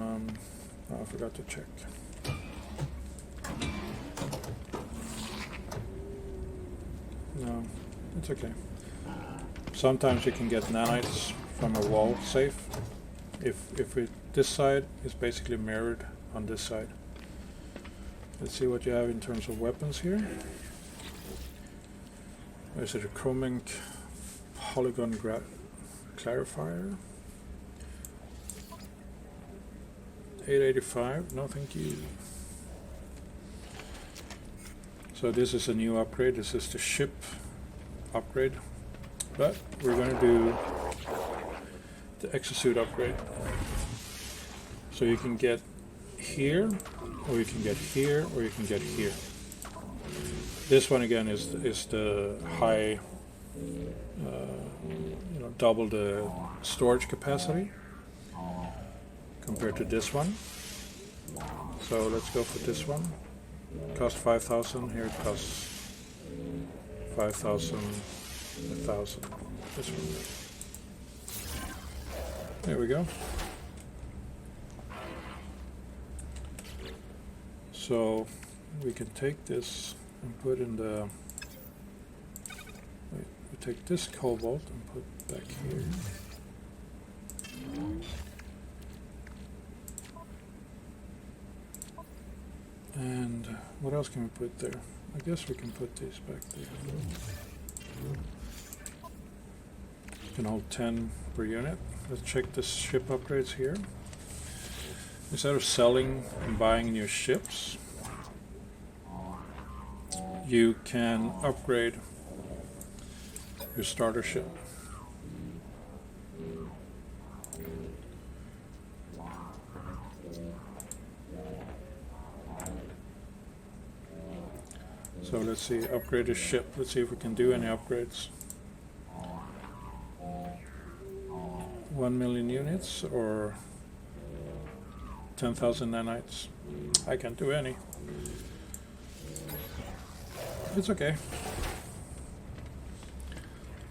Oh, I forgot to check. No, it's okay. Sometimes you can get nanites from a wall safe. This side is basically mirrored on this side. Let's see what you have in terms of weapons here. There's a chromic polygon clarifier. 885, no thank you. So this is a new upgrade. This is the ship upgrade. But we're going to do the exosuit upgrade. So you can get here, or you can get here, or you can get here. This one again is the high, double the storage capacity compared to this one. So let's go for this one. It costs 5,000. Here it costs 5,000, 1,000. This one. There we go. So we can take this and put in the. Wait, we take this cobalt and put back here. And what else can we put there? I guess we can put these back there. You can hold 10 per unit. Let's check the ship upgrades here. Instead of selling and buying new ships, you can upgrade your starter ship. So let's see, upgrade the ship. Let's see if we can do any upgrades. 1 million units or 10,000 nanites. I can't do any. It's okay.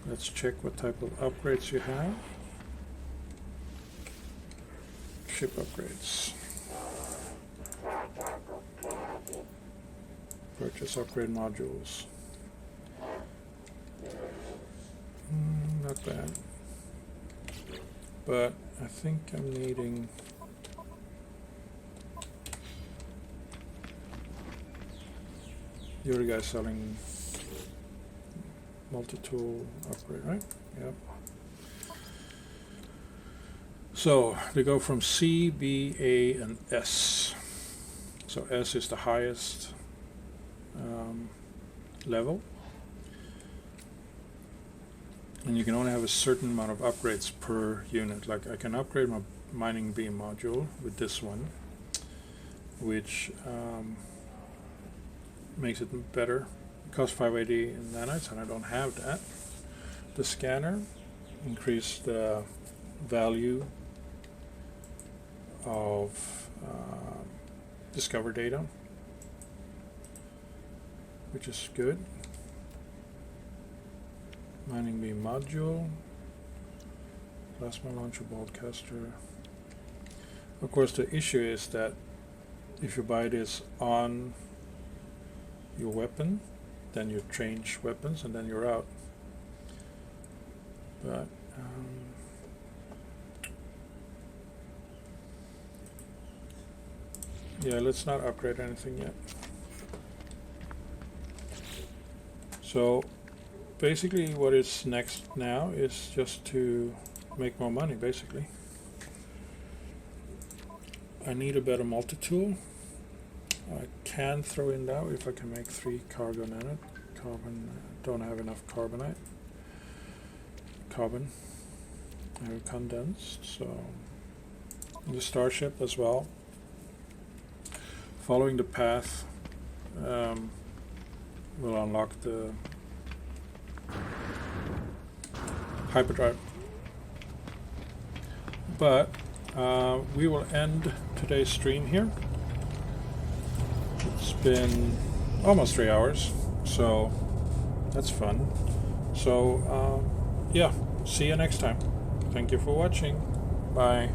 Let's check what type of upgrades you have. Ship upgrades. Purchase upgrade modules. Not bad. But I think I'm needing. You're the guy selling multi-tool upgrade, right? Yep. So we go from C, B, A, and S. So S is the highest level. And you can only have a certain amount of upgrades per unit. Like I can upgrade my mining beam module with this one, which makes it better. It costs 580 nanites and I don't have that. The scanner increased the value of discover data, which is good. Mining beam module, plasma launcher, boltcaster. Of course, the issue is that if you buy this on your weapon, then you change weapons and then you're out. But yeah, let's not upgrade anything yet. So basically what is next now is just to make more money, basically. I need a better multi-tool. I can throw in that if I can make 3 carbon in it. Carbon, don't have enough carbon. I have condensed, so the starship as well. Following the path will unlock the hyperdrive. But we will end today's stream here. It's been almost 3 hours, so that's fun. So yeah, see you next time. Thank you for watching. Bye.